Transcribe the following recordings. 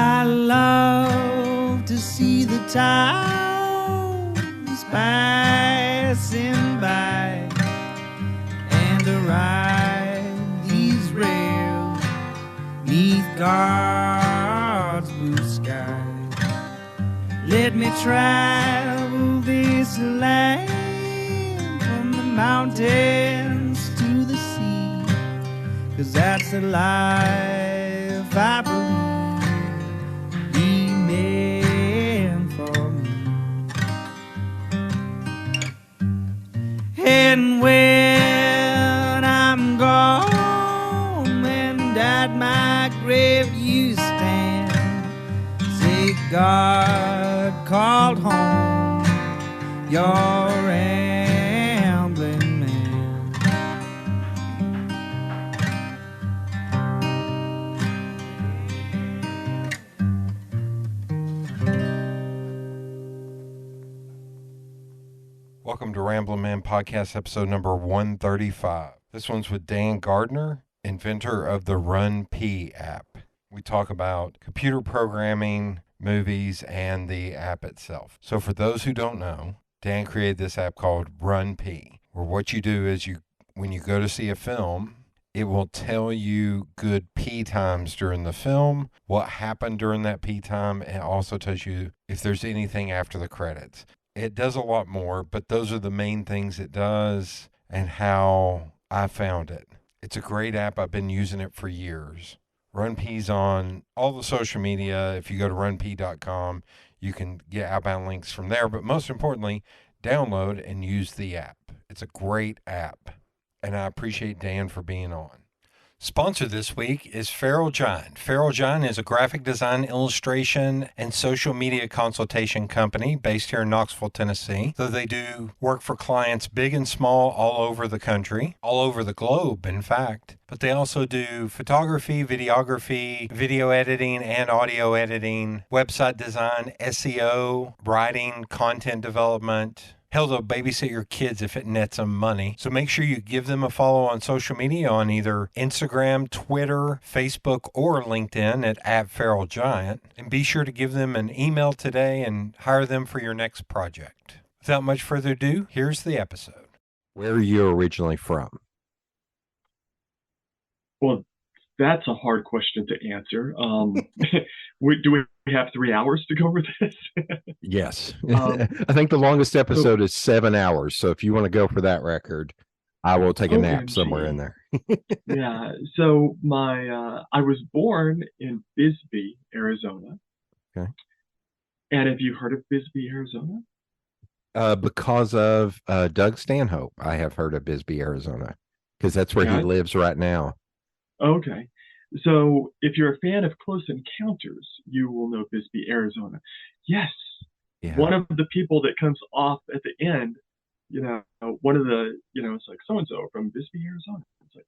I love to see the towns passing by and to ride these rails neath God's blue sky. Let me travel this land from the mountains to the sea, 'cause that's the life I believe He meant for me. And when I'm gone and at my grave you stand, say God called home your rambling man. Welcome to Ramblin' Man Podcast, episode number 135. This one's with Dan Gardner, inventor of the RunPee app. We talk about computer programming, movies, and the app itself. So for those who don't know, Dan created this app called RunPee, where what you do is when you go to see a film, it will tell you good P times during the film, what happened during that P time, and also tells you if there's anything after the credits. It does a lot more, but those are the main things it does and how I found it. It's a great app. I've been using it for years. RunPee's on all the social media. If you go to runpee.com, you can get outbound links from there. But most importantly, download and use the app. It's a great app, and I appreciate Dan for being on. Sponsor this week is Feral Giant. Feral Giant is a graphic design, illustration, and social media consultation company based here in Knoxville, Tennessee. So they do work for clients big and small all over the country, all over the globe, in fact. But they also do photography, videography, video editing, and audio editing, website design, SEO, writing, content development. Hell, they'll babysit your kids if it nets them money. So make sure you give them a follow on social media on either Instagram, Twitter, Facebook, or LinkedIn at @FeralGiant. And be sure to give them an email today and hire them for your next project. Without much further ado, here's the episode. Where are you originally from? Well, that's a hard question to answer. Do we have 3 hours to go over this? Yes. I think the longest episode is 7 hours. So if you want to go for that record, I will take a nap somewhere in there. Yeah. So I was born in Bisbee, Arizona. Okay. And have you heard of Bisbee, Arizona? Because of Doug Stanhope, I have heard of Bisbee, Arizona, because that's where he lives right now. Okay. So if you're a fan of Close Encounters, you will know Bisbee, Arizona. Yes. Yeah. One of the people that comes off at the end, one of the, it's like so-and-so from Bisbee, Arizona. It's like,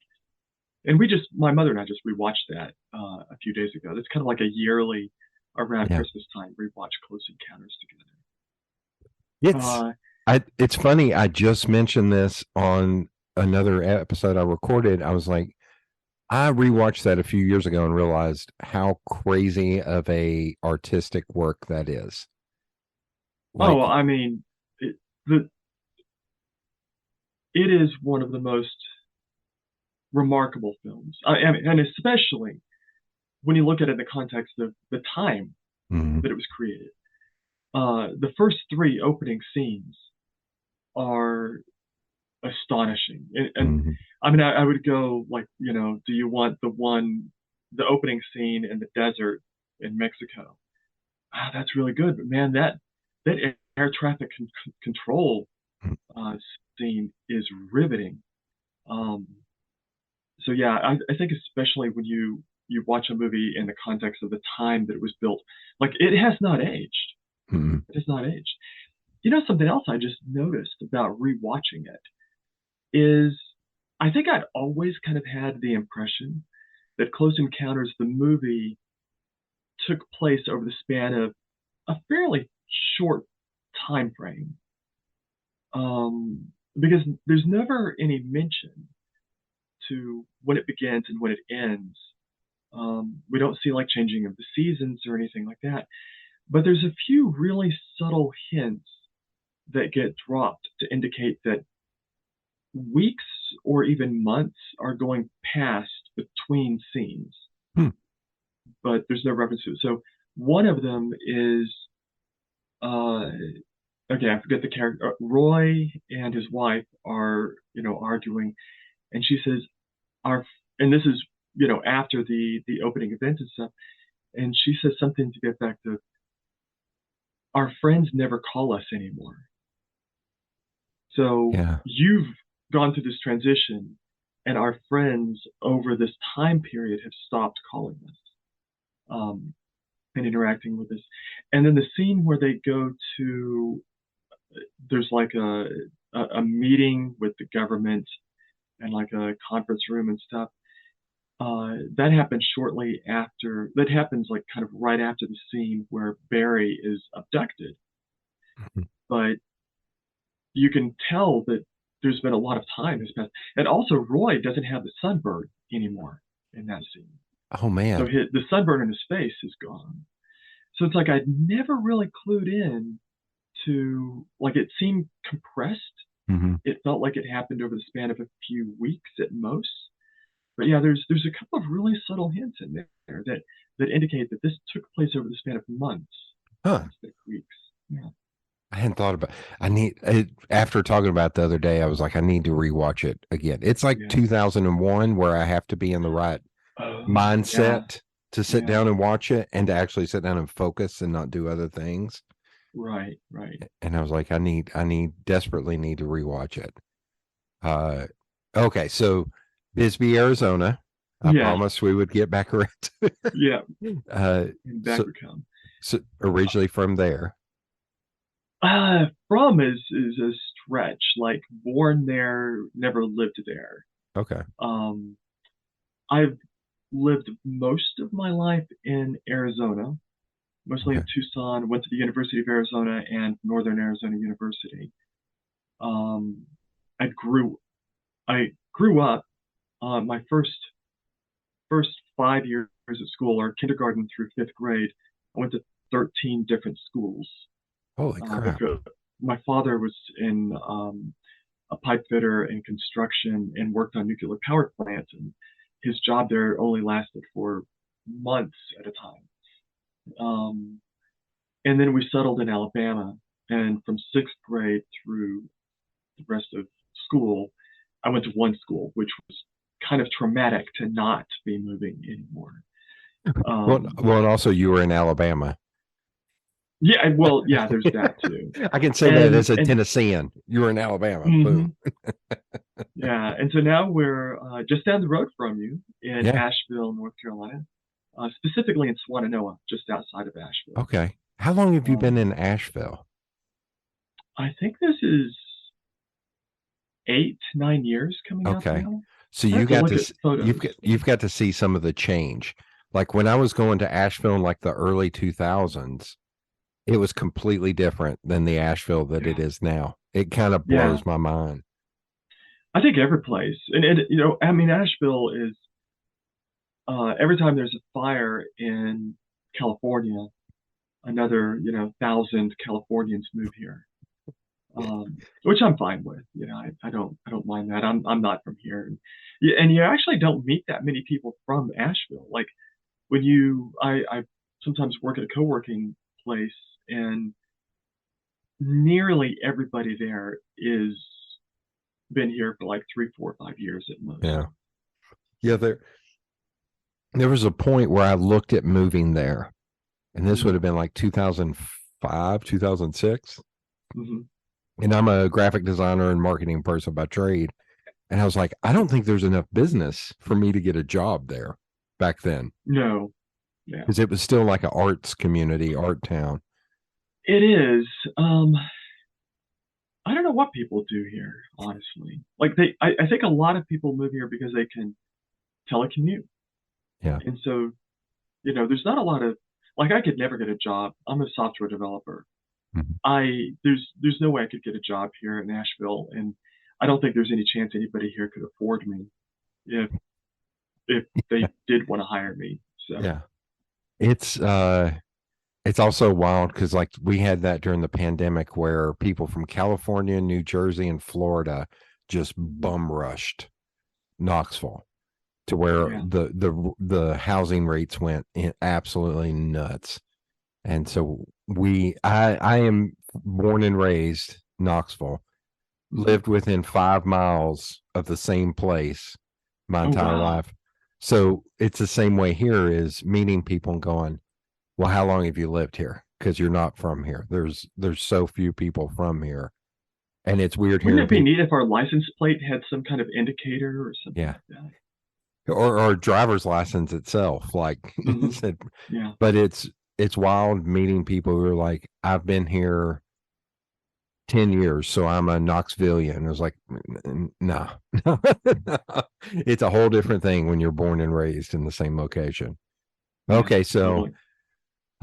and my mother and I just rewatched that a few days ago. It's kind of like a yearly around Christmas time, rewatch Close Encounters together. It's funny. I just mentioned this on another episode I recorded. I was like, I rewatched that a few years ago and realized how crazy of a artistic work that is. I mean, it is one of the most remarkable films. I mean, and especially when you look at it in the context of the time that it was created. The first 3 opening scenes are astonishing. And I mean, I would go like, do you want the opening scene in the desert in Mexico? That's really good. But man, that air traffic control scene is riveting. So yeah, I think especially when you watch a movie in the context of the time that it was built, like it has not aged. It has not aged. Something else I just noticed about rewatching it is I think I'd always kind of had the impression that Close Encounters, the movie, took place over the span of a fairly short time frame. Because there's never any mention to when it begins and when it ends We don't see like changing of the seasons or anything like that. But there's a few really subtle hints that get dropped to indicate that weeks or even months are going past between scenes. But there's no reference to it. So one of them is, okay, I forget the character. Roy and his wife are, arguing, and she says, and this is, after the opening event and stuff, and she says something to the effect of, our friends never call us anymore. So you've gone through this transition, and our friends over this time period have stopped calling us and interacting with us. And then the scene where they go to, there's like a meeting with the government and like a conference room and stuff. That happens shortly after. That happens like kind of right after the scene where Barry is abducted. But you can tell that there's been a lot of time has passed, and also Roy doesn't have the sunburn anymore in that scene. Oh man! So the sunburn in his face is gone. So it's like I'd never really clued in to, like, it seemed compressed. It felt like it happened over the span of a few weeks at most. But yeah, there's a couple of really subtle hints in there that indicate that this took place over the span of months instead of weeks. Yeah. I hadn't thought about. After talking about it the other day, I was like, I need to rewatch it again. It's like 2001, where I have to be in the right mindset to sit down and watch it, and to actually sit down and focus and not do other things. Right. And I was like, I desperately need to rewatch it. Okay, so Bisbee, Arizona. I promised we would get back around to it. Back we come. So originally from there. From is a stretch. Like, born there, never lived there. Okay. I've lived most of my life in Arizona, mostly in Tucson. Went to the University of Arizona and Northern Arizona University. I grew up. My first 5 years at school, or kindergarten through 5th grade, I went to 13 different schools. Holy crap! My father was in a pipe fitter in construction and worked on nuclear power plants, and his job there only lasted for months at a time. And then we settled in Alabama, and from 6th grade through the rest of school, I went to one school, which was kind of traumatic to not be moving anymore. Well, and also you were in Alabama. Yeah, well, yeah, there's that too. I can say that as a Tennessean. You were in Alabama. Boom. Yeah, and so now we're just down the road from you in Asheville, North Carolina, specifically in Swannanoa, just outside of Asheville. Okay. How long have you been in Asheville? I think this is 8-9 years coming up now. So you got to you've got to see some of the change. Like when I was going to Asheville in like the early 2000s, it was completely different than the Asheville that it is now. It kind of blows my mind. I think every place, and I mean, Asheville is, every time there's a fire in California, another 1,000 Californians move here, which I'm fine with. I don't mind that. I'm not from here, and you actually don't meet that many people from Asheville. Like when I sometimes work at a co-working place, and nearly everybody there is been here for like 3, 4, 5 years at most. Yeah. There was a point where I looked at moving there, and this would have been like 2005, 2006. And I'm a graphic designer and marketing person by trade. And I was like, I don't think there's enough business for me to get a job there back then. No. Yeah. Because it was still like an arts community, art town. It is. I don't know what people do here, honestly. Like I think a lot of people move here because they can telecommute. Yeah. And so, there's not a lot of, like, I could never get a job. I'm a software developer. There's no way I could get a job here in Nashville, and I don't think there's any chance anybody here could afford me if if they did want to hire me. So Yeah. It's also wild because like we had that during the pandemic where people from California, New Jersey, and Florida just bum rushed Knoxville to where yeah. the housing rates went absolutely nuts. And so I am born and raised Knoxville, lived within 5 miles of the same place my Oh entire wow. life. So it's the same way here is meeting people and going, well, how long have you lived here? Because you're not from here. There's so few people from here. And it's weird Wouldn't hearing it be people. neat if our license plate had some kind of indicator or something Yeah. like that? Or driver's license itself. Like you Hmm. said, Yeah. but it's wild meeting people who are like, I've been here 10 years, so I'm a Knoxvillian. It was like, no, it's a whole different thing when you're born and raised in the same location. Yeah. Okay, so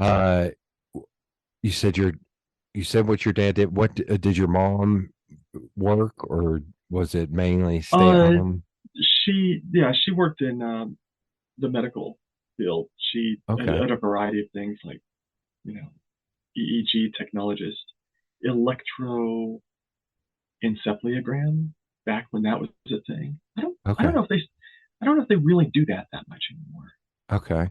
Totally. uh, you said you said what your dad did. What did your mom work, or was it mainly stay at Uh, home? she worked in the medical field. She Okay, had a variety of things like, EEG technologist, electroencephalogram back when that was a thing. I don't okay, know if they really do that much anymore. okay.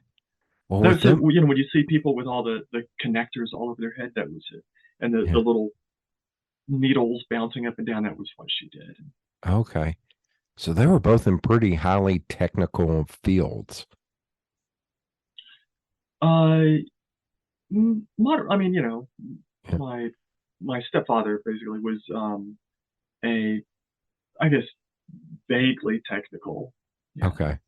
Well, with That's it. them, When you see people with all the connectors all over their head, that was it. And the yeah, little needles bouncing up and down, that was what she did. okay. So they were both in pretty highly technical fields. Uh, I mean, Yeah. my my stepfather basically was a, I guess, vaguely technical. Yeah, Okay.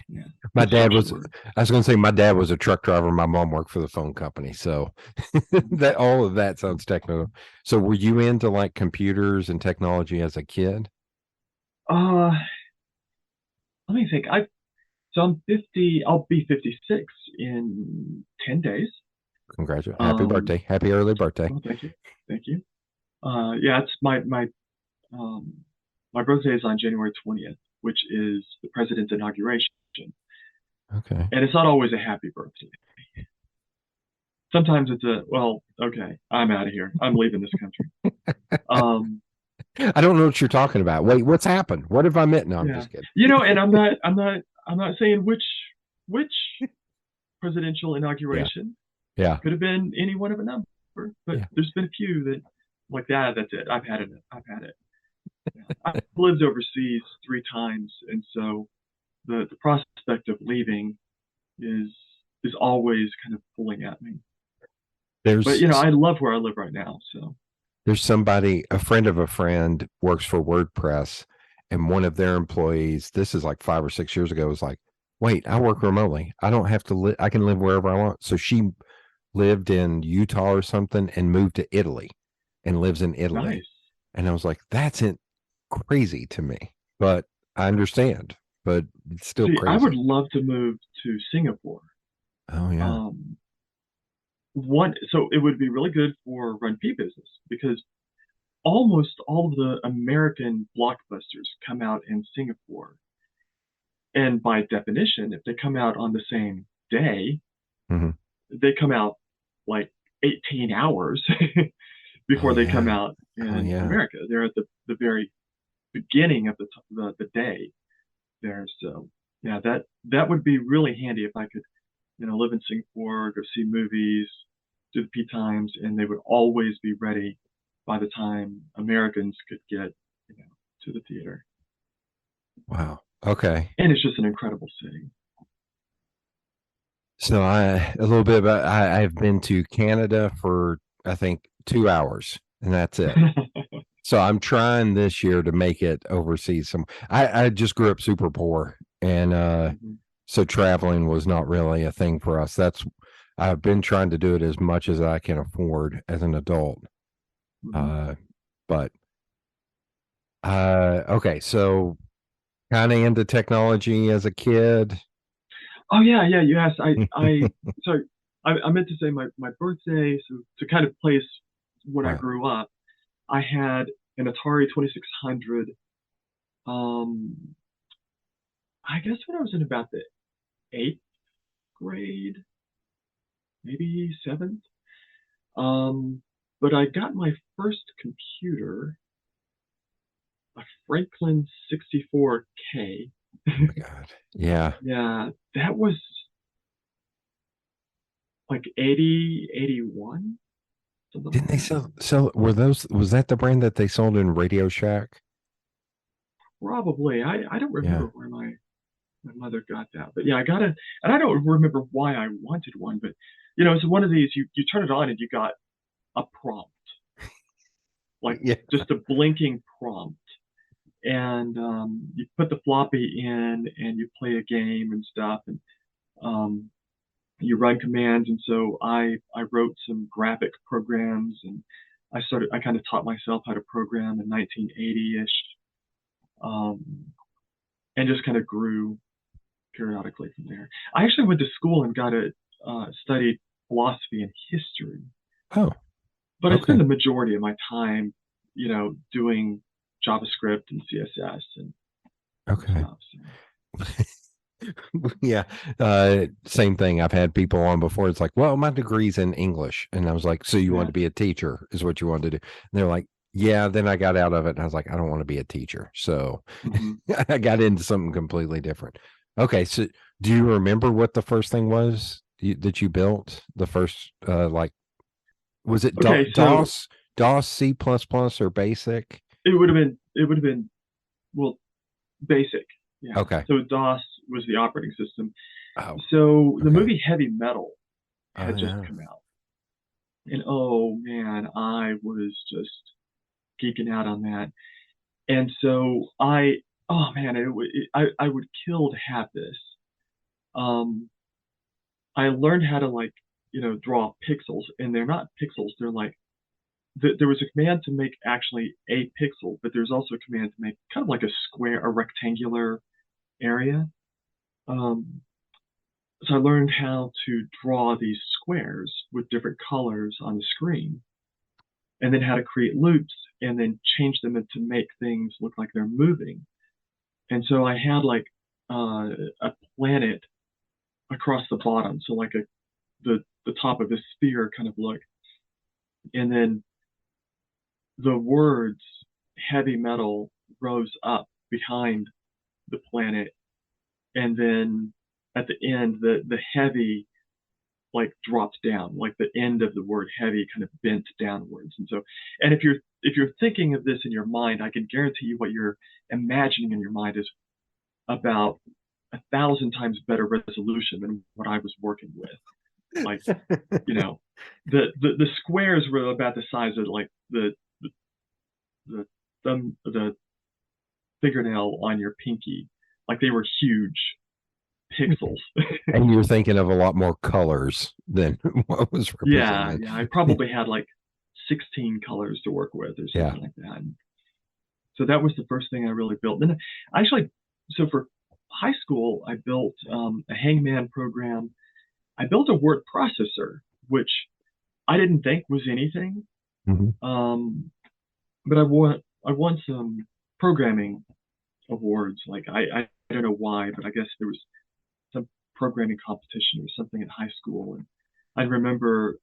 yeah, My dad construction was, work. I was going to say, my dad was a truck driver. My mom worked for the phone company. So that all of that sounds technical. So were you into like computers and technology as a kid? Uh, Let me think. I'm 50. I'll be 56 in 10 days. Congratulations. Happy Um, birthday. Happy early birthday. oh, thank you, thank you. Yeah, it's um my birthday is on January 20th, which is the president's inauguration, Okay. and it's not always a happy birthday. Sometimes it's okay, I'm out of here. I'm leaving this country. Um, I don't know what you're talking about. Wait, what's happened? What have I met? No, I'm yeah, just kidding. and I'm not saying which presidential Yeah. inauguration. Yeah. Could have been any one of a number, but Yeah. there's been a few that like that. That's it. I've had it. I've had it. Yeah. I've lived overseas 3 times, and so the prospect of leaving is is always kind of pulling at me. But There's I love where I live right now. So there's somebody, a friend of a friend works for WordPress, and one of their employees, this is like 5 or 6 years ago, was like, wait, I work remotely. I don't have to live, I can live wherever I want. So she lived in Utah or something and moved to Italy and lives in Italy. nice. And I was like, that's it crazy to me. But I understand, but it's still See, I would crazy. love to move to Singapore. Oh yeah. Um, so it would be really good for RunPee business because almost all of the American blockbusters come out in Singapore. And by definition, if they come out on the same day, Hmm. they come out like 18 hours Oh before they come yeah. out Oh in yeah. America. They're at the very beginning of the day there. So yeah, that would be really handy if I could, live in Singapore, go see movies, do the P times, and they would always be ready by the time Americans could get, to the theater. Wow. Okay. And it's just an incredible city. So a little bit about I've been to Canada for I think 2 hours and that's it. So I'm trying this year to make it overseas. I just grew up super poor and Mhm. so traveling was not really a thing for us. I've been trying to do it as much as I can afford as an adult. Mhm. Uh but okay, so kind of into technology as a kid. Oh yeah, yeah. You asked. I sorry. I meant to say my birthday. So to kind of place when I Right. grew up, I had an Atari 2600. Um, I guess when I was in about the 8th grade, maybe 7th. But I got my first computer, a Franklin 64K. Oh my God. Yeah. Yeah, that was like 80, 81, something Didn't they like that. sell was that the brand that they sold in Radio Shack? Probably. I don't Yeah. remember where my mother got that. But yeah, I got it. And I don't remember why I wanted one, but it's one of these, you turn it on and you got a prompt, like Yeah. just a blinking prompt. And you put the floppy in and you play a game and stuff, and um, you run commands. And so I wrote some graphic programs, and I kind of taught myself how to program in 1980-ish, and just kind of grew periodically from there. I actually went to school and got a studied philosophy and history, Oh, but I spent okay. the majority of my time, doing JavaScript and CSS and Okay. stuff. So. Yeah. Same thing. I've had people on before. It's like, well, my degree's in English. And I was like, so you want Yeah. to be a teacher is what you want to do. And they're like, yeah. Then I got out of it and I was like, I don't want to be a teacher. So Mm-hmm. I got into something completely different. Okay. So do you remember what the first thing was that you built? The first, was it Okay, so DOS, C++, or BASIC? it would have been well, basic. Yeah. Okay. So DOS was the operating system. Oh, So the okay. movie Heavy Metal Oh, had just yeah. come out, and oh man, I was just geeking out on that. And so oh man, I would kill to have this. Um, I learned how to draw pixels, and they're not pixels. They're like there was a command to make actually a pixel, but there's also a command to make kind of like a square, a rectangular area. Um, so I learned how to draw these squares with different colors on the screen, and then how to create loops and then change them to make things look like they're moving. And so I had like a planet across the bottom, so like the top of a sphere kind of look, and then the words heavy metal rose up behind the planet, and then at the end the heavy like dropped down, like the end of the word heavy kind of bent downwards. And so, and if you're thinking of this in your mind, I can guarantee you what you're imagining in your mind is about 1,000 times better resolution than what I was working with. Like, the squares were about the size of like the thumb, the fingernail on your pinky. Like they were huge pixels. And you're thinking of a lot more colors than what was represented. Yeah. I probably had like 16 colors to work with or Yeah. something like that. And so that was the first thing I really built. Then so for high school, I built a Hangman program. I built a word processor, which I didn't think was anything. Mm-hmm. But I won some programming awards. Like I don't know why, but I guess there was some programming competition or something in high school, and I remember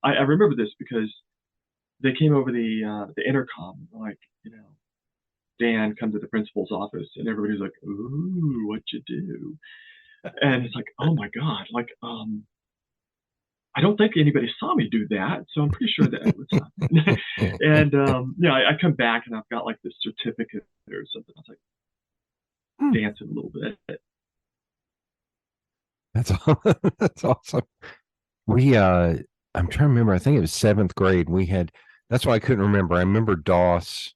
this because they came over the intercom, like, Dan, come to the principal's office, and everybody's like, ooh, what you do? And it's like, oh my god, like I don't think anybody saw me do that, so I'm pretty sure that was not. And I come back and I've got like this certificate or something. I was like dancing a little bit. That's awesome. We I'm trying to remember. I think it was 7th grade. We had. That's why I couldn't remember. I remember DOS.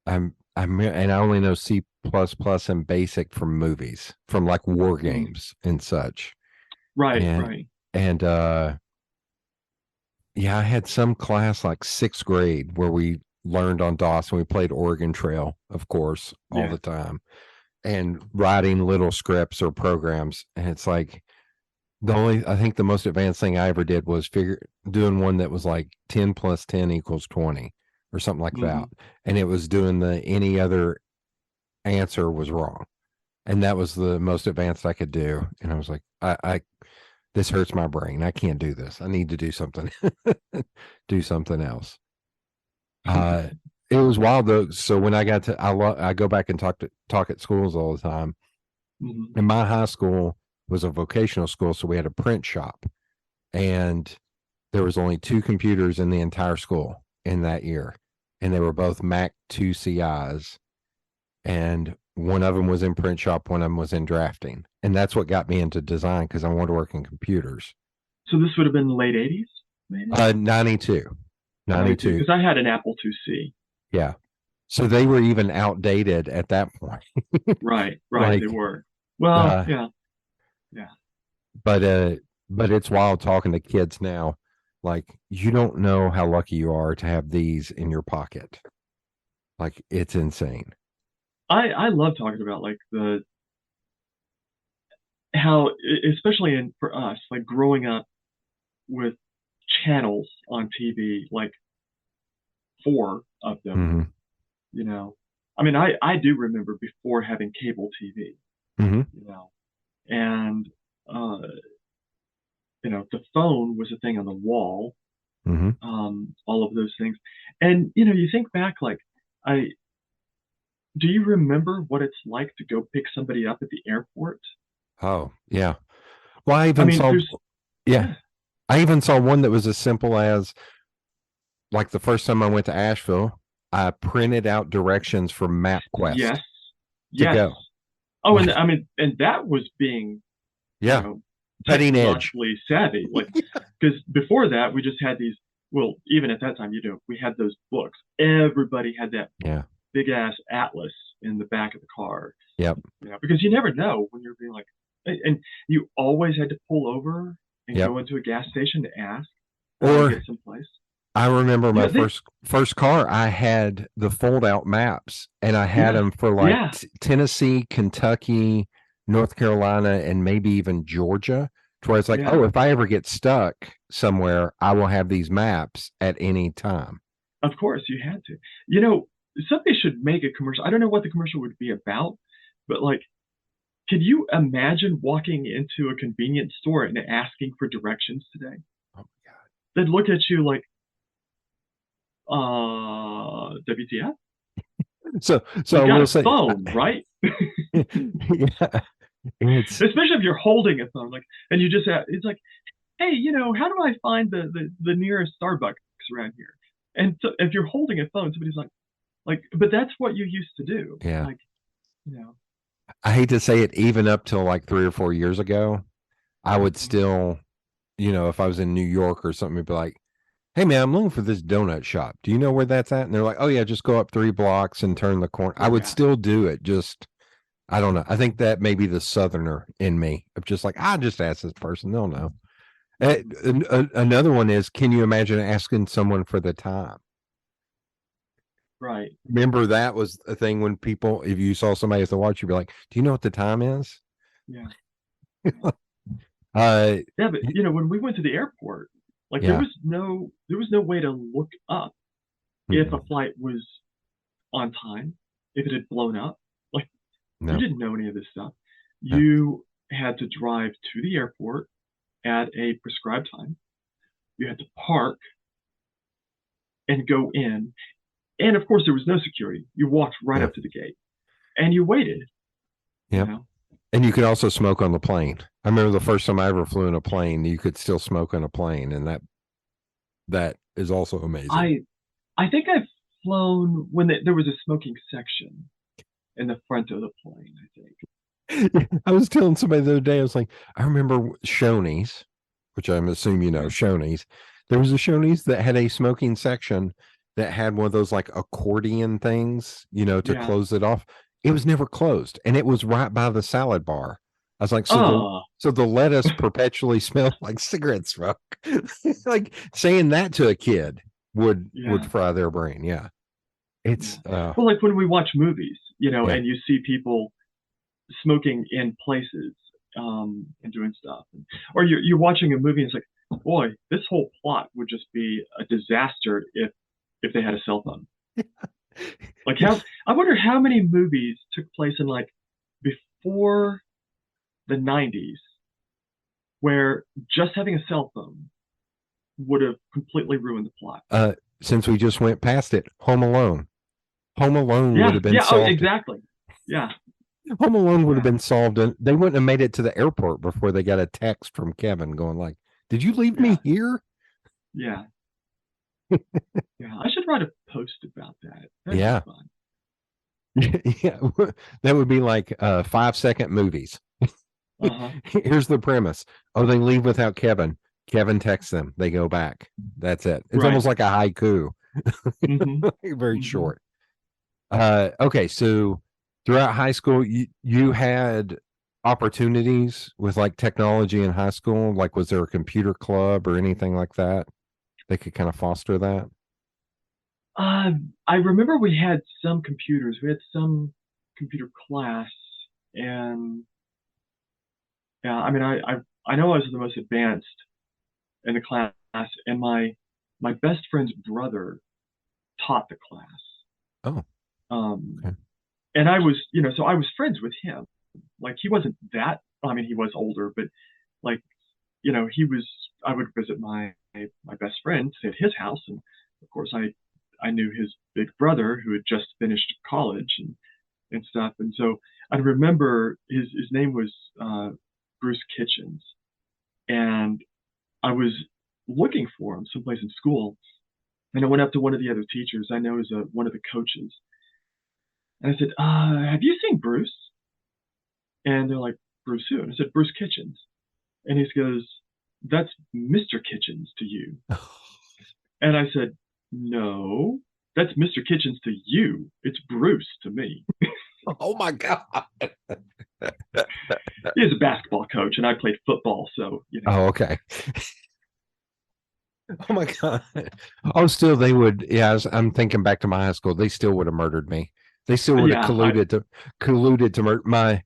And I only know C++ and BASIC from movies, from like war games and such. Right, And right. and yeah, I had some class like 6th grade where we learned on DOS and we played Oregon Trail, of course, all Yeah. the time, and writing little scripts or programs. And it's like I think the most advanced thing I ever did was doing one that was like 10 plus 10 equals 20 or something like Mm-hmm. that. And it was doing any other answer was wrong. And that was the most advanced I could do. And I was like, I this hurts my brain. I can't do this. I need to do something, do something else. It was wild though. So when I got to, I go back and talk at schools all the time. Mm-hmm. And my high school was a vocational school, so we had a print shop, and there was only 2 computers in the entire school in that year, and they were both Mac 2 CIs, and one of them was in print shop, one of them was in drafting, and that's what got me into design because I wanted to work in computers. So this would have been the late 80s, maybe? 92. Because I had an Apple IIc. Yeah. So they were even outdated at that point. Right, Like, they were. Well, yeah. But it's wild talking to kids now. Like, you don't know how lucky you are to have these in your pocket. Like, it's insane. I love talking about like how, especially for us, like growing up with channels on TV, like 4 of them. Mm-hmm. You know, I mean, I do remember before having cable TV. Mm-hmm. You know, and you know, the phone was a thing on the wall. Mm-hmm. All of those things, and you know, you think back, like I. Do you remember what it's like to go pick somebody up at the airport? Oh, yeah. Well, I I even mean, saw, there's yeah, I even saw one that was as simple as, like, the first time I went to Asheville, I printed out directions for MapQuest yes, to yes. go. Oh, and I mean, and that was being, you Yeah. know, Cutting edge. technologically savvy. Like, because before that, we just had these. Well, even at that time, you know, we had those books. Everybody had that Yeah. big ass atlas in the back of the car. Yep. You know, because you never know when you're being like, and you always had to pull over and Yep. go into a gas station to ask how Or to get someplace. I remember my Yeah, first car. I had the fold out maps, and I had Yeah, them for like yeah, Tennessee, Kentucky, North Carolina, and maybe even Georgia. To where it's like, yeah. oh, if I ever get stuck somewhere, I will have these maps at any time. Of course, you had to. You know, somebody should make a commercial. I don't know what the commercial would be about, but like, could you imagine walking into a convenience store and asking for directions today? Oh my god! They'd look at you like, WTF? So You've I got will a say, phone, right? yeah, it's Especially if you're holding a phone, like, and you just it's like, hey, you know, how do I find the nearest Starbucks around here? And so if you're holding a phone, somebody's like, but that's what you used to do. yeah. Like, you know, I hate to say it, even up till like 3 or 4 years ago, I would still, if I was in New York or something, it'd be like, hey man, I'm looking for this donut shop. Do you know where that's at? And they're like, oh yeah, just go up 3 blocks and turn the corner. I would still do it. Just, I don't know. I think that may be the Southerner in me of just like, I'll just ask this person. They'll know. Another one is, can you imagine asking someone for the time? right. Remember that was a thing when people, if you saw somebody at the watch, you'd be like, do you know what the time is? Yeah. Yeah, but you know, when we went to the airport, like there was no way to look up if a flight was on time, if it had blown up. Like you didn't know any of this stuff. You had to drive to the airport at a prescribed time. You had to park and go in. And of course there was no security. You walked right up to the gate and you waited. Yeah. You know? And you could also smoke on the plane. I remember the first time I ever flew in a plane, you could still smoke on a plane, and that is also amazing. I think I've flown when there was a smoking section in the front of the plane, I think. I was telling somebody the other day, I was like, I remember Shoney's, which I'm assuming Shoney's. There was a Shoney's that had a smoking section that had one of those like accordion things, to close it off. It was never closed, and it was right by the salad bar. I was like, so the lettuce perpetually smelled like cigarette smoke. Like saying that to a kid would fry their brain. Yeah. It's well, like when we watch movies, and you see people smoking in places and doing stuff, or you're watching a movie and it's like, boy, this whole plot would just be a disaster if they had a cell phone. Like I wonder how many movies took place in like before the 90s where just having a cell phone would have completely ruined the plot. Since we just went past it, Home Alone. Home Alone would have been yeah, oh, solved. exactly. Yeah. Home Alone would have been solved, and they wouldn't have made it to the airport before they got a text from Kevin going like, "Did you leave me here?" Yeah. Yeah. I should write a post about that. That'd Yeah. be fun. Yeah, that would be like 5-second movies. Here's the premise. Oh, they leave without Kevin. Kevin texts them. They go back. That's it. It's almost like a haiku. Very short. Okay, so throughout high school, you had opportunities with like technology in high school. Like, was there a computer club or anything like that that could kind of foster that? I remember we had some computers. We had some computer class, and yeah, I mean, I know I was the most advanced in the class, and my best friend's brother taught the class. Oh. Okay. And I was, so I was friends with him. Like he wasn't that. I mean, he was older, but like, he was. I would visit my best friend, stay at his house, and of course I knew his big brother who had just finished college and stuff. And so I remember his name was Bruce Kitchens, and I was looking for him someplace in school, and I went up to one of the other teachers. I know as one of the coaches, and I said, "Have you seen Bruce?" And they're like, "Bruce who?" And I said, "Bruce Kitchens." And he goes, "That's Mr. Kitchens to you." And I said, "No, that's Mr. Kitchens to you. It's Bruce to me." Oh my God. He was a basketball coach and I played football, so Oh, okay. Oh my God. Oh, still they would, yeah, I'm thinking back to my high school, they still would have murdered me. They still would have colluded to murder my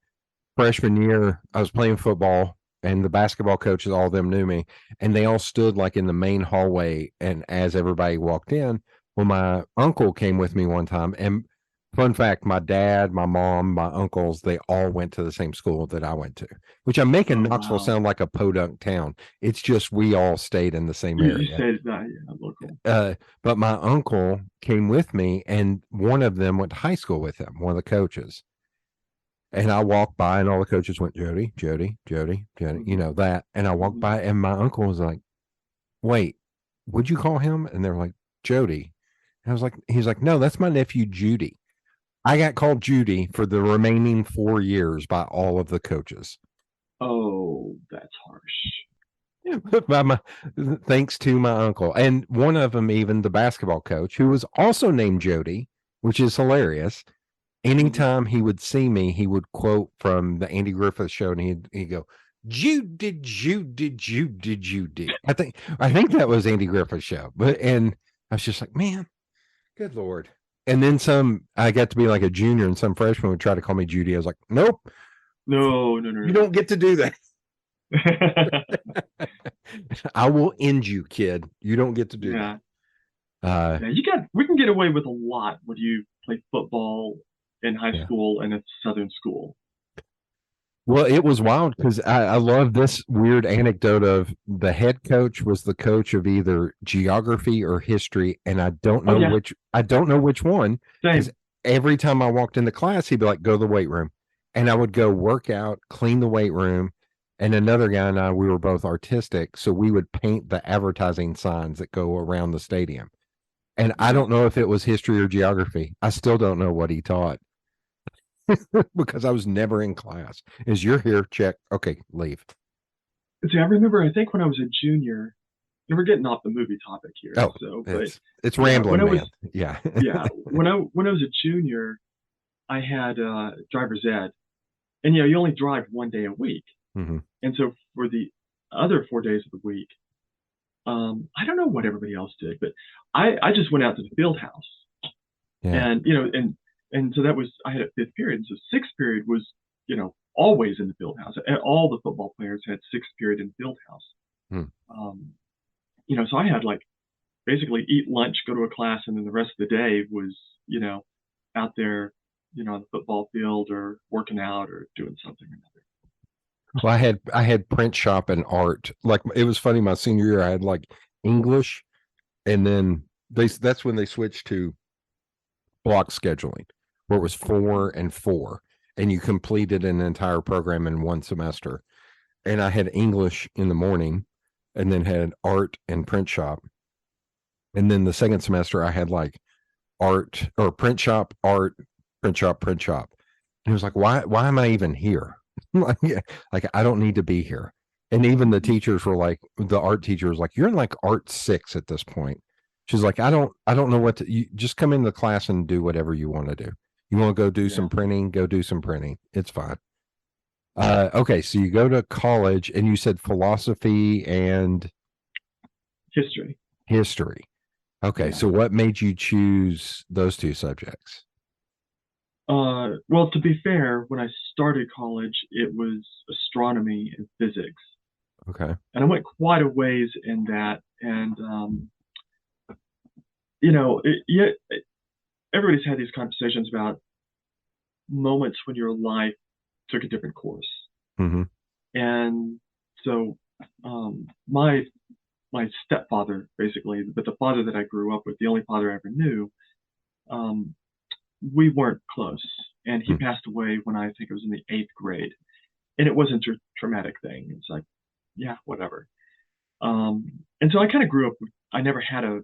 freshman year. I was playing football and the basketball coaches, all of them knew me, and they all stood like in the main hallway. And as everybody walked in, well, my uncle came with me one time. And fun fact, my dad, my mom, my uncles, they all went to the same school that I went to, which I'm making Knoxville sound like a podunk town. It's just we all stayed in the same area. You said that, yeah, local. But my uncle came with me, and one of them went to high school with him, one of the coaches. And I walked by, and all the coaches went, "Jody, Jody, Jody, Jody," that. And I walked by, and my uncle was like, "Wait, would you call him?" And they're like, "Jody." And I was like, he's like, "No, that's my nephew, Judy." I got called Judy for the remaining 4 years by all of the coaches. Oh, that's harsh. Thanks to my uncle. And one of them, even the basketball coach, who was also named Jody, which is hilarious. Anytime he would see me, he would quote from the Andy Griffith Show, and he'd go, "Judy, Judy, Judy, Judy." I think that was Andy Griffith Show. And I was just like, man, good Lord. And then I got to be like a junior, and some freshman would try to call me Judy. I was like, nope. No. You don't get to do that. I will end you, kid. You don't get to do that. Yeah, we can get away with a lot when you play football in high school and a Southern school. Well, it was wild because I love this weird anecdote of the head coach was the coach of either geography or history, and I don't know which one. Because every time I walked into class, he'd be like, "Go to the weight room," and I would go work out, clean the weight room. And another guy and I, we were both artistic, so we would paint the advertising signs that go around the stadium. And I don't know if it was history or geography. I still don't know what he taught. Because I was never in class. Is you're here? Check. Okay, leave. See, I remember. I think when I was a junior, and we're getting off the movie topic here. Oh, so, it's rambling, man. Yeah. When I was a junior, I had driver's ed, and you only drive one day a week, and so for the other 4 days of the week, I don't know what everybody else did, but I just went out to the field house, and and so that was, I had a fifth period. And so sixth period was, always in the field house. And all the football players had sixth period in the field house. So I had basically eat lunch, go to a class, and then the rest of the day was, out there, on the football field or working out or doing something or another. Well, I had print shop and art. Like it was funny. My senior year, I had like English, and then that's when they switched to block scheduling, where it was 4 and 4, and you completed an entire program in one semester. And I had English in the morning, and then had art and print shop. And then the second semester, I had like art or print shop, art, print shop, print shop. And it was like, why am I even here? like, like I don't need to be here. And even the teachers were like, the art teacher was like, you're in like art 6 at this point. She's like, I don't know what to, you just come in the class and do whatever you want to do. You want to go do some printing, go do some printing. It's fine. Okay. So you go to college and you said philosophy and history. Okay. So what made you choose those 2 subjects? Well, to be fair, when I started college, it was astronomy and physics. Okay. And I went quite a ways in that. And, everybody's had these conversations about moments when your life took a different course. Mm-hmm. And so my stepfather, basically, but the father that I grew up with, the only father I ever knew, we weren't close. And he passed away when I think it was in the 8th grade. And it wasn't a traumatic thing. It's like, yeah, whatever. And so I kind of grew up with, I never had a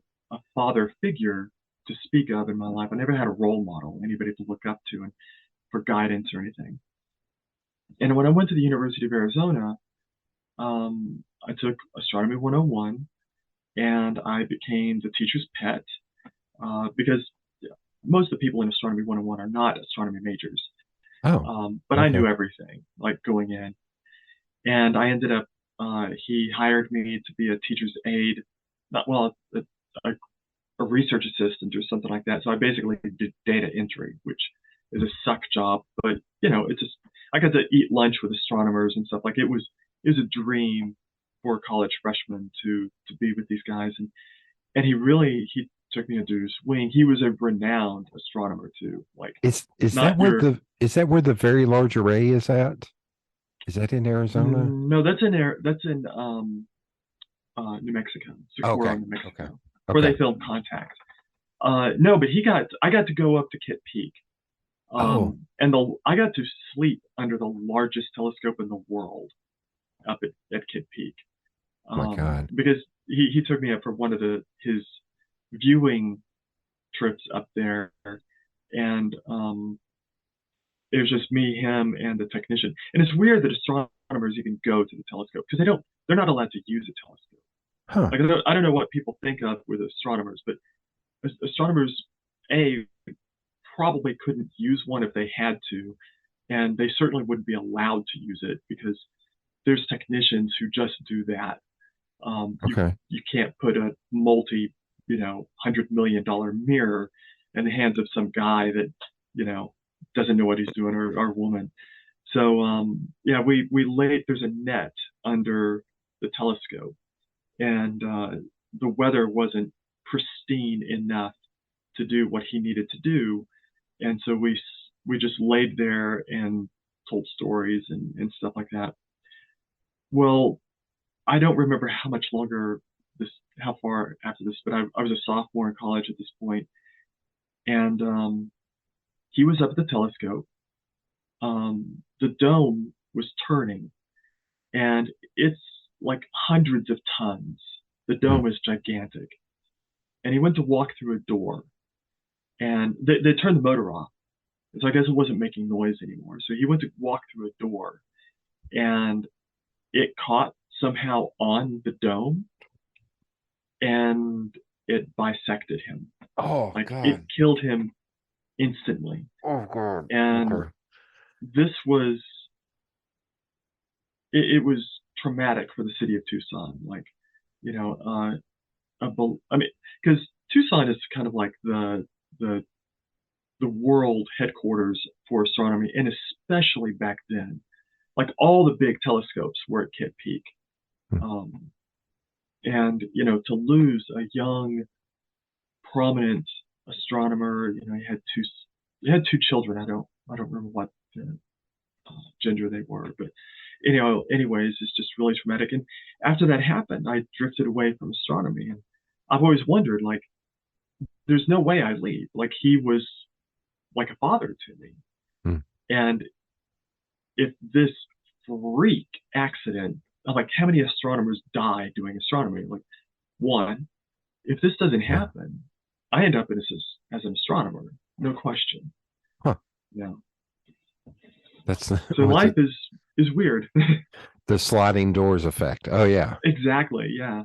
father figure to speak of in my life. I never had a role model, anybody to look up to and for guidance or anything. And when I went to the University of Arizona, I took Astronomy 101 and I became the teacher's pet because most of the people in Astronomy 101 are not astronomy majors. But I knew everything, like going in. And I ended up, he hired me to be a teacher's aide, a research assistant or something like that. So I basically did data entry, which is a suck job, but it's just, I got to eat lunch with astronomers and stuff. Like it was a dream for a college freshman to be with these guys. And he took me under his wing. He was a renowned astronomer too. Like is that where the Very Large Array is at? Is that in Arizona? No, that's in New Mexico, Socorro, New Mexico, where they filmed Contact. No, but I got to go up to Kitt Peak. And I got to sleep under the largest telescope in the world up at Kitt Peak. My God. Because he took me up for one of his viewing trips up there, and it was just me, him, and the technician. And it's weird that astronomers even go to the telescope because they're not allowed to use a telescope. Huh. Like I don't know what people think of with astronomers, but astronomers probably couldn't use one if they had to, and they certainly wouldn't be allowed to use it because there's technicians who just do that. You can't put a $100 million mirror in the hands of some guy that doesn't know what he's doing or woman. So we laid, there's a net under the telescope, and the weather wasn't pristine enough to do what he needed to do, and so we just laid there and told stories and stuff like that. Well, I don't remember how far after this, but I was a sophomore in college at this point, and he was up at the telescope. The dome was turning, and it's like hundreds of tons. The dome is gigantic, and he went to walk through a door, and they turned the motor off, so I guess it wasn't making noise anymore. So he went to walk through a door, and it caught somehow on the dome, and it bisected him. Oh, like God. It killed him instantly. Oh, God. And this was it was traumatic for the city of Tucson. Like, because Tucson is kind of like the world headquarters for astronomy, and especially back then, like all the big telescopes were at Kitt Peak. And to lose a young, prominent astronomer, he had had two children. I don't remember what gender they were, but anyways, it's just really traumatic. And after that happened, I drifted away from astronomy, and I've always wondered, like, there's no way I leave. Like, he was like a father to me, and if this freak accident, like, how many astronomers die doing astronomy? Like, one. If this doesn't happen, I end up as an astronomer, no question. Huh. Yeah. That's so life is weird. The sliding doors effect. Oh yeah. Exactly. Yeah.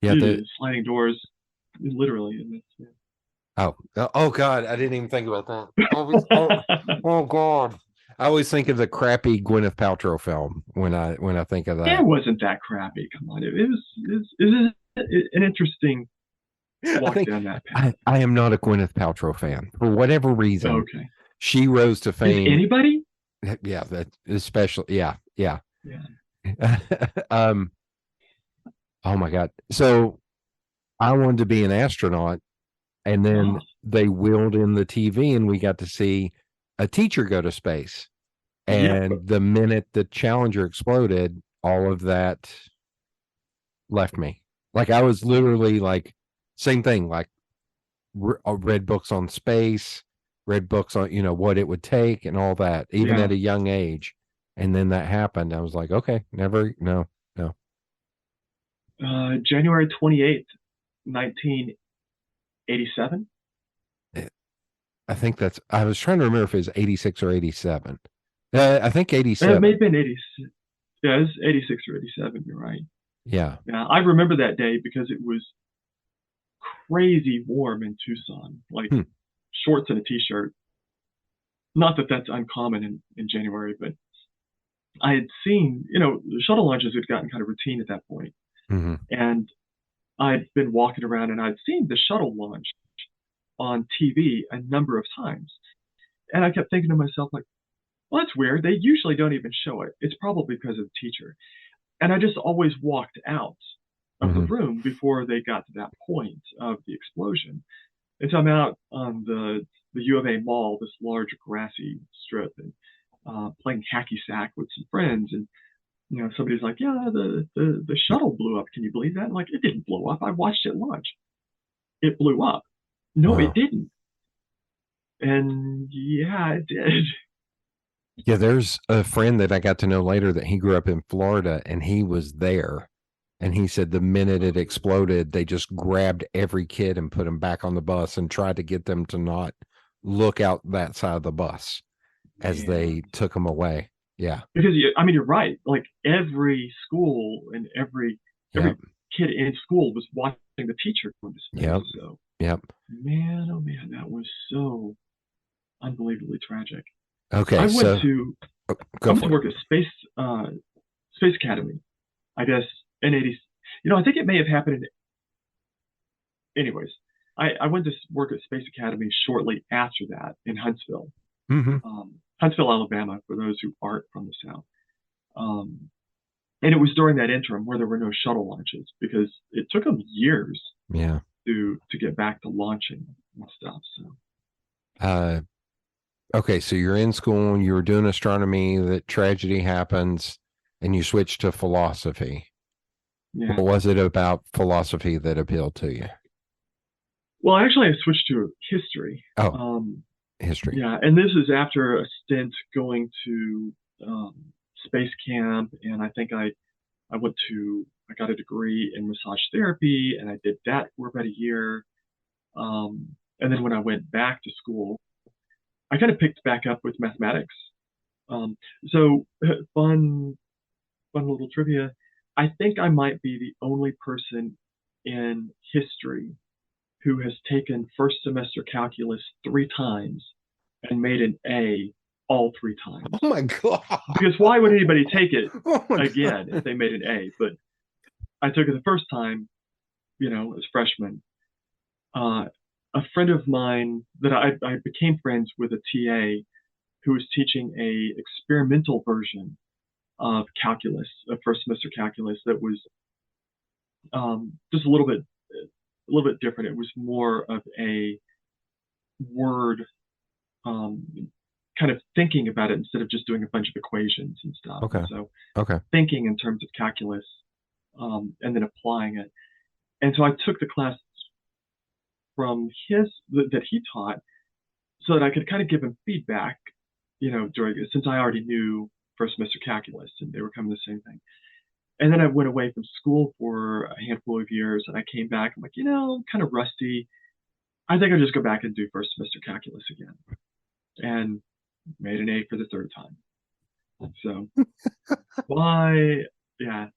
Yeah. Sliding doors, literally. Yeah. Oh God, I didn't even think about that. Oh God. I always think of the crappy Gwyneth Paltrow film when I think of that. It wasn't that crappy. Come on, it was an interesting walk down that path. I am not a Gwyneth Paltrow fan for whatever reason. Okay. She rose to fame. Is anybody? Yeah, that especially. Yeah. Yeah. Oh my God. So I wanted to be an astronaut, and then they wheeled in the TV, and we got to see a teacher go to space. And the minute the Challenger exploded, all of that left me. Like, I was literally like, same thing, like read books on space, read books on, what it would take and all that, even at a young age. And then that happened. I was like, okay, no. January 28th, 1987. I think I was trying to remember if it was 86 or 87. I think 87. It may have been 86. Yeah, it was 86 or 87. You're right. Yeah. Yeah, I remember that day because it was crazy warm in Tucson, like shorts and a t-shirt. Not that that's uncommon in January, but I had seen, the shuttle launches had gotten kind of routine at that point. And I'd been walking around and I'd seen the shuttle launch on TV a number of times. And I kept thinking to myself, like, well, that's weird. They usually don't even show it. It's probably because of the teacher. And I just always walked out of the room before they got to that point of the explosion. And so I'm out on the U of A mall, this large grassy strip, and playing hacky sack with some friends. And somebody's like, yeah, the shuttle blew up. Can you believe that? I'm like, it didn't blow up. I watched it launch. It blew up. No, It didn't. And yeah, it did. Yeah, there's a friend that I got to know later that he grew up in Florida, and he was there. And he said the minute it exploded, they just grabbed every kid and put them back on the bus and tried to get them to not look out that side of the bus as they took them away. Yeah. Because, you're right. Like, every school and every kid in school was watching the teacher go to space. Yep. So, yep. Man, oh man, that was so unbelievably tragic. Okay, I went to work at Space Academy, I guess, in 80s. I think it may have happened anyways, I went to work at Space Academy shortly after that in Huntsville. Huntsville, Alabama, for those who aren't from the South. And it was during that interim where there were no shuttle launches because it took them years to get back to launching and stuff. So. Okay, so you're in school and you were doing astronomy, that tragedy happens, and you switch to philosophy. Yeah. What was it about philosophy that appealed to you? Well, actually, I switched to history. History. Yeah, and this is after a stint going to space camp, and I think I got a degree in massage therapy, and I did that for about a year. And then when I went back to school, I kind of picked back up with mathematics. So fun little trivia. I think I might be the only person in history who has taken first semester calculus 3 times and made an A all 3 times. Oh my God. Because why would anybody take it again if they made an A? But I took it the first time, as a freshman. A friend of mine that I became friends with, a TA who was teaching a experimental version of calculus, of first semester calculus, that was just a little bit different. It was more of a word kind of thinking about it instead of just doing a bunch of equations and stuff. Okay. And so Okay. thinking in terms of calculus, and then applying it. And so I took the class from that he taught so that I could kind of give him feedback, since I already knew first semester calculus and they were coming the same thing. And then I went away from school for a handful of years and I came back. I'm like, I'm kind of rusty. I think I'll just go back and do first semester calculus again. And made an A for the third time. So why? Yeah.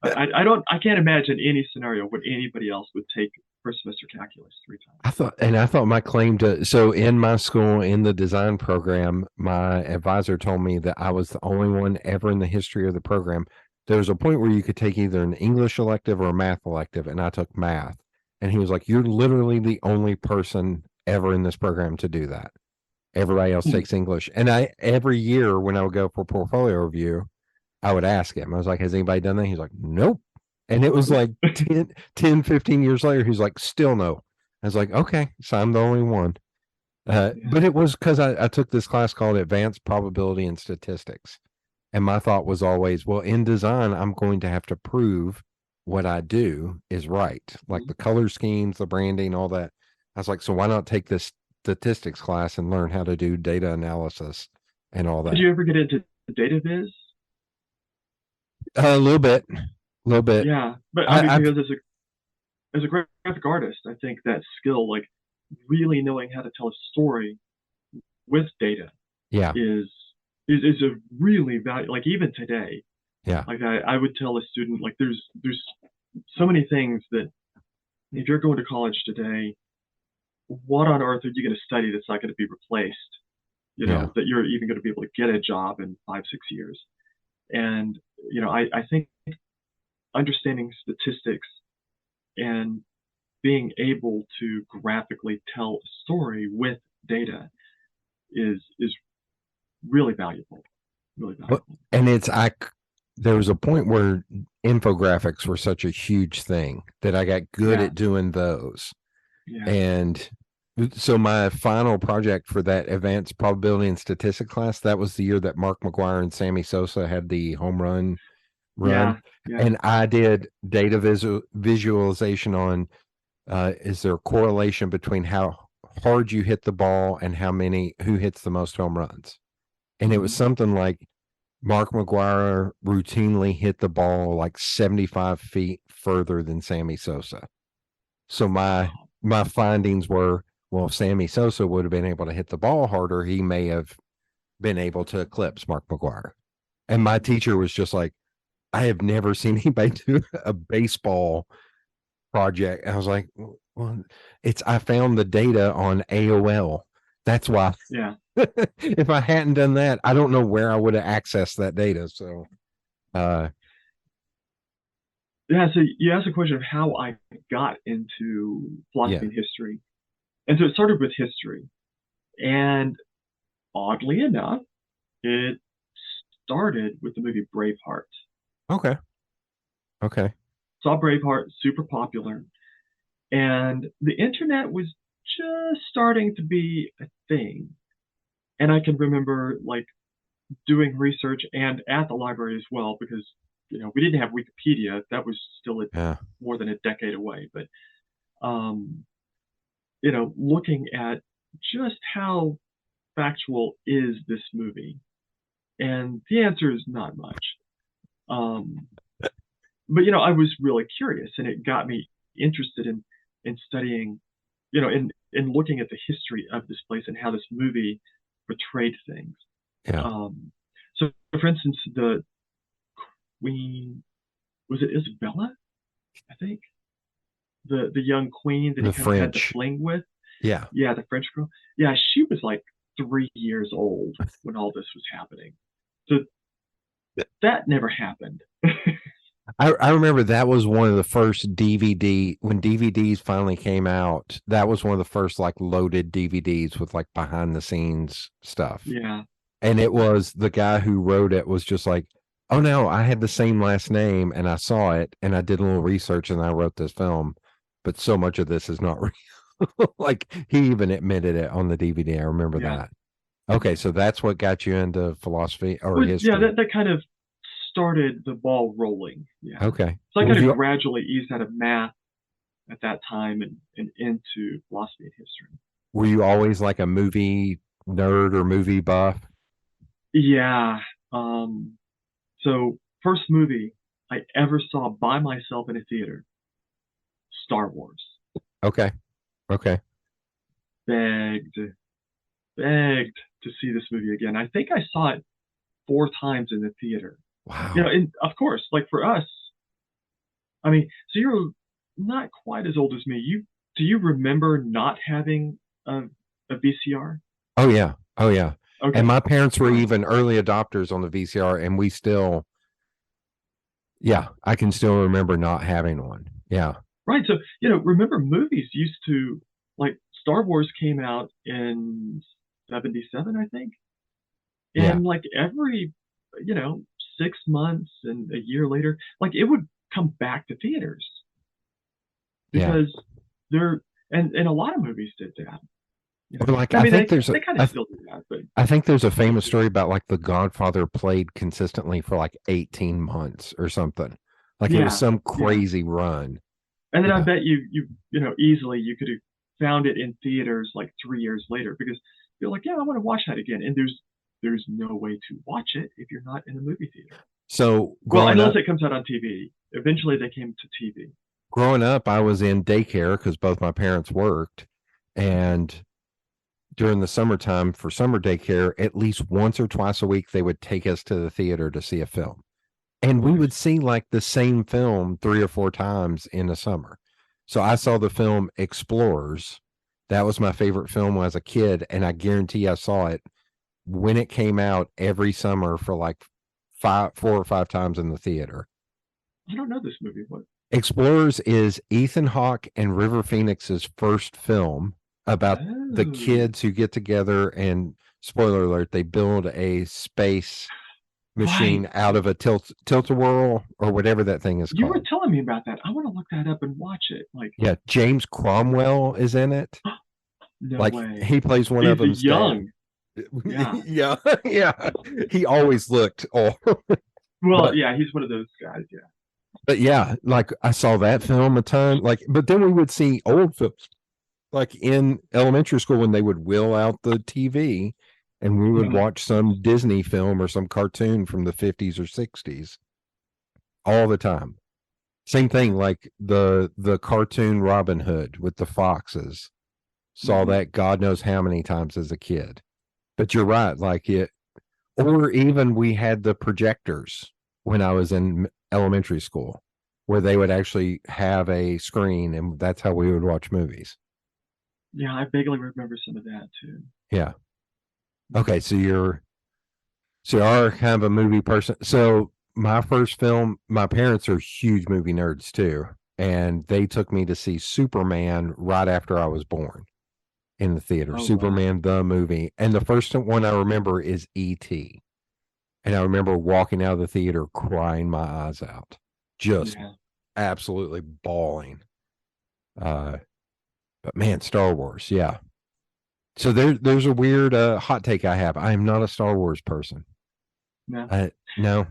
I can't imagine any scenario where anybody else would take first semester calculus 3 times. I thought my claim to, so in my school, in the design program, my advisor told me that I was the only one ever in the history of the program. There was a point where you could take either an English elective or a math elective, and I took math. And he was like, you're literally the only person ever in this program to do that. Everybody else takes English. And every year when I would go for portfolio review, I would ask him, I was like, has anybody done that? He's like, nope. And it was like 10, 15 years later, he's like, still no. I was like, okay, so I'm the only one. But it was because I took this class called Advanced Probability and Statistics. And my thought was always, well, in design, I'm going to have to prove what I do is right. Like the color schemes, the branding, all that. I was like, so why not take this statistics class and learn how to do data analysis and all that? Did you ever get into data viz? A little bit. Yeah, but because as a graphic artist, I think that skill, like really knowing how to tell a story with data, is a really valuable. Like even today, like I would tell a student, like there's so many things that if you're going to college today, what on earth are you going to study that's not going to be replaced? That you're even going to be able to get a job in 5-6 years. And I think understanding statistics and being able to graphically tell a story with data is really valuable. Really valuable. And there was a point where infographics were such a huge thing that I got good at doing those. Yeah. And so my final project for that advanced probability and statistics class, that was the year that Mark McGuire and Sammy Sosa had the home run. Yeah. And I did data visualization on is there a correlation between how hard you hit the ball and who hits the most home runs? And it was something like Mark McGuire routinely hit the ball like 75 feet further than Sammy Sosa. So my findings were, well, if Sammy Sosa would have been able to hit the ball harder, he may have been able to eclipse Mark McGuire. And my teacher was just like, I have never seen anybody do a baseball project. And I was like, well, I found the data on AOL. That's why. Yeah. If I hadn't done that, I don't know where I would have accessed that data. So, so you asked the question of how I got into philosophy and history. And so it started with history. And oddly enough, it started with the movie Braveheart. Okay. Saw Braveheart, super popular. And the internet was just starting to be a thing. And I can remember like doing research and at the library as well, because we didn't have Wikipedia. That was still more than a decade away. But looking at just how factual is this movie, and the answer is not much. But I was really curious, and it got me interested in studying, in looking at the history of this place and how this movie portrayed things. Yeah. So, for instance, the Queen, was it Isabella? I think the young queen that he kind of had the fling with. Yeah. Yeah, the French girl. Yeah, she was like 3 years old when all this was happening. So that never happened. I remember that was one of the first when DVDs finally came out, that was one of the first like loaded DVDs with like behind the scenes stuff. Yeah. And it was the guy who wrote it was just like, oh no, I had the same last name and I saw it and I did a little research and I wrote this film, but so much of this is not real. Like he even admitted it on the DVD. I remember Yeah. that. Okay, so that's what got you into philosophy or But yeah, history. that kind of started the ball rolling. Yeah. Okay. So I Were kind of you gradually eased out of math at that time and into philosophy and history. were you always like a movie nerd or movie buff? Yeah. Um, so first movie I ever saw by myself in a theater, Star Wars. Okay. Okay. Begged, begged to see this movie again. I think I saw it 4 times in the theater. Wow. And of course, like for us, I mean, so you're not quite as old as me. Do you remember not having a VCR? Oh yeah. Oh yeah. And Okay, my parents were right, even early adopters on the VCR, and we still, yeah, I can still remember not having one. Yeah. right. So remember movies used to like Star Wars came out in '77, I think, Yeah. and like every you know 6 months and a year later, like it would come back to theaters Yeah. because they're and a lot of movies did that. Or like And I I mean, think there's a they kind of still do that, but I think there's a they famous do. story about like The Godfather played consistently for like 18 months or something. Like it was Yeah, some yeah. crazy run. And then I Yeah. bet easily you could have found it in theaters like 3 years later because you're like, yeah, I want to watch that again. And there's no way to watch it if you're not in a movie theater. So Well, unless it comes out on TV. Eventually, they came to TV. growing up, I was in daycare because both my parents worked. And during the summertime for summer daycare, at least once or twice a week, they would take us to the theater to see a film. And we Nice. would see like the same film 3 or 4 times in the summer. So I saw the film Explorers. That was my favorite film when I was a kid. And I guarantee I saw it when it came out every summer for like 4 or 5 times in the theater. I don't know this movie. What? Explorers is Ethan Hawke and River Phoenix's first film about the Oh, kids who get together and spoiler alert, they build a space right. machine out of a tilt-a-whirl or whatever that thing is You were called. telling me about that. I want to look that up and watch it. Like, Yeah, James Cromwell is in it. no Like way. he plays one of He's a them's dad. young. Yeah. Yeah, yeah. He always looked old. Well, but yeah, he's one of those guys. Yeah. but yeah, like I saw that film a ton. Like, but then we would see old films like in elementary school when they would wheel out the TV and we would Mhm. watch some Disney film or some cartoon from the 50s or 60s all the time. Same thing like the cartoon Robin Hood with the foxes. Saw Mhm. that God knows how many times as a kid. But you're right, like it or even we had the projectors when I was in elementary school where they would actually have a screen and that's how we would watch movies. Yeah, I vaguely remember some of that too. Yeah. Yeah. Okay, so you are kind of a movie person. So my first film, my parents are huge movie nerds too, and they took me to see Superman right after I was born in the theater. Oh wow. Superman the movie, and the first one I remember is E.T. And I remember walking out of the theater crying my eyes out, just Yeah. absolutely bawling. Uh, but man, Star Wars, yeah. So there's a weird hot take I have. I am not a Star Wars person. No. No.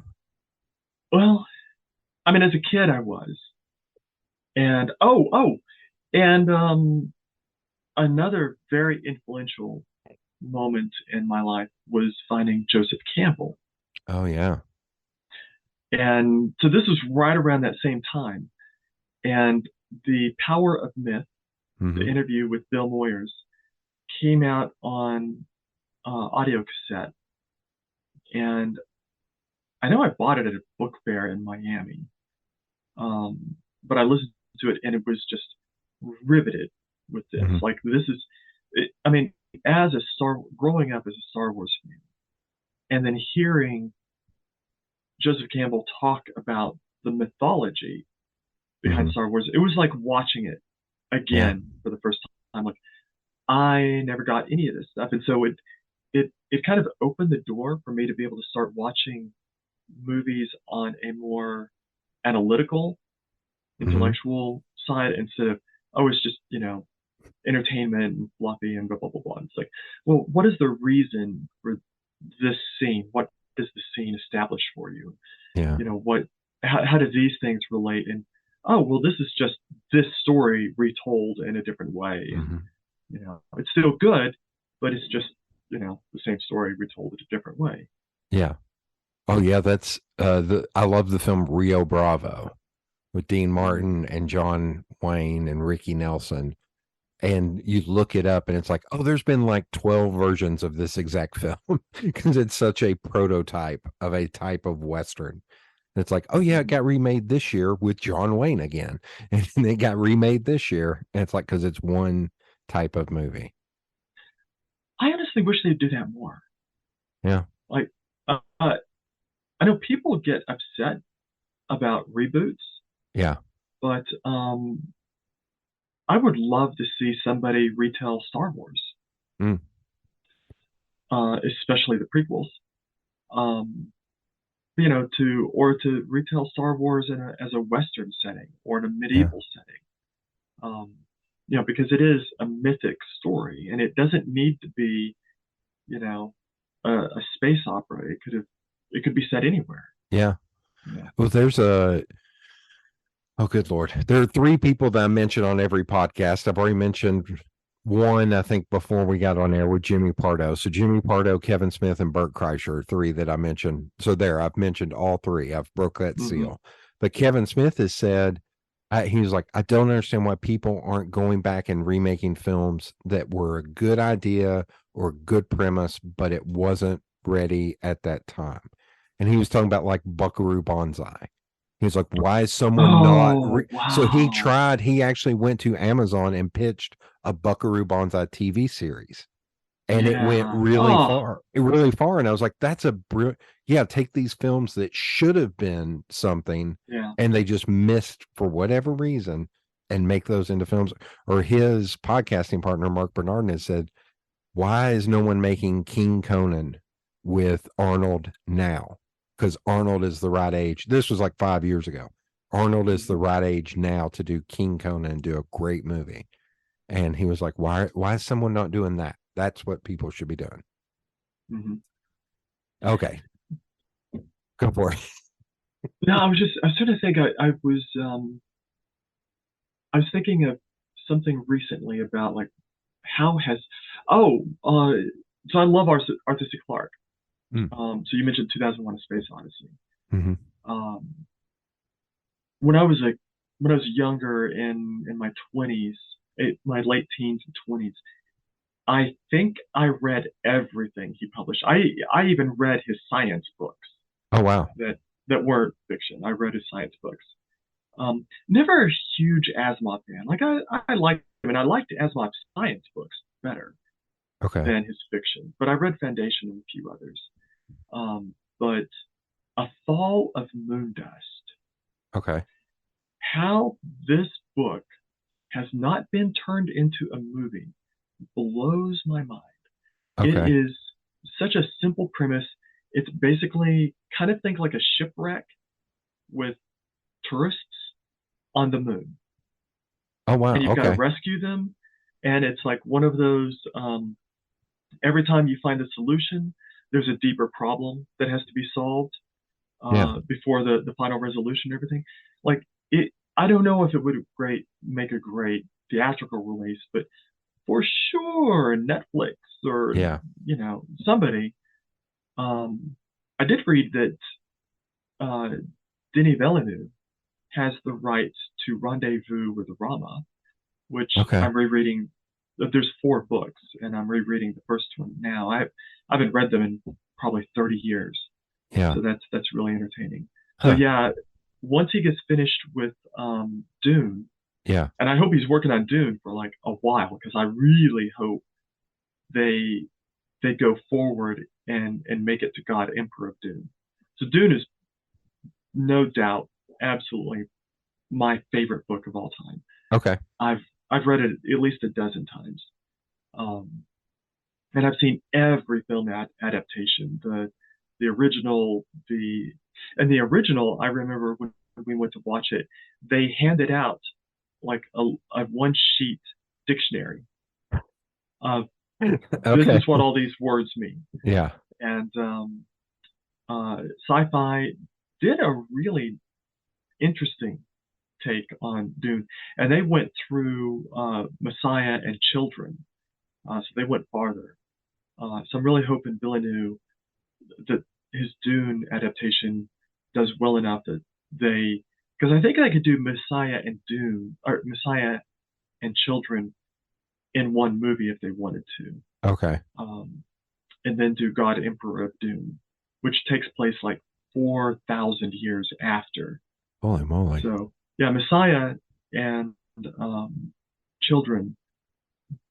Well, I mean, as a kid, I was, and and another very influential moment in my life was finding Joseph Campbell, Oh yeah. and so this was right around that same time, and the Power of Myth, the Hmm. interview with Bill Moyers, came out on audio cassette, and I know I bought it at a book fair in Miami, but I listened to it and it was just riveted with this. Hmm. Like this is, I mean, growing up as a Star Wars fan, and then hearing Joseph Campbell talk about the mythology behind Hmm. Star Wars, it was like watching it Yeah. again for the first time. Like I never got any of this stuff, and so it kind of opened the door for me to be able to start watching movies on a more analytical, Hmm. intellectual side instead of oh, it's just entertainment and fluffy and blah blah blah blah. It's like, well, what is the reason for this scene? What does the scene establish for you? Yeah. You know, how do these things relate? And oh, well, this is just this story retold in a different way. Mm-hmm. And you know, it's still good, but it's just, you know, the same story retold in a different way. Yeah. Oh yeah, that's I love the film Rio Bravo with Dean Martin and John Wayne and Ricky Nelson. And you look it up and it's like, oh, there's been like 12 versions of this exact film because it's such a prototype of a type of Western. And it's like, oh yeah, it got remade this year with John Wayne again. And it got remade this year. And it's like, because it's one type of movie. I honestly wish they'd do that more. Yeah. Like, I know people get upset about reboots, Yeah. but I would love to see somebody retell Star Wars, especially the prequels. You know, to retell Star Wars as a Western setting or in a medieval setting. You know, because it is a mythic story, and it doesn't need to be, you know, a space opera. It could be set anywhere. Yeah. Yeah. Well, oh, good Lord. There are three people that I mention on every podcast. I've already mentioned one, I think, before we got on air with Jimmy Pardo. So Jimmy Pardo, Kevin Smith, and Bert Kreischer, three that I mentioned. So there, I've mentioned all three. I've broke that seal. But Kevin Smith has said, he was like, I don't understand why people aren't going back and remaking films that were a good idea or good premise, but it wasn't ready at that time. And he was talking about like Buckaroo Banzai. He was like, why is someone not? So he actually went to Amazon and pitched a Buckaroo Banzai TV series. And it went really far. And I was like, that's a brilliant. Yeah, take these films that should have been something and they just missed for whatever reason and make those into films. Or his podcasting partner, Mark Bernardin, has said, why is no one making King Conan with Arnold now? Because Arnold is the right age. This was like 5 years ago. Arnold is the right age now to do King Conan and do a great movie. And he was like, why is someone not doing that? That's what people should be doing. Okay. Go for it. No, I was trying to think. I was thinking of something recently about like how has so I love Arthur C. Clarke. So you mentioned 2001: A Space Odyssey. When I was younger in my 20s, my late teens and 20s, I think I read everything he published. I even read his science books. Oh wow. That weren't fiction. I read his science books. Never a huge Asimov fan. Like I liked him, and I liked Asimov's science books better than his fiction. But I read Foundation and a few others. But A Fall of Moondust. Okay. How this book has not been turned into a movie blows my mind. It is such a simple premise. It's basically kind of think like a shipwreck with tourists on the moon. Oh wow. And you've got to rescue them. And it's like one of those every time you find a solution, there's a deeper problem that has to be solved before the final resolution and everything. Like I don't know if it would make a great theatrical release, but for sure Netflix or you know, somebody. I did read that Denis Villeneuve has the rights to Rendezvous with Rama, which I'm rereading. There's 4 books, and I'm rereading the first one now. I haven't read them in probably 30 years. Yeah. So that's really entertaining. So yeah, once he gets finished with Dune, and I hope he's working on Dune for like a while, because I really hope they go forward and make it to God Emperor of Dune. So Dune is no doubt absolutely my favorite book of all time. Okay. I've read it at least a dozen times. And I've seen every film adaptation, the original, the original. I remember when we went to watch it, they handed out like a one sheet dictionary of Okay. this is what all these words mean. Yeah. And Sci-Fi did a really interesting take on Dune, and they went through Messiah and Children, so they went farther. So I'm really hoping Villeneuve that his Dune adaptation does well enough that they, because I think I could do Messiah and Dune or Messiah and Children in one movie if they wanted to. Okay. And then do God Emperor of Dune, which takes place like 4,000 years after. Holy moly. So yeah, Messiah and Children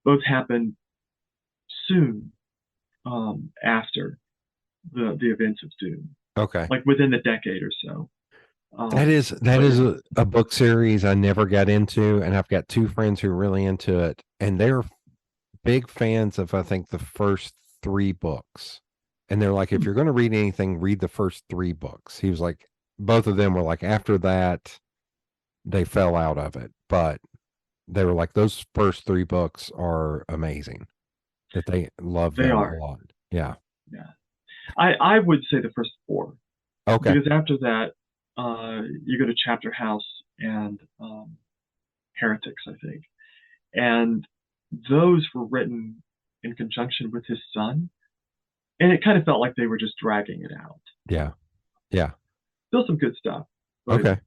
both happen soon after the events of Dune, Okay. like within the decade or so. That is a book series I never got into, and I've got two friends who are really into it, and they're big fans of, I think, the first 3 books. And they're like, if you're going to read anything, read the first 3 books. He was like, both of them were like, after that, they fell out of it. But they were like, those first 3 books are amazing. That they love them a lot. Yeah. Yeah. I would say the first 4. Okay. Because after that, you go to Chapter House and Heretics, I think. And those were written in conjunction with his son. And it kind of felt like they were just dragging it out. Yeah. Yeah. Still some good stuff. Okay.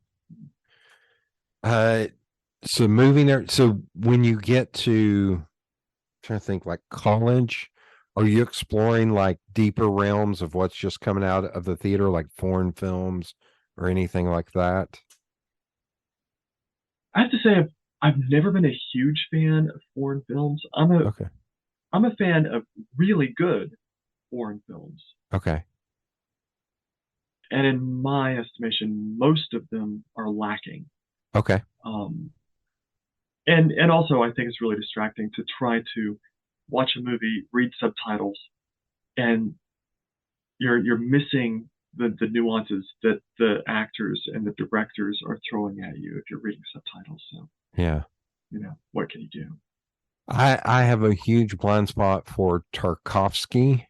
So moving there. So when you get to, I'm trying to think, like college, are you exploring like deeper realms of what's just coming out of the theater, like foreign films or anything like that? I have to say, I've never been a huge fan of foreign films. I'm a fan of really good foreign films. Okay. And in my estimation, most of them are lacking. Okay. And also, I think it's really distracting to try to watch a movie, read subtitles, and you're missing the nuances that the actors and the directors are throwing at you if you're reading subtitles. So yeah, what can you do? I have a huge blind spot for Tarkovsky.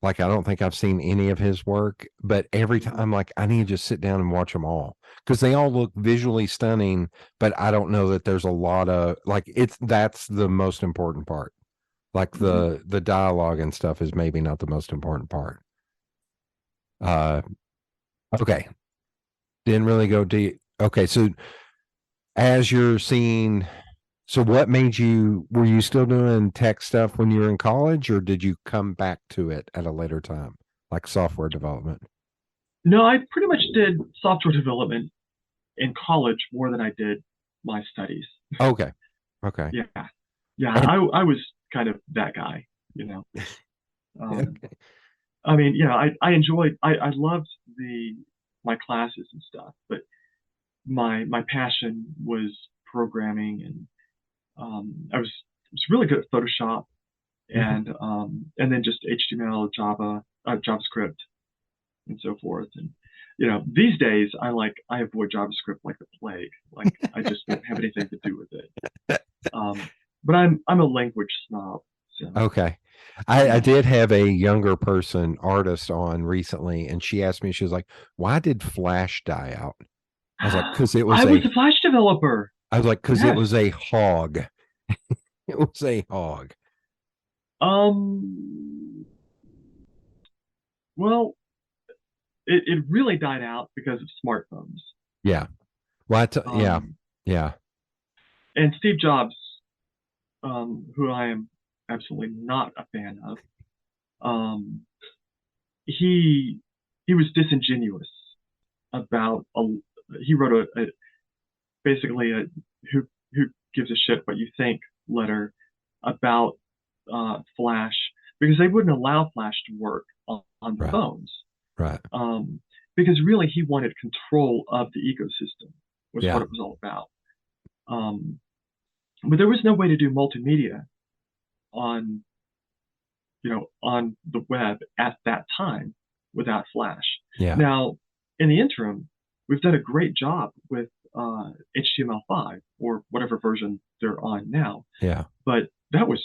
Like, I don't think I've seen any of his work, but every time I'm like, I need to just sit down and watch them all because they all look visually stunning, but I don't know that there's a lot of like, that's the most important part. Like the dialogue and stuff is maybe not the most important part. Okay. Didn't really go deep. Okay. So as you're seeing, so what made you, were you still doing tech stuff when you were in college, or did you come back to it at a later time, like software development? No, I pretty much did software development in college more than I did my studies. Okay. Okay. Yeah. Yeah. I was kind of that guy. Okay. I mean, I enjoyed, I loved my classes and stuff, but my passion was programming, and I was really good at Photoshop and then just HTML, Java, JavaScript, and so forth. And these days I avoid JavaScript like the plague. Like I just don't have anything to do with it. But I'm a language snob. So. Okay. I did have a younger person artist on recently, and she asked me, she was like, why did Flash die out? I was like, because it was I was a Flash developer. I was like, because it was a hog. It was a hog. Well, it really died out because of smartphones. Yeah. Well, yeah. And Steve Jobs, who I am absolutely not a fan of, he was disingenuous about he wrote basically a who gives a shit what you think letter about Flash, because they wouldn't allow Flash to work on the phones. Right. Because really he wanted control of the ecosystem was what it was all about. But there was no way to do multimedia on the web at that time without Flash. Yeah. Now, in the interim, we've done a great job with HTML5 or whatever version they're on now. Yeah. But that was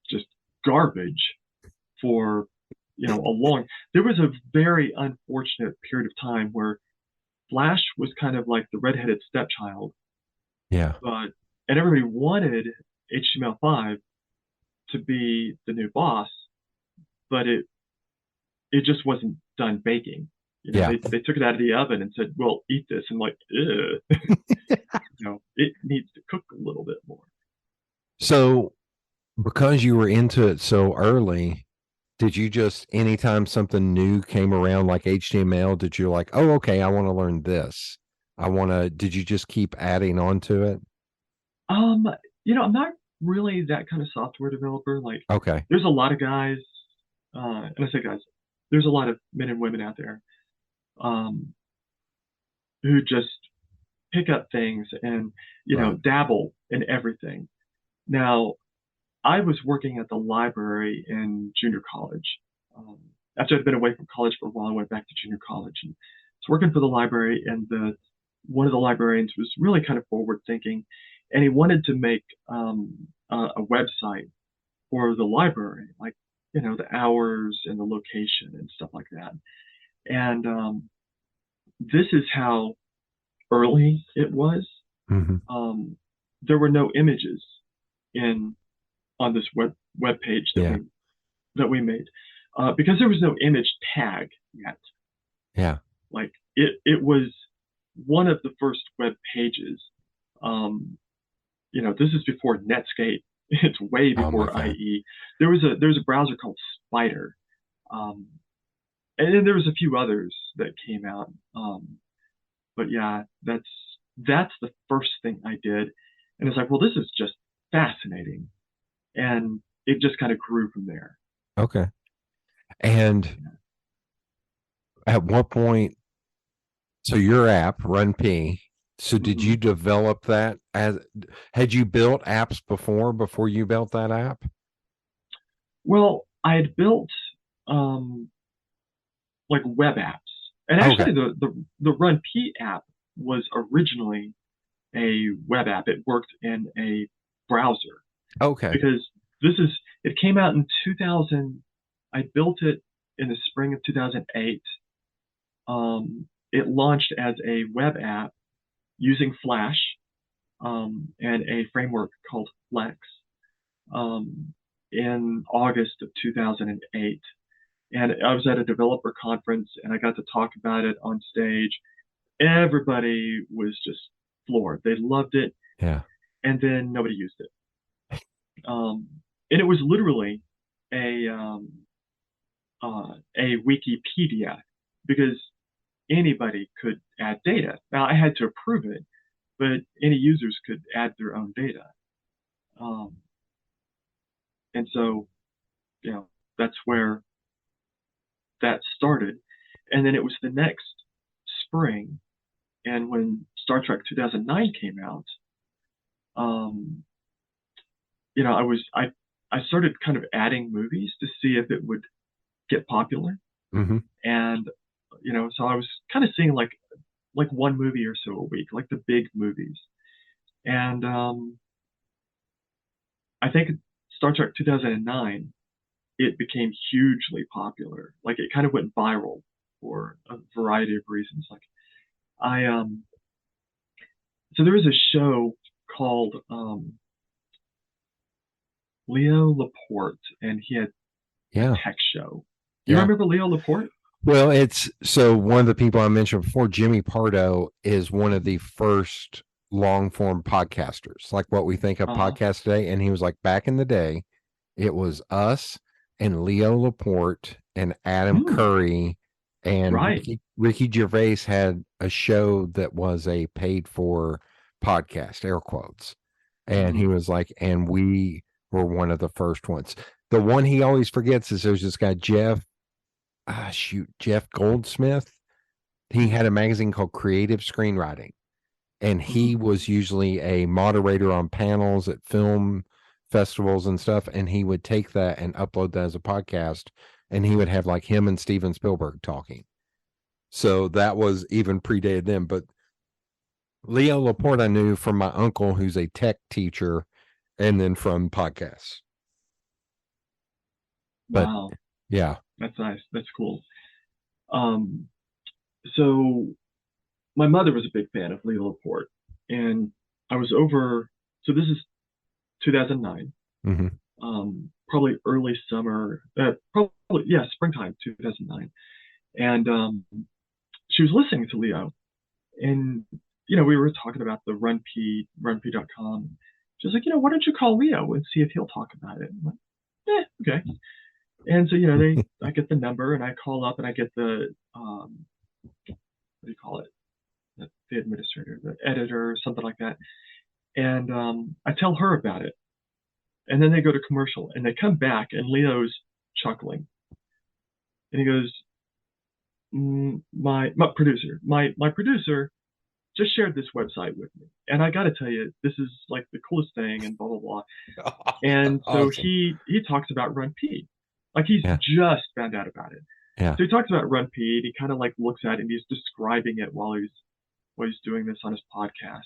just garbage for, there was a very unfortunate period of time where Flash was kind of like the redheaded stepchild. Yeah. And everybody wanted HTML5 to be the new boss, but it just wasn't done baking. They took it out of the oven and said, "Well, eat this," and like, it needs to cook a little bit more. So, because you were into it so early, did you just anytime something new came around like HTML, did you like, oh, okay, I want to learn this? Did you just keep adding on to it? I'm not really that kind of software developer. Like, okay, there's a lot of guys, and I say guys, there's a lot of men and women out there who just pick up things and, dabble in everything. Now, I was working at the library in junior college. After I'd been away from college for a while, I went back to junior college and was working for the library. And one of the librarians was really kind of forward thinking, and he wanted to make a website for the library, like the hours and the location and stuff like that. And this is how early it was. Mm-hmm. There were no images on this web page that we made because there was no image tag yet. Yeah, like it was one of the first web pages. This is before Netscape. It's way before IE. There was a browser called Spider, and then there was a few others that came out. But yeah, that's the first thing I did, and it's like, well, this is just fascinating, and it just kind of grew from there. Okay. And at what point? So your app, RunPee. So did you develop that had you built apps before you built that app? Well, I had built like web apps, and actually the RunPee app was originally a web app. It worked in a browser. Okay. Because it came out in 2000. I built it in the spring of 2008. It launched as a web app using Flash and a framework called Flex in August of 2008. And I was at a developer conference and I got to talk about it on stage. Everybody was just floored. They loved it. Yeah. And then nobody used it. And it was literally a Wikipedia, because anybody could add data. Now, I had to approve it, but any users could add their own data. And so, that's where that started. And then it was the next spring, and when Star Trek 2009 came out, I started kind of adding movies to see if it would get popular. Mm-hmm. And, so I was kind of seeing like one movie or so a week, like the big movies. And I think Star Trek 2009, it became hugely popular. Like, it kind of went viral for a variety of reasons. Like, so there was a show called Leo Laporte, and he had a tech show. You remember Leo Laporte? Well, so one of the people I mentioned before, Jimmy Pardo, is one of the first long form podcasters, like what we think of podcasts today. And he was like, back in the day, it was us and Leo Laporte and Adam Curry, and Ricky Gervais had a show that was a paid for podcast, air quotes. And he was like, and we were one of the first ones. The one he always forgets is there's this guy, Jeff Goldsmith. He had a magazine called Creative Screenwriting, and he was usually a moderator on panels at film festivals and stuff. And he would take that and upload that as a podcast, and he would have like him and Steven Spielberg talking. So that was even predated them. But Leo Laporte I knew from my uncle, who's a tech teacher, and then from podcasts. But Wow, yeah. that's nice. That's cool. So my mother was a big fan of Leo Laporte, and I was over. So this is 2009, Mm-hmm. probably early summer, probably yeah, springtime 2009, and she was listening to Leo, and we were talking about the RunPee.com. She's like, why don't you call Leo and see if he'll talk about it? I'm like, okay. And so I get the number and I call up and I get the what do you call it? The administrator, the editor, or something like that. And I tell her about it. And then they go to commercial and they come back and Leo's chuckling. And he goes, my producer just shared this website with me. And I got to tell you, this is like the coolest thing and blah, blah, blah. And so Awesome. he talks about RunPee. Like he's Yeah. just found out about it. Yeah. So he talks about RunPee and he kind of like looks at it and he's describing it while he's doing this on his podcast.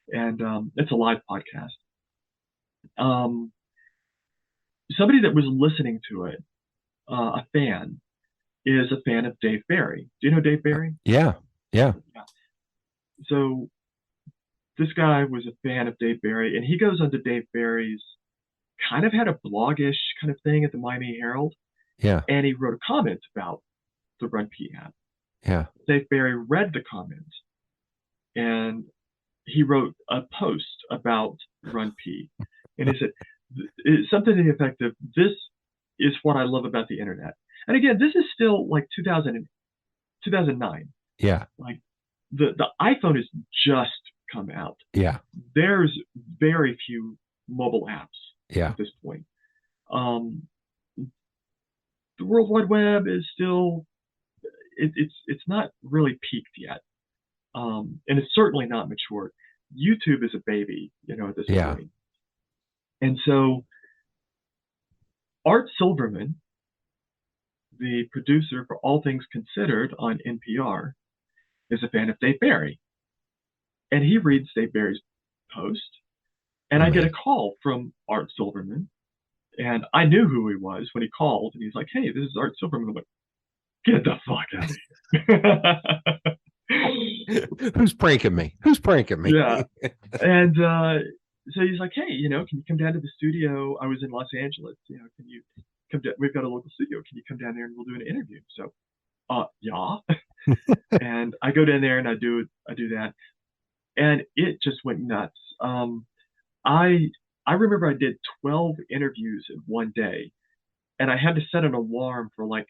And it's a live podcast. Somebody that was listening to it, a fan, is a fan of Dave Barry. Do you know Dave Barry? Yeah. Yeah. So this guy was a fan of Dave Barry, and he goes onto Dave Barry's, kind of had a blogish kind of thing at the Miami Herald, Yeah. and he wrote a comment about the RunPee app. Yeah. Dave Barry read the comment, and he wrote a post about RunPee, and he said something to the effect of, "This is what I love about the internet." And again, this is still like 2009. Yeah. Like the iPhone has just come out. Yeah. There's very few mobile apps Yeah. at this point. The World Wide Web is still it's not really peaked yet, and it's certainly not matured. YouTube is a baby, at this Yeah. point. And so Art Silverman, the producer for All Things Considered on NPR, is a fan of Dave Barry. And he reads Dave Barry's post, and I get a call from Art Silverman. And I knew who he was when he called, and he's like, "Hey, this is Art Silverman." I'm like, "Get the fuck out of here!" Who's pranking me? Who's pranking me? Yeah. And so he's like, "Hey, can you come down to the studio? I was in Los Angeles. Can you come down? We've got a local studio. Can you come down there and we'll do an interview?" So, yeah. And I go down there and I do that, and it just went nuts. I remember I did 12 interviews in one day, and I had to set an alarm for like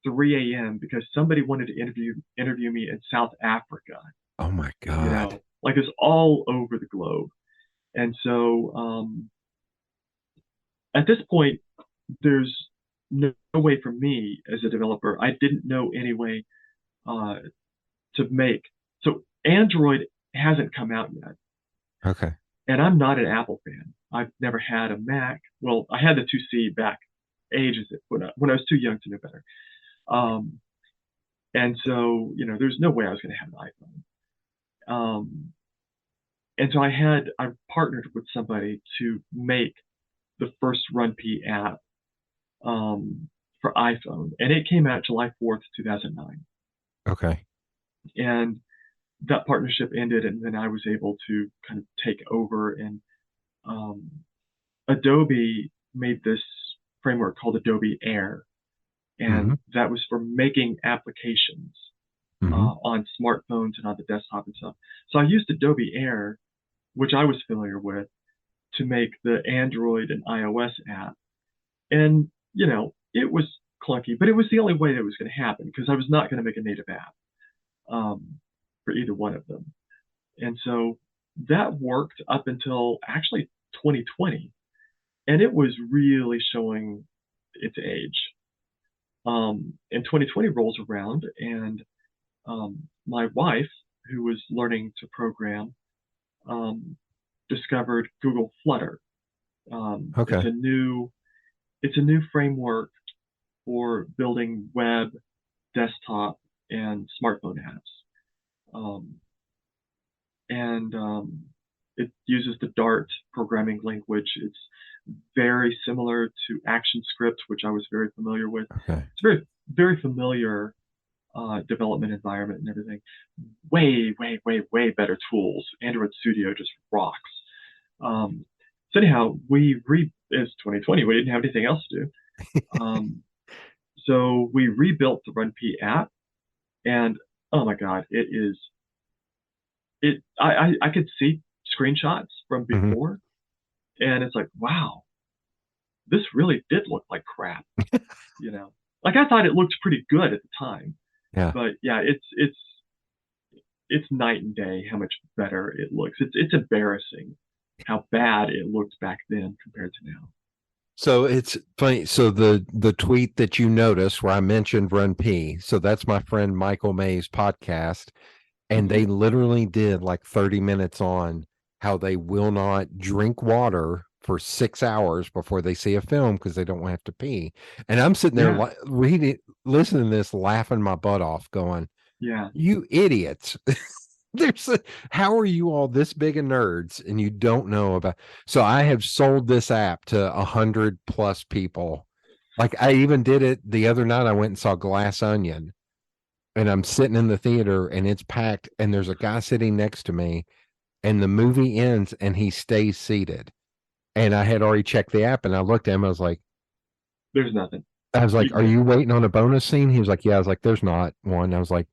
3 a.m. because somebody wanted to interview me in South Africa. Oh my God. Like it's all over the globe. And so at this point, there's no way for me as a developer. I didn't know any way to make. So Android hasn't come out yet. Okay. And I'm not an Apple fan. I've never had a Mac. Well, I had the 2C back ages when I was too young to know better. And so, there's no way I was going to have an iPhone. And so I partnered with somebody to make the first RunPee app for iPhone, and it came out July 4th, 2009. Okay. And that partnership ended, and then I was able to kind of take over, and Adobe made this framework called Adobe Air, and that was for making applications on smartphones and on the desktop and stuff. So I used Adobe Air, which I was familiar with, to make the Android and iOS app. And, it was clunky, but it was the only way that it was going to happen because I was not going to make a native app for either one of them. And so that worked up until actually 2020. And it was really showing its age. And 2020 rolls around, and my wife, who was learning to program, discovered Google Flutter. Okay. It's a new framework for building web, desktop, and smartphone apps. and it uses the Dart programming language. It's very similar to ActionScript, which I was very familiar with. Okay. It's very, very familiar development environment and everything. Way, way, way, way better tools. Android Studio just rocks. So anyhow, it's 2020. We didn't have anything else to do. So we rebuilt the RunPee app, and oh my God, I could see screenshots from before, and it's like, wow, this really did look like crap. Like I thought it looked pretty good at the time. Yeah. But yeah, it's night and day how much better it looks. It's embarrassing how bad it looked back then compared to now. So it's funny. So the tweet that you noticed where I mentioned RunPee, so that's my friend Michael May's podcast, and they literally did like 30 minutes on how they will not drink water for 6 hours before they see a film because they don't have to pee. And I'm sitting there listening to this, laughing my butt off, going, "Yeah, you idiots." How are you all this big of nerds and you don't know about? So I have sold this app to 100+ people. Like I even did it the other night. I went and saw Glass Onion, and I'm sitting in the theater and it's packed, and there's a guy sitting next to me, and the movie ends and he stays seated. And I had already checked the app, and I looked at him. I was like, "There's nothing." I was like, "Are you waiting on a bonus scene?" He was like, "Yeah." I was like, "There's not one." I was like,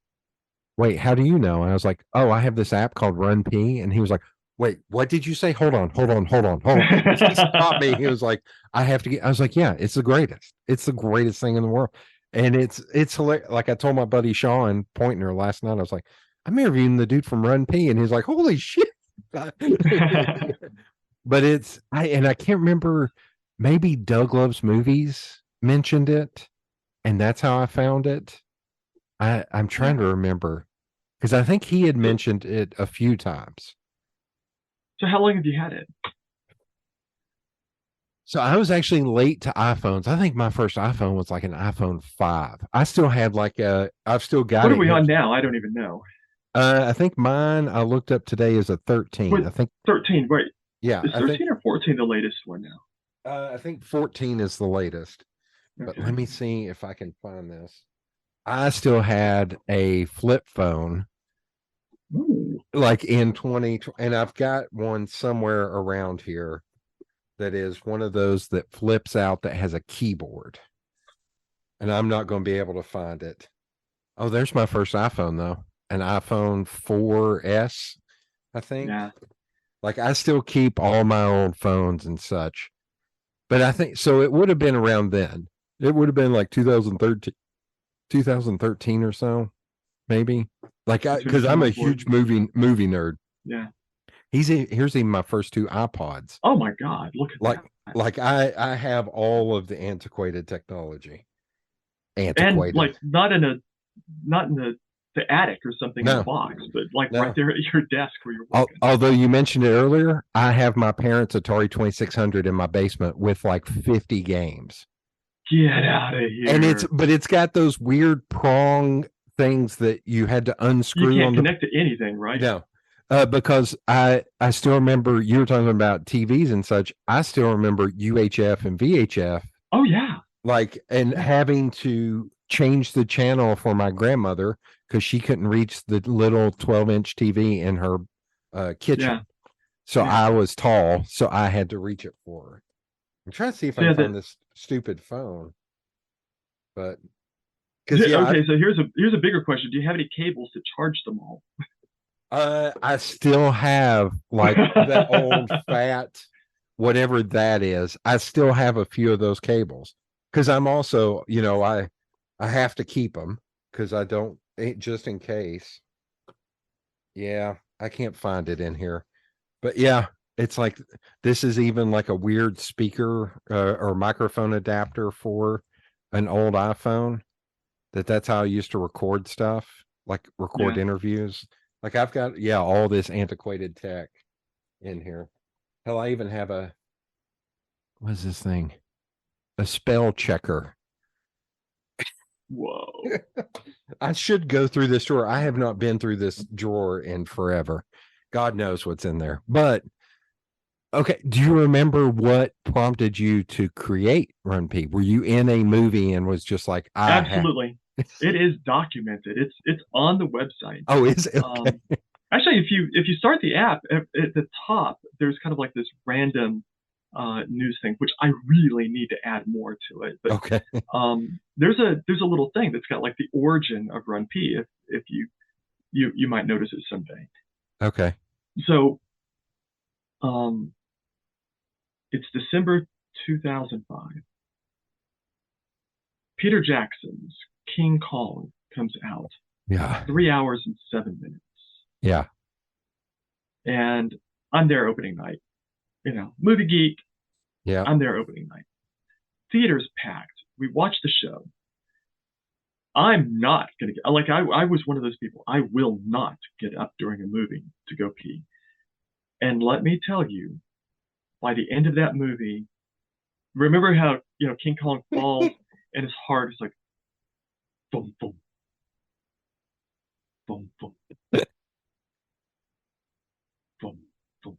"Wait, how do you know?" And I was like, "Oh, I have this app called RunPee." And he was like, "Wait, what did you say? Hold on." He stopped me. He was like, "I have to get." I was like, "Yeah, it's the greatest. It's the greatest thing in the world." And it's hilarious. Like I told my buddy Sean Pointner last night, I was like, "I'm interviewing the dude from RunPee," and he's like, "Holy shit!" But I can't remember. Maybe Doug Loves Movies mentioned it, and that's how I found it. I'm trying to remember, because I think he had mentioned it a few times. So how long have you had it? So I was actually late to iPhones. I think my first iPhone was like an iPhone 5. I still had I've still got it. What are we on now? I don't even know. I think mine, I looked up today, is a 13. Wait, I think 13. Wait, yeah. is 13 or 14 the latest one now? I think 14 is the latest. But Okay. let me see if I can find this. I still had a flip phone. Ooh. Like in 20, and I've got one somewhere around here that is one of those that flips out that has a keyboard. And I'm not going to be able to find it. Oh, there's my first iPhone though. An iPhone 4S, I think. Yeah. Like I still keep all my old phones and such. But I think so it would have been around then. It would have been like 2013 or so, maybe. Like because I'm a huge movie nerd. Yeah. Here's even my first 2 iPods. Oh my God! Look at that. Like I have all of the antiquated technology. Antiquated. And like not in the attic or something in a box, but like right there at your desk where you're working. Although you mentioned it earlier, I have my parents' Atari 2600 in my basement with like 50 games. Get out of here! And it's got those weird prong things that you had to unscrew. You can't connect to anything, right? No. Because I still remember you were talking about TVs and such. I still remember UHF and VHF. Oh yeah. Having to change the channel for my grandmother because she couldn't reach the little 12-inch TV in her kitchen. Yeah. So I was tall, so I had to reach it for her. I'm trying to see if I can find this stupid phone. But so here's a bigger question. Do you have any cables to charge them all? I still have like that old fat, whatever that is. I still have a few of those cables because I'm also, I have to keep them because I don't, just in case. Yeah, I can't find it in here, but yeah, it's like this is even like a weird speaker or microphone adapter for an old iPhone. That's how I used to record stuff, like record interviews. Like I've got, all this antiquated tech in here. Hell, I even have what is this thing? A spell checker. Whoa. I should go through this drawer. I have not been through this drawer in forever. God knows what's in there. But okay, do you remember what prompted you to create RunPee? Were you in a movie and was just like, I have? Absolutely. It is documented. It's on the website. Oh, is it? Okay. Actually, if you start the app at the top, there's kind of like this random news thing, which I really need to add more to it. But Okay. there's a little thing that's got like the origin of RunPee. If you might notice it someday. Okay. So it's December 2005. Peter Jackson's King Kong comes out. Yeah. 3 hours and 7 minutes. Yeah. And I'm there opening night. Movie geek. Yeah. I'm there opening night. Theater's packed. We watch the show. I'm not going to get, like, I was one of those people. I will not get up during a movie to go pee. And let me tell you, by the end of that movie, remember how, King Kong falls and his heart is like, boom, boom, boom, boom, boom, boom.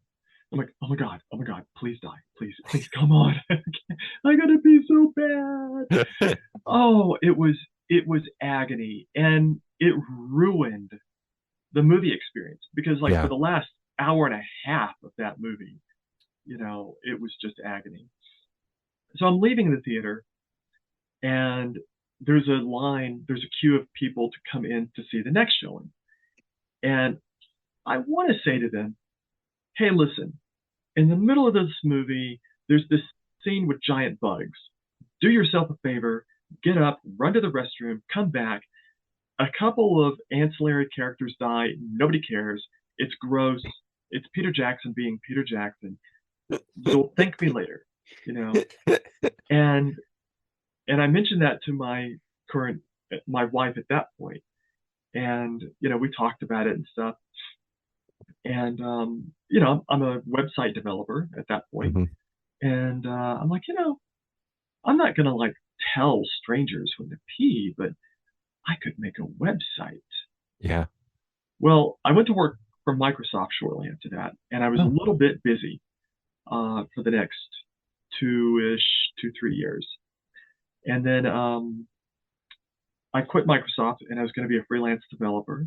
I'm like, oh my God, please die. Please, come on. I gotta be so bad. Oh, it was agony, and it ruined the movie experience because for the last hour and a half of that movie, it was just agony. So I'm leaving the theater, and there's a queue of people to come in to see the next showing. And I want to say to them, hey, listen, in the middle of this movie, there's this scene with giant bugs. Do yourself a favor, get up, run to the restroom, come back. A couple of ancillary characters die. Nobody cares. It's gross. It's Peter Jackson being Peter Jackson. You'll thank me later, And I mentioned that to my wife at that point. And, we talked about it and stuff. And, I'm a website developer at that point. Mm-hmm. And I'm like, I'm not going to tell strangers when to pee, but I could make a website. Yeah. Well, I went to work for Microsoft shortly after that, and I was a little bit busy for the next 2-3 years. And then I quit Microsoft, and I was going to be a freelance developer.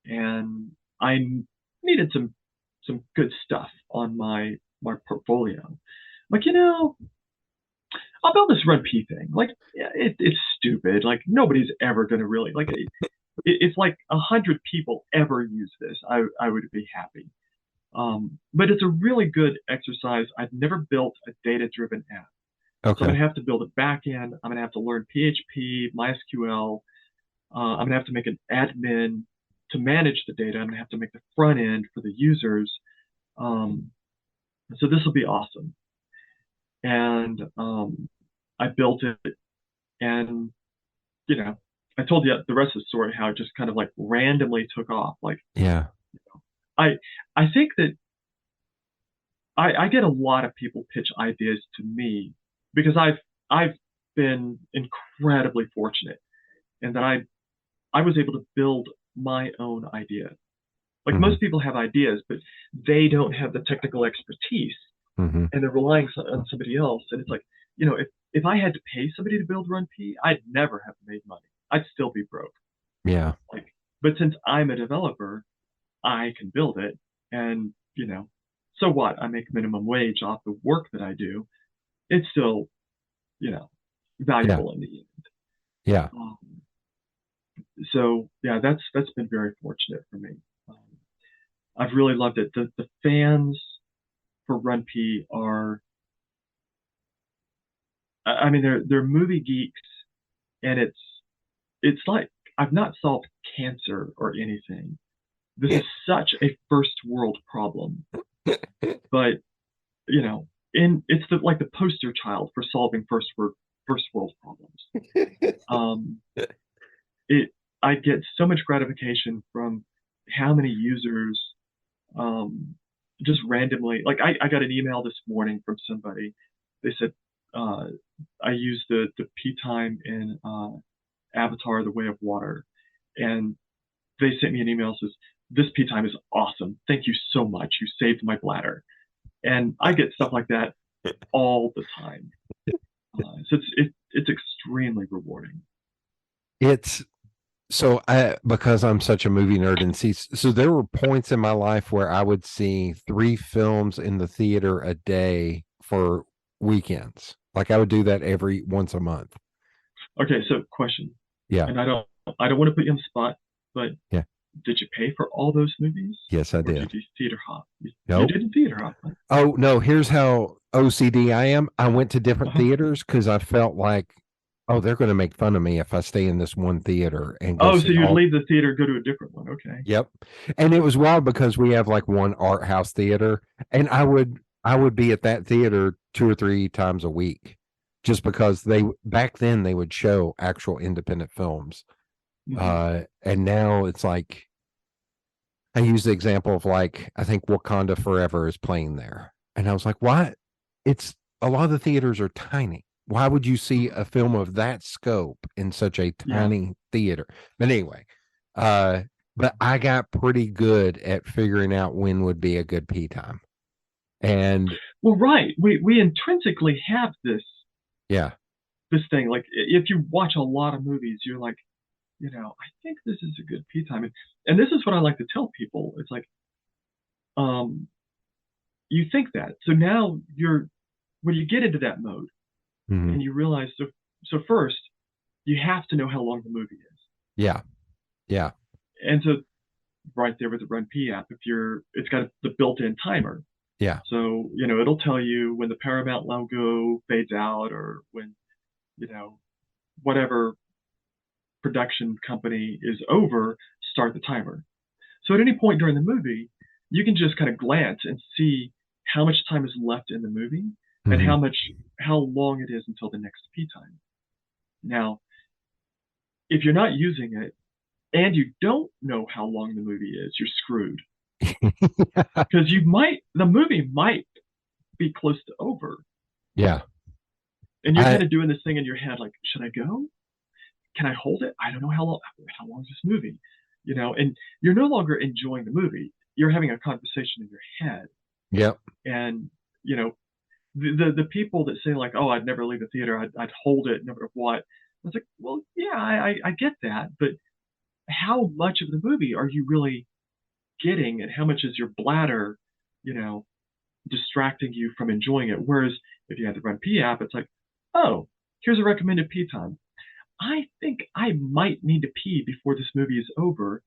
And I needed some good stuff on my portfolio. Like, I'll build this RunPee thing. It's stupid. Nobody's ever going to really it's 100 people ever use this. I would be happy. But it's a really good exercise. I've never built a data-driven app. Okay. So I'm going to have to build a backend. I'm going to have to learn PHP, MySQL. I'm going to have to make an admin to manage the data. I'm going to have to make the front end for the users. So this will be awesome. And I built it, and I told you the rest of the story, how it just kind of randomly took off. I think that I get a lot of people pitch ideas to me because I've been incredibly fortunate in that I was able to build my own idea. Mm-hmm. Most people have ideas, but they don't have the technical expertise, mm-hmm. and they're relying on somebody else. And it's if I had to pay somebody to build RunPee, I'd never have made money. I'd still be broke. Yeah. But since I'm a developer, I can build it, and so what? I make minimum wage off the work that I do. It's still, valuable in the end. Yeah. So yeah, that's been very fortunate for me. I've really loved it. The fans for RunPee are, I mean, they're movie geeks, and it's like I've not solved cancer or anything. This is such a first world problem, but it's the poster child for solving first world problems. I get so much gratification from how many users just randomly, I got an email this morning from somebody. They said I used the P time in Avatar: The Way of Water, and they sent me an email that says, this pee time is awesome. Thank you so much. You saved my bladder. And I get stuff like that all the time. So it's extremely rewarding. It's so because I'm such a movie nerd and so there were points in my life where I would see 3 films in the theater a day for weekends. Like I would do that every once a month. Okay, so question. Yeah. And I don't want to put you on the spot, but yeah. Did you pay for all those movies? Yes, I or did. Did you theater hop? Nope. You didn't theater hop. Huh? Oh no, here's how OCD I am. I went to different theaters because I felt like, oh, they're going to make fun of me if I stay in this one theater and go. Oh, so you'd leave the theater, go to a different one. Okay. Yep. And it was wild because we have like one art house theater, and I would be at that theater 2 or 3 times a week, just because back then they would show actual independent films. Mm-hmm. And now it's like, I use the example of like, I think Wakanda Forever is playing there. And I was like, why? It's a lot of the theaters are tiny. Why would you see a film of that scope in such a tiny theater? But anyway, but I got pretty good at figuring out when would be a good pee time. And well, right. We intrinsically have this. Yeah. This thing, like if you watch a lot of movies, you're like, I think this is a good pee time. And this is what I like to tell people. It's like, you think that. So now when you get into that mode, mm-hmm. and you realize, so first, you have to know how long the movie is. Yeah. Yeah. And so right there with the RunPee app, it's got the built-in timer. Yeah. So, it'll tell you when the Paramount logo fades out or when, whatever production company is over, start the timer. So at any point during the movie, you can just kind of glance and see how much time is left in the movie, mm-hmm. and how long it is until the next pee time. Now, if you're not using it and you don't know how long the movie is, you're screwed. Because the movie might be close to over. Yeah. And you're kind of doing this thing in your head, like, should I go? Can I hold it? I don't know how long is this movie, and you're no longer enjoying the movie. You're having a conversation in your head. Yep. And, the people that say like, oh, I'd never leave the theater. I'd hold it no matter what. I was like, well, yeah, I get that. But how much of the movie are you really getting, and how much is your bladder, distracting you from enjoying it? Whereas if you had the RunPee app, it's like, oh, here's a recommended pee time. I think I might need to pee before this movie is over.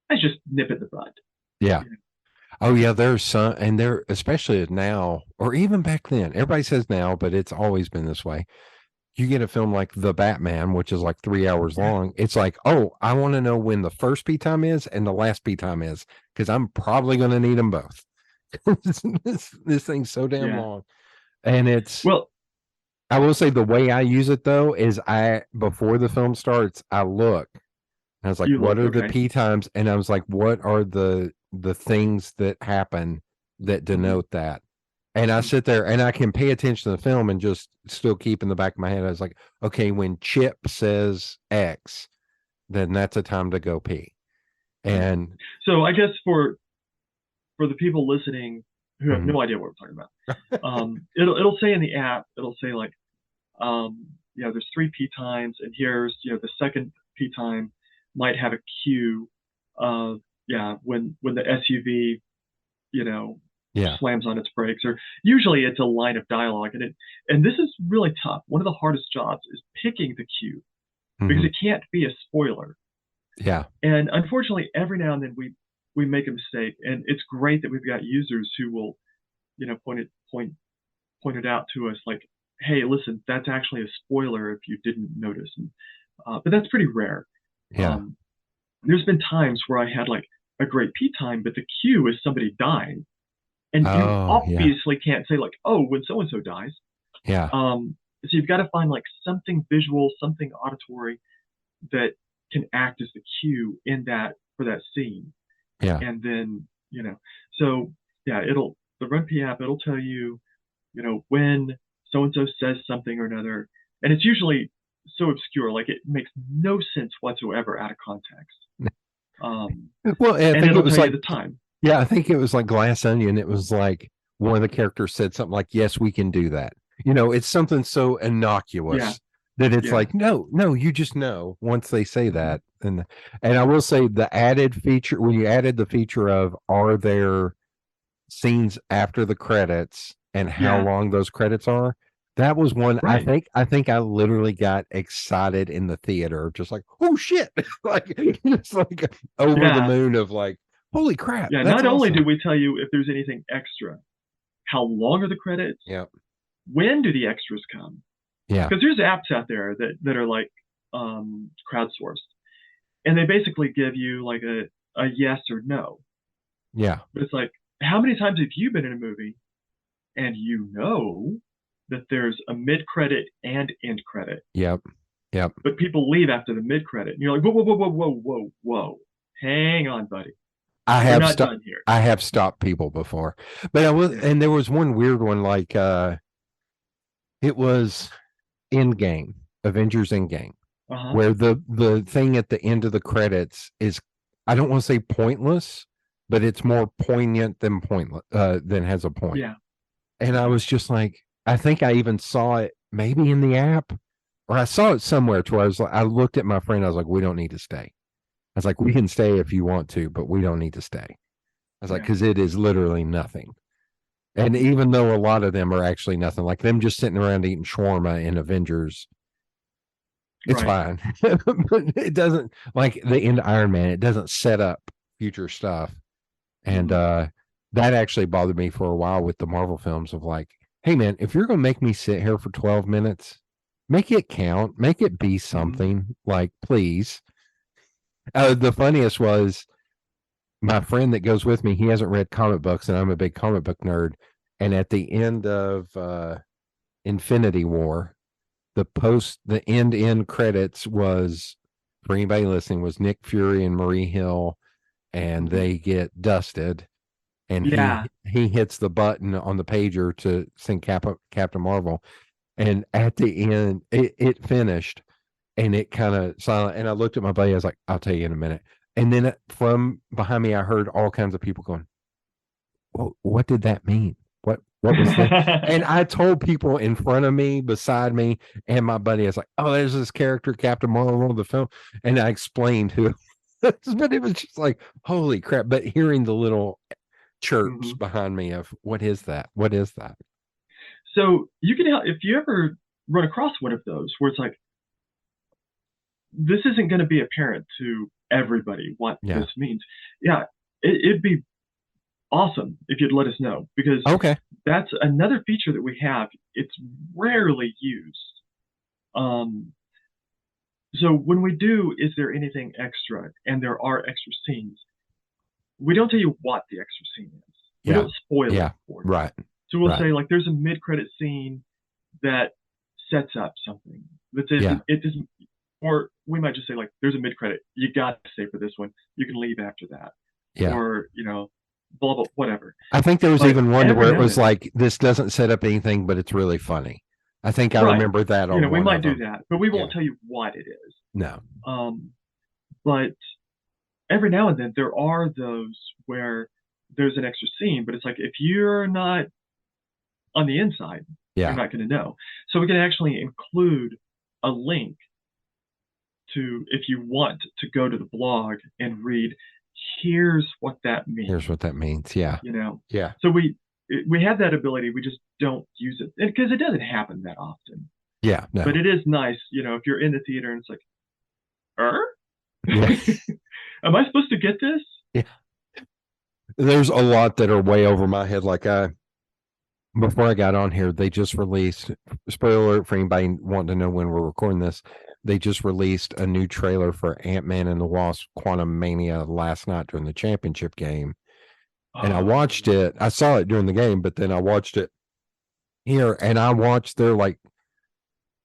I just nip at the bud. Yeah. Oh yeah, there's some, and there, especially now, or even back then, everybody says now, but it's always been this way. You get a film like The Batman, which is like 3 hours long. It's like, oh, I want to know when the first pee time is and the last pee time is, because I'm probably going to need them both. this thing's so damn long. And I will say the way I use it though is before the film starts, I look. I was like, what are the pee times? And I was like, what are the things that happen that denote that? And I sit there and I can pay attention to the film and just still keep in the back of my head. I was like, okay, when Chip says X, then that's a time to go pee. And so I guess for the people listening who have no idea what we're talking about, it'll say in the app, it'll say like, there's 3 pee times, and here's, the second pee time might have a cue of, when the SUV, slams on its brakes, or usually it's a line of dialogue. And this is really tough. One of the hardest jobs is picking the cue, because it can't be a spoiler. Yeah. And unfortunately, every now and then we make a mistake, and it's great that we've got users who will, point it out to us, like, hey, listen, that's actually a spoiler if you didn't notice. And, but that's pretty rare. Yeah. There's been times where I had like a great pee time, but the cue is somebody dying. And you obviously can't say like, oh, when so-and-so dies. Yeah. So you've got to find like something visual, something auditory that can act as the cue for that scene. Yeah. And then, so yeah, the RunPee app, it'll tell you, when so-and-so says something or another. And it's usually so obscure, like it makes no sense whatsoever out of context. Well, I and think it'll it was tell like, you the time. yeah, I think it was like Glass Onion. It was like one of the characters said something like, "Yes, we can do that." It's something so Yeah, innocuous that it's yeah. like, no, you just know once they say Mhm. that. And I will say the added feature, when you added the feature of, are there scenes after the credits and how Yeah, long those credits are, that was one. I right. think I literally got excited in the theater, just like, oh shit. Like it's like over the Yeah, moon of like, holy crap, yeah. that's Not only do awesome. we tell you if there's anything extra, how long are the credits? Yeah, When do the extras come? yeah, Because there's apps out there that are like crowdsourced, and they basically give you like a yes or no. yeah, But it's like, how many times have you been in a movie and you know that there's a mid credit and end credit, yep, yep. but people leave after the mid credit, and you're like, whoa, whoa, whoa, whoa, whoa, whoa, whoa, hang on, buddy, I we're have not stopped. done here. I have stopped people before, but I was, Yeah. and there was one weird one, like it was Endgame, Avengers Endgame, Uh huh. where the thing at the end of the credits is, I don't want to say pointless, but it's more poignant than pointless, than has a point. Yeah. And I Yeah. was just like, I think I even saw it maybe in the app, or I saw it somewhere to where I was like, I looked at my friend, I was like, we don't need to stay. I was like, we can stay if you want to, but we don't need to stay. I was like, Yeah. because it is literally nothing. And even though a lot of them are actually nothing, like them just sitting around eating shawarma in Avengers, it's Right. fine. But it doesn't, like the end of Iron Man, it doesn't set up future stuff. And Mm-hmm. that actually bothered me for a while with the Marvel films of like, hey man, if you're gonna make me sit here for 12 minutes, make it count, make it be Mm-hmm. something, like please. The funniest was my friend that goes with me, he hasn't read comic books, and I'm a big comic book nerd. And at the end of Infinity War, the end credits was, for anybody listening, was Nick Fury and Marie Hill, and Mm-hmm. they get dusted, and Yeah. he hits the button on the pager to sing Captain Marvel, and at the end it finished, and it kind of silent, and I looked at my buddy, I was like, I'll tell you in a minute. And then from behind me I heard all kinds of people going, what did that mean? What was that? And I told people in front of me, beside me, and my buddy, I was like, oh, there's this character, Captain Marvel of the film. And I explained who it was, but it was just like, holy crap. But hearing the little chirps Mm-hmm. behind me of, what is that? What is that? So you can help if you ever run across one of those where it's like, this isn't going to be apparent to everybody what Yeah. this means. Yeah, it'd be awesome if you'd let us know, because Okay. that's another feature that we have. It's rarely used. Um, so when we do, is there anything extra? And there are extra scenes. We don't tell you what the extra scene is. We Yeah. don't spoil Yeah. it for you. Right. So we'll Right. say like there's a mid-credit scene that sets up something. That Yeah. it doesn't, or we might just say like there's a mid-credit. You got to stay for this one. You can leave after that, Yeah. or blah blah whatever. I think there was But even one every where it now and was then, like, this doesn't set up anything, but it's really funny. I think I right? remember that on We one might of do them. that, but we Yeah. won't tell you what it is. No. Um, but every now and then there are those where there's an extra scene, but it's like if you're not on the inside, you're Yeah. not going to know. So we can actually include a link to, if you want to go to the blog and read, here's what that means. Here's what that means. Yeah. Yeah. So we have that ability. We just don't use it because it doesn't happen that often. Yeah. No. But it is nice, if you're in the theater and it's like, Yeah. am I supposed to get this? Yeah. There's a lot that are way over my head. Like before I got on here, they just released, spoiler alert for anybody wanting to know when we're recording this, they just released a new trailer for Ant-Man and the Wasp: Quantum Mania last night during the championship game. And I watched it. I saw it during the game, but then I watched it here, and I watched their like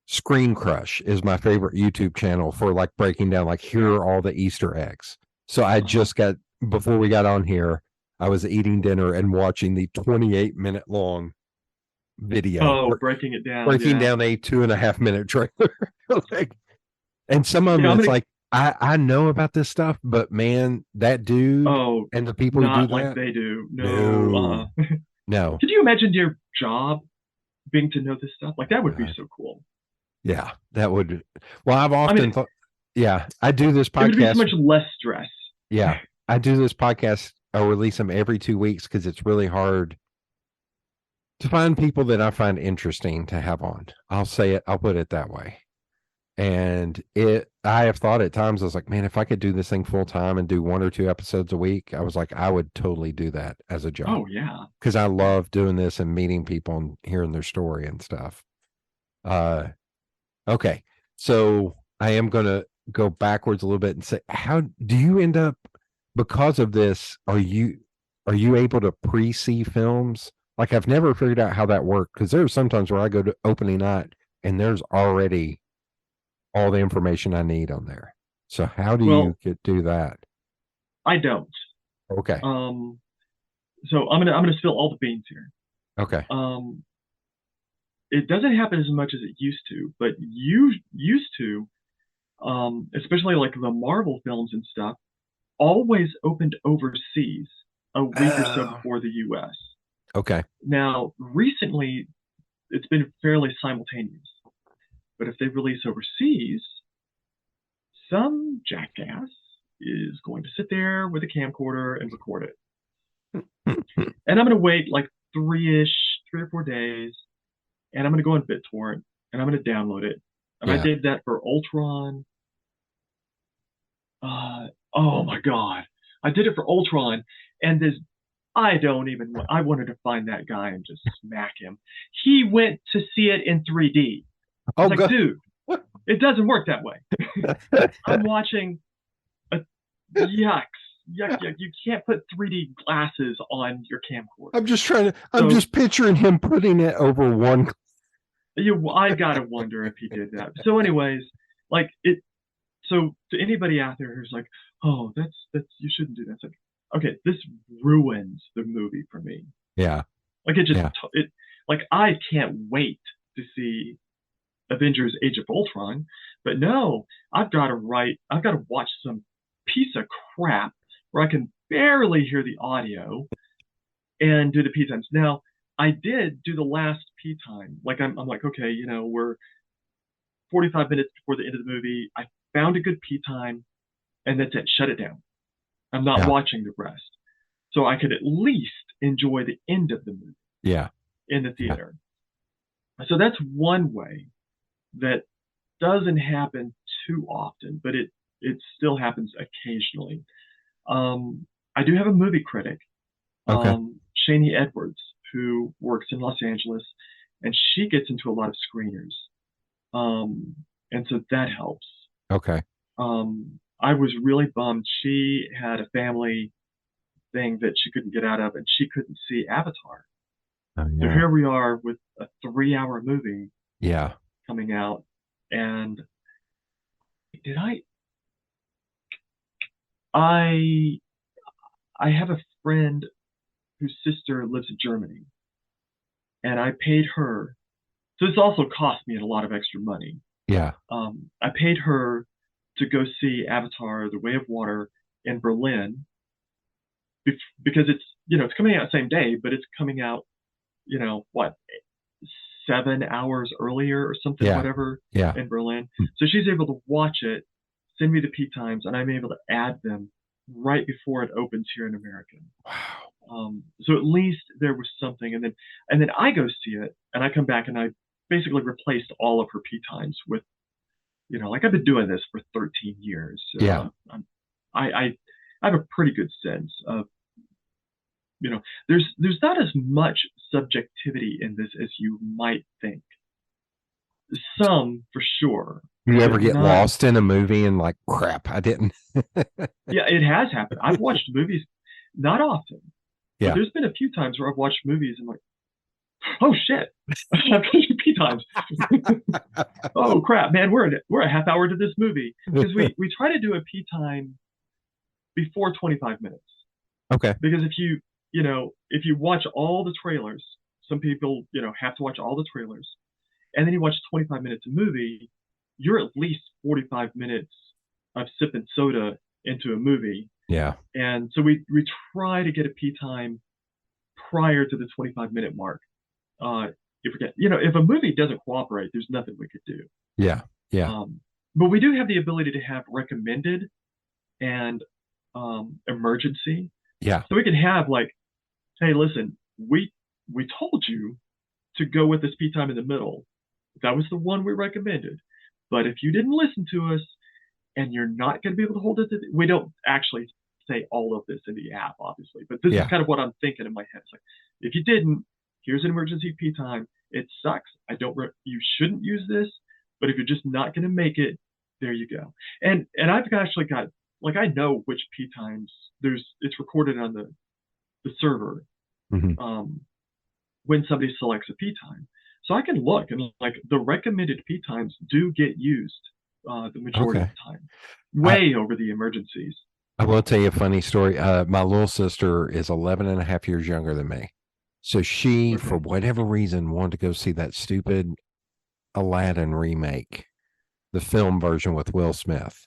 Screen Crush is my favorite YouTube channel for like breaking down, like, here are all the Easter eggs. So I just got, before we got on here, I was eating dinner and watching the 28-minute long video. Breaking it down. Breaking down a 2.5 minute trailer. Like, and some of them, it's like, I know about this stuff, but man, that dude Oh, and the people who do not like that, they do. No. no, no. Could you imagine your job being to know this stuff? Like that would be God. so cool. Yeah, that would. Well, I've I mean, often thought, yeah, I do this it would be so podcast. much less stress. Yeah, I do this podcast. I release them every 2 weeks because it's really hard to find people that I find interesting to have on. I'll say it, I'll put it that way. And I have thought at times, I was like, man, if I could do this thing full time and do 1 or 2 episodes a week, I was like, I would totally do that as a job Oh yeah. because I Yeah. love doing this and meeting people and hearing their story and stuff. Okay. So I am going to go backwards a little bit and say, how do you end up, because of this, are you able to pre-see films? Like I've never figured out how that worked because there's sometimes where I go to opening night and there's already all the information I need on there. So how do you Well, do that? I don't. Okay. Um, so I'm gonna spill all the beans here. Okay. Um, it doesn't happen as much as it used to, but you used to, especially like the Marvel films and stuff, always opened overseas a week or so Oh, before the U.S. okay. Now, recently, it's been fairly simultaneous. But if they release overseas, some jackass is going to sit there with a camcorder and record it. And I'm going to wait like 3 or 4 days, and I'm going to go on BitTorrent, and I'm going to download it. And I Yeah. did that for Ultron. Oh my God. I did it for Ultron, and this, I wanted to find that guy and just smack him. He went to see it in 3D. I Oh, was like, good. dude, it doesn't work that way. I'm watching a yucks. Yuck, yuck. You can't put 3D glasses on your camcorder. I'm So just picturing him putting it over one. I gotta wonder if he did that. So, anyways, like it. So to anybody out there who's like, oh, that's you shouldn't do that. It's like, okay, this ruins the movie for me. Yeah. Like Yeah. like I can't wait to see Avengers: Age of Ultron, but no, I've got to watch some piece of crap where I can barely hear the audio and do the P times. Now, I did do the last P time. Like I'm like, okay, we're 45 minutes before the end of the movie. I found a good P time, and that's it. Shut it down. I'm not Yeah. watching the rest, so I could at least enjoy the end of the movie Yeah. in the Yeah. theater. So that's one way that doesn't happen too often, but it still happens occasionally. I do have a movie critic, Okay. Shani Edwards, who works in Los Angeles, and she gets into a lot of screeners, and so that helps. Okay. I was really bummed. She had a family thing that she couldn't get out of, and she couldn't see Avatar. Oh, So yeah. here we are with a 3-hour movie Yeah. coming out, and did I I have a friend whose sister lives in Germany, and I paid her. So this also cost me a lot of extra money. Yeah. I paid her to go see Avatar: The Way of Water in Berlin because it's coming out the same day, but it's coming out what 7 hours earlier or something, Yeah. whatever, Yeah. in Berlin. So she's able to watch it, send me the P times, and I'm able to add them right before it opens here in America. Wow. So at least there was something, and then I go see it, and I come back and I basically replaced all of her P times with, like I've been doing this for 13 years, so Yeah. I have a pretty good sense of, there's not as much subjectivity in this as you might think. Some for sure, You ever but get not. lost in a movie and like, crap, I didn't. Yeah, it has happened. I've watched movies, not often, but Yeah. there's been a few times where I've watched movies and like, oh shit, I've got P times. Oh crap, man, we're a half hour into this movie because we try to do a P time before 25 minutes, Okay. because if you watch all the trailers, some people have to watch all the trailers, and then you watch 25 minutes of movie, you're at least 45 minutes of sipping soda into a movie. Yeah. And so we try to get a pee time prior to the 25-minute mark. If we get, if a movie doesn't cooperate, there's nothing we could do. Yeah. Yeah. But we do have the ability to have recommended and emergency. Yeah. So we can have like, hey, listen, we told you to go with this pee time in the middle. That was the one we recommended. But if you didn't listen to us and you're not going to be able to hold it, we don't actually say all of this in the app, obviously. But this is kind of what I'm thinking in my head. It's like, if you didn't, here's an emergency pee time. It sucks. You shouldn't use this. But if you're just not going to make it, there you go. And I've actually got, like, I know which pee times it's recorded on the server. Mm-hmm. When somebody selects a pee time. So I can look and like the recommended pee times do get used the majority of the time, way over the emergencies. I will tell you a funny story. My little sister is 11 and a half years younger than me. So she, for whatever reason, wanted to go see that stupid Aladdin remake, the film version with Will Smith.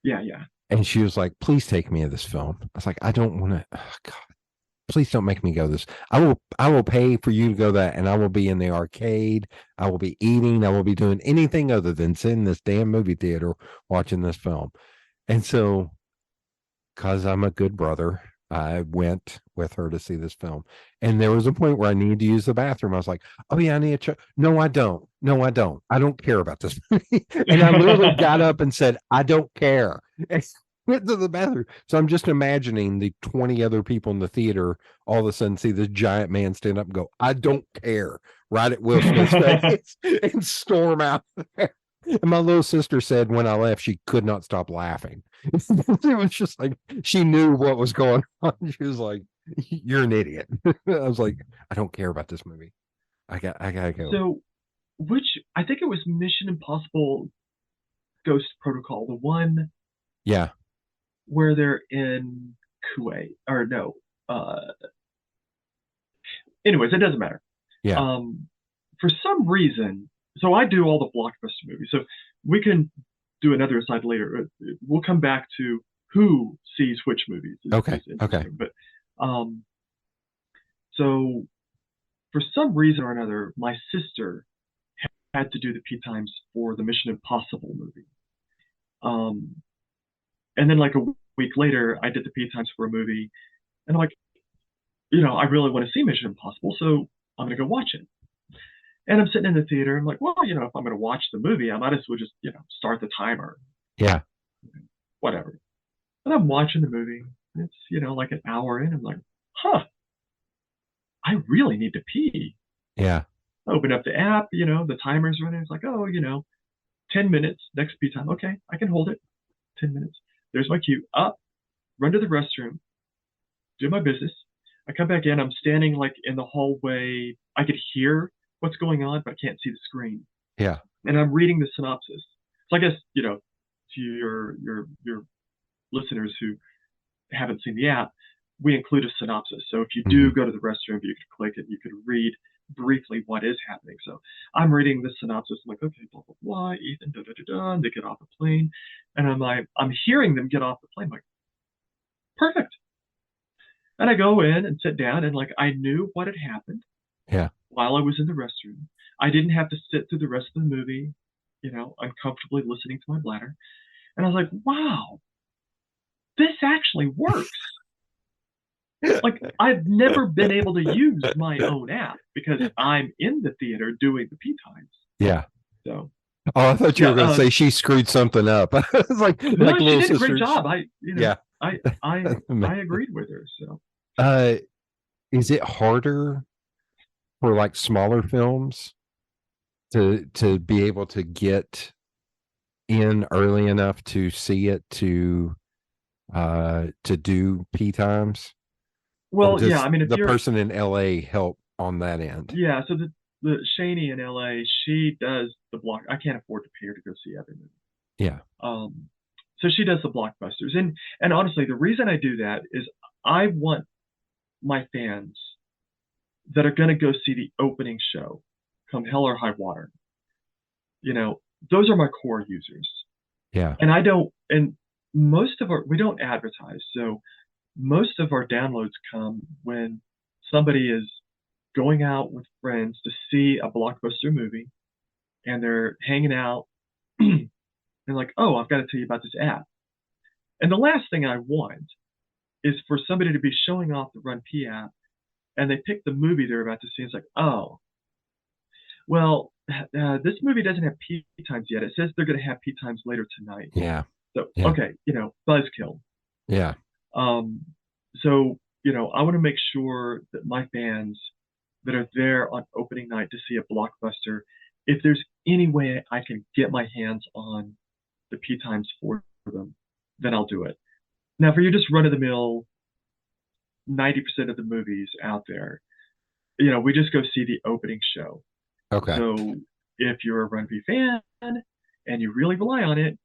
Yeah, yeah. And she was like, please take me to this film. I was like, I don't want to, God. Please don't make me go this. I will pay for you to go that, and I will be in the arcade. I will be eating. I will be doing anything other than sitting in this damn movie theater watching this film. And so, because I'm a good brother, I went with her to see this film. And there was a point where I needed to use the bathroom. I was like, oh, yeah, I need to. No, I don't. No, I don't. I don't care about this movie. And I literally got up and said, I don't care. And went to the bathroom. So I'm just imagining the 20 other people in the theater all of a sudden see this giant man stand up and go, I don't care, right at Will Smith's face and storm out there. And my little sister said when I left, she could not stop laughing. It was just like, she knew what was going on. She was like, you're an idiot. I was like, I don't care about this movie. I gotta go. So I think it was Mission Impossible Ghost Protocol, the one where they're in Kuwait, or no. Anyways, it doesn't matter. Yeah. For some reason, so I do all the blockbuster movies. So we can do another aside later. We'll come back to who sees which movies. Okay. But so for some reason or another, my sister had to do the P times for the Mission Impossible movie. And then like a week later, I did the P times for a movie, and I'm like, I really want to see Mission Impossible, so I'm gonna go watch it. And I'm sitting in the theater. I'm like, well, if I'm gonna watch the movie, I might as well just start the timer. Yeah. Whatever. And I'm watching the movie. And it's like an hour in. I'm like, I really need to pee. Yeah. I open up the app. The timer's running. It's like, 10 minutes, next pee time. Okay, I can hold it. 10 minutes. There's my cue. Up, run to the restroom, do my business. I come back in. I'm standing like in the hallway. I could hear what's going on, but I can't see the screen. Yeah. And I'm reading the synopsis. So I guess, to your listeners who haven't seen the app, we include a synopsis. So if you do go to the restroom, you could click it. You could read briefly what is happening. So I'm reading the synopsis. I'm like, okay, blah, blah, blah, Ethan, da, da, da, da. And they get off the plane. And I'm hearing them get off the plane. I'm like, perfect. And I go in and sit down, and like I knew what had happened. Yeah. While I was in the restroom. I didn't have to sit through the rest of the movie, uncomfortably listening to my bladder. And I was like, wow, this actually works. Like, I've never been able to use my own app because I'm in the theater doing the P times. Yeah. So. Oh, I thought you were going to say she screwed something up. It's like, no, like she did a great sisters. job. I agreed with her. So. Is it harder for like smaller films to be able to get in early enough to see it to do P times? Well, yeah, I mean, if the person in LA help on that end. Yeah, so the Shani in LA, she does the block. I can't afford to pay her to go see every movie. Yeah. So she does the blockbusters, and honestly, the reason I do that is I want my fans that are going to go see the opening show, come hell or high water. Those are my core users. Yeah. And I don't, and we don't advertise, so most of our downloads come when somebody is going out with friends to see a blockbuster movie, and they're hanging out and like, oh, I've got to tell you about this app. And the last thing I want is for somebody to be showing off the RunPee app, and they pick the movie they're about to see. It's like, oh, well, this movie doesn't have P times yet. It says they're going to have P times later tonight. Yeah. So, Yeah. okay, buzzkill. Yeah. So, I want to make sure that my fans that are there on opening night to see a blockbuster, if there's any way I can get my hands on the P times for them, then I'll do it. Now, for you just run-of-the-mill, 90% of the movies out there, we just go see the opening show. Okay. So if you're a RunPee fan and you really rely on it,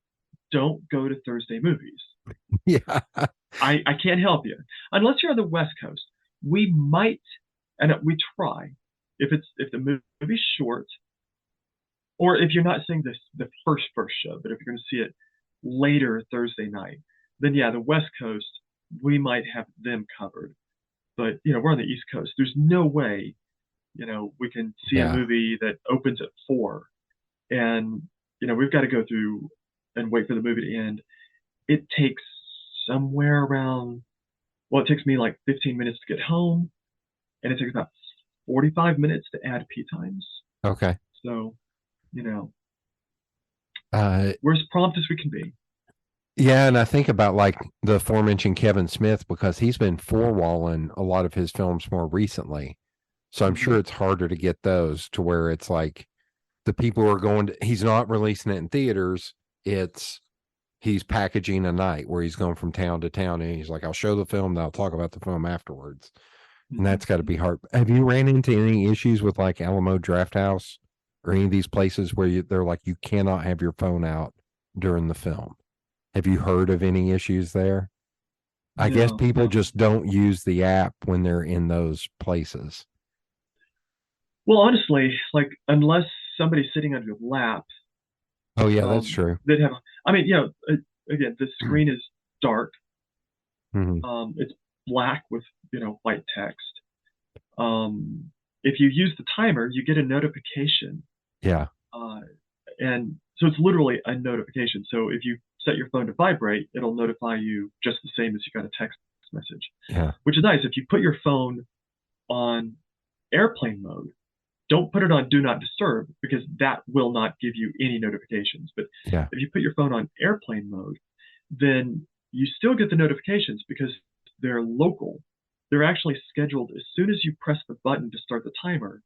don't go to Thursday movies. Yeah. I can't help you. Unless you're on the West Coast. We might, and we try, if the movie's short, or if you're not seeing the first show, but if you're going to see it later Thursday night, then yeah, the West Coast, we might have them covered. But, we're on the East Coast. There's no way, we can see a movie that opens at 4. And, we've got to go through and wait for the movie to end. It takes somewhere around, it takes me like 15 minutes to get home. And it takes about 45 minutes to add P times. Okay. So, we're as prompt as we can be. Yeah, and I think about like the aforementioned Kevin Smith, because he's been four-walling a lot of his films more recently. So I'm sure it's harder to get those to where it's like the people are going to, he's not releasing it in theaters. He's packaging a night where he's going from town to town, and he's like, I'll show the film, then I'll talk about the film afterwards. And that's got to be hard. Have you ran into any issues with like Alamo Drafthouse or any of these places where they're like, you cannot have your phone out during the film? Have you heard of any issues there? I guess people just don't use the app when they're in those places. Well, honestly, like, unless somebody's sitting on your lap. Oh, yeah, that's true. They'd have, again, the screen is dark. It's black with, white text. If you use the timer, you get a notification. Yeah. And so it's literally a notification. So if you set your phone to vibrate, it'll notify you just the same as you got a text message. Yeah. Which is nice. If you put your phone on airplane mode, don't put it on do not disturb, because that will not give you any notifications. But if you put your phone on airplane mode, then you still get the notifications because they're local. They're actually scheduled as soon as you press the button to start the timer.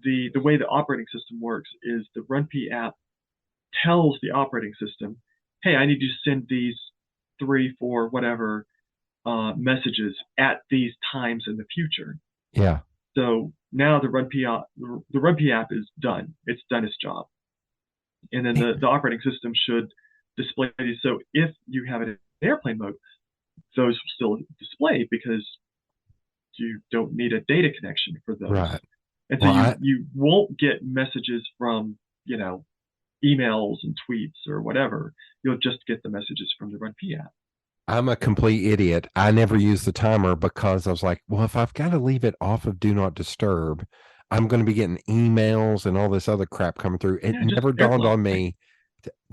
The way the operating system works is the RunPee app tells the operating system, hey, I need you to send these 3, 4, whatever messages at these times in the future. Yeah. So now the RunPee app is done. It's done its job. And then the operating system should display these. So if you have it in airplane mode, those will still display because you don't need a data connection for those. Right. And so you won't get messages from, emails and tweets or whatever. You'll just get the messages from the RunPee app. I'm a complete idiot. I never use the timer because I was like, well, if I've got to leave it off of do not disturb, I'm going to be getting emails and all this other crap coming through. It never dawned on me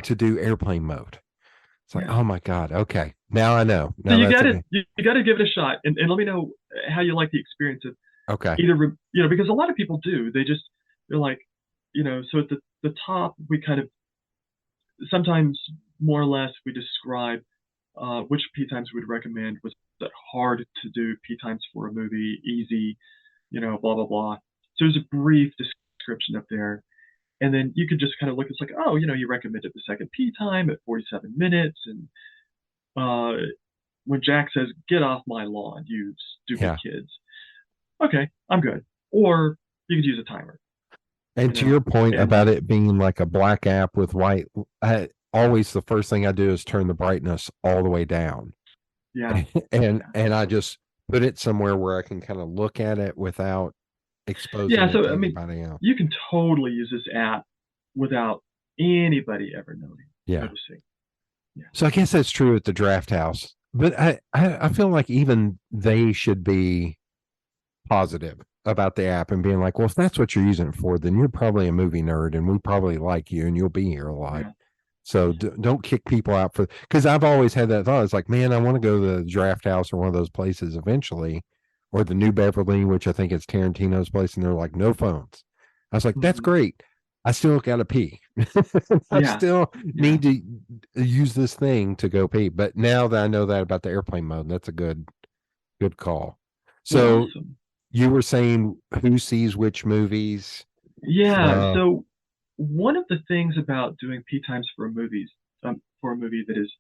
to do airplane mode. It's like, oh my God. Okay. Now I know. So you got to give it a shot, and let me know how you like the experience of either, because a lot of people do, they're like, so at the top, we kind of, sometimes more or less we describe which P times we'd recommend. Was that hard to do P times for a movie, easy, blah, blah, blah. So there's a brief description up there. And then you could just kind of look, it's like, oh, you recommended the second P time at 47 minutes. And when Jack says, get off my lawn, you stupid kids. Okay, I'm good. Or you could use a timer. And to your point about it being like a black app with white, always the first thing I do is turn the brightness all the way down. Yeah. And I just put it somewhere where I can kind of look at it without exposing it to anybody else. You can totally use this app without anybody ever noticing. Yeah. So I guess that's true at the Draft House, but I feel like even they should be positive about the app and being like, well, if that's what you're using it for, then you're probably a movie nerd and we probably like you and you'll be here a lot. Yeah. So don't kick people out for, because I've always had that thought. It's like, man, I want to go to the Draft House or one of those places eventually, or the New Beverly, which I think is Tarantino's place, and they're like, no phones. I was like, that's Mhm. great. I still got to pee. I Yeah. still Yeah. need to use this thing to go pee. But now that I know that about the airplane mode, that's a good call. Well, So awesome. you were saying who sees which movies? Yeah. Uh, So one of the things about doing P times for a movie that is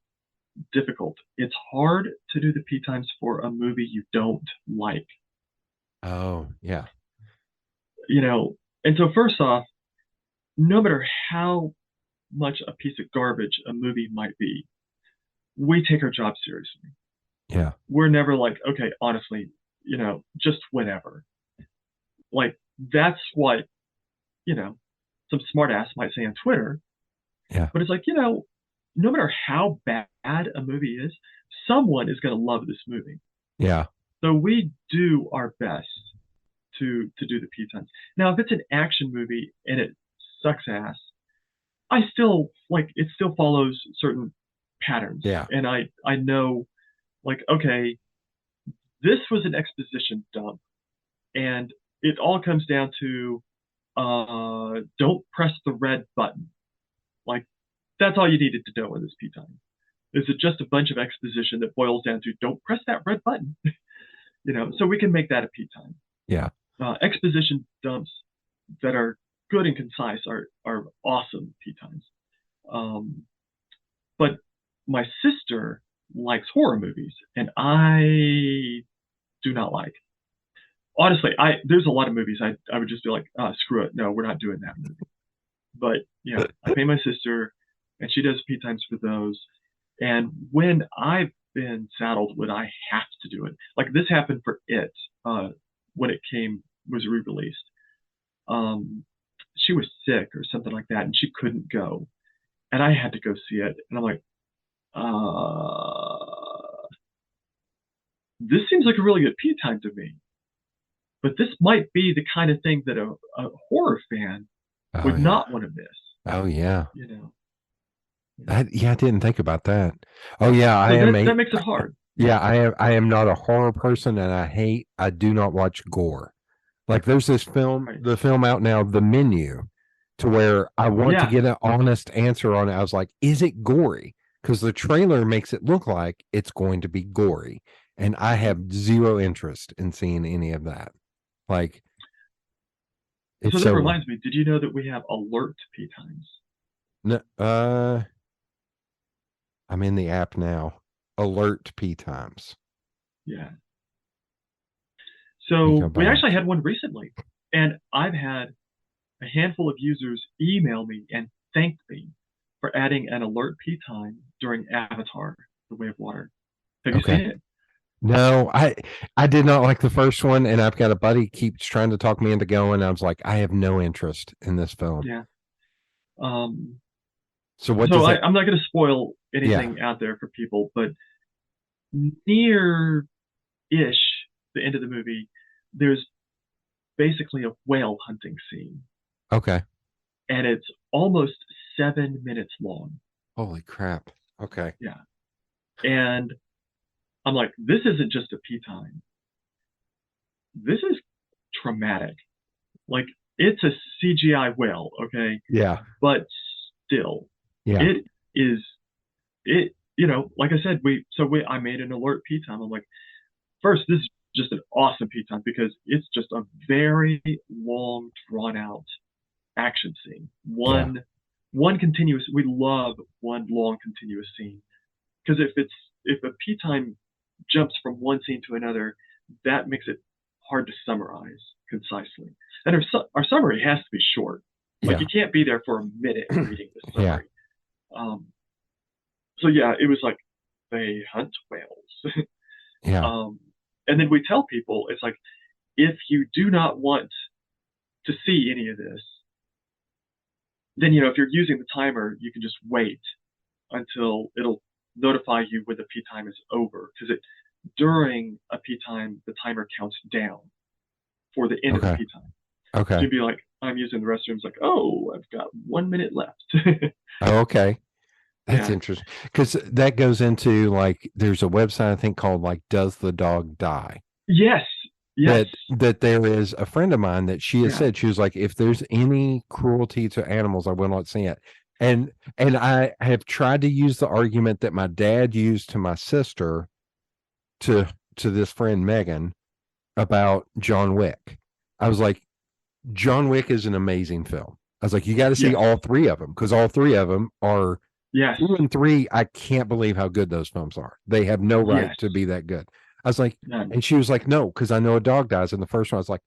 difficult, it's hard to do the P times for a movie you don't like. oh, yeah. You know, and so first off, no matter how much a piece of garbage a movie might be, we take our job seriously. Yeah. We're never like, okay, honestly, just whatever. Like that's what, some smart ass might say on Twitter, Yeah. but it's like, no matter how bad a movie is, someone is going to love this movie. Yeah. So we do our best to do the P times. Now, if it's an action movie and it sucks ass, I still like it. Still follows certain patterns, Yeah. and I know, like, okay, this was an exposition dump, and it all comes down to don't press the red button. Like that's all you needed to know in this P time. Is it just a bunch of exposition that boils down to don't press that red button? So we can make that a P time. Yeah. Exposition dumps that are good and concise are awesome P times. Um, but my sister likes horror movies, and I do not like. Honestly, there's a lot of movies I would just be like, screw it, no, we're not doing that movie. But I pay my sister, and she does P times for those. And when I've been saddled when I have to do it, like this happened for it when it was re-released. She was sick or something like that, and she couldn't go, and I had to go see it, and I'm like, this seems like a really good P time to me, but this might be the kind of thing that a horror fan Oh, would yeah. not want to miss. Oh, yeah. You know. I didn't think about that. Oh, yeah. I So am that makes it hard. yeah, I am not a horror person and I do not watch gore. Like there's this film, Right. the film out now, The Menu, to where I want to Yeah. get an honest answer on it. I was like, is it gory? Because the trailer makes it look like it's going to be gory. And I have zero interest in seeing any of that. Like So it's that so reminds me, did you know that we have alert P times? I'm in the app now. Alert P times. Yeah. Let me go So we actually back. had one recently, and I've had a handful of users email me and thank me for adding an alert P time during Avatar: The Way of Water. Have you seen Okay. it? No, I did not like the first one, and I've got a buddy keeps trying to talk me into going. I was like, I have no interest in this film. Yeah. Um, So what so does it? I'm not going to spoil Yeah. anything out there for people, but near-ish the end of the movie, there's basically a whale hunting scene, Okay. and it's almost 7 minutes long. Holy crap. Okay. Yeah. And I'm like, this isn't just a P time. This is traumatic. Like, it's a CGI whale, okay? Yeah. But still, Yeah. it is, like I said, I made an alert P time. I'm like, first, this is just an awesome P time because it's just a very long, drawn out action scene. One continuous, we love one long continuous scene. Because if a P time jumps from one scene to another, that makes it hard to summarize concisely. And our summary has to be short. Like Yeah. you can't be there for a minute reading the Yeah. summary. So yeah, it was like they hunt whales. Yeah. And then we tell people it's like if you do not want to see any of this, then if you're using the timer, you can just wait until it'll notify you when the pee time is over. Because during a pee time, the timer counts down for the end of the Okay. pee time. So Okay. you'd be like, I'm using the restroom. It's like, oh, I've got 1 minute left. Oh, okay. That's Yeah. interesting because that goes into like there's a website I think called like Does the Dog Die? Yes. Yes. That there is a friend of mine that she has Yeah. said she was like if there's any cruelty to animals I will not see it. And I have tried to use the argument that my dad used to my sister to this friend Megan about John Wick. I was like, John Wick is an amazing film. I was like, you got to see Yes. all three of them because all three of them are Yes. 2 and 3. I can't believe how good those films are. They have no right Yes. to be that good. I was like, None. and she was like, no, because I know a dog dies in the first one. I was like,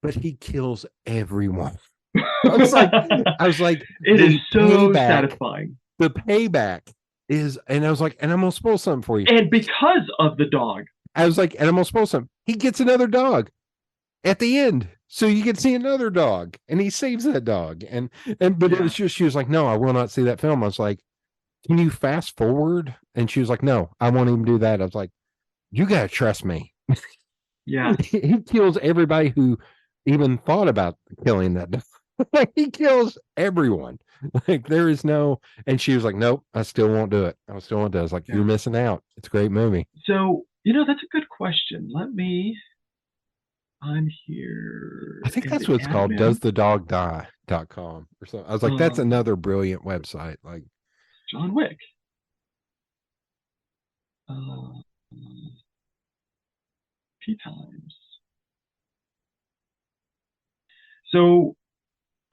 but he kills everyone. I was like, It is the so payback, satisfying. the payback is, and I was like, and I'm gonna spoil something for you. And because of the dog. I was like, and I'm gonna spoil something. He gets another dog at the end. So you can see another dog and he saves that dog. But it was just, she was like, no, I will not see that film. I was like, can you fast forward? And she was like, no, I won't even do that. I was like, you got to trust me. Yeah. He kills everybody who even thought about killing that dog. Like he kills everyone. Like there is no, and she was like, nope, I still won't do it. I still won't do it. I was like, you're missing out. It's a great movie. So, that's a good question. I'm here. I think that's what it's called. DoesTheDogDie.com or something. I was like, that's another brilliant website. Like John Wick. Pee times. So,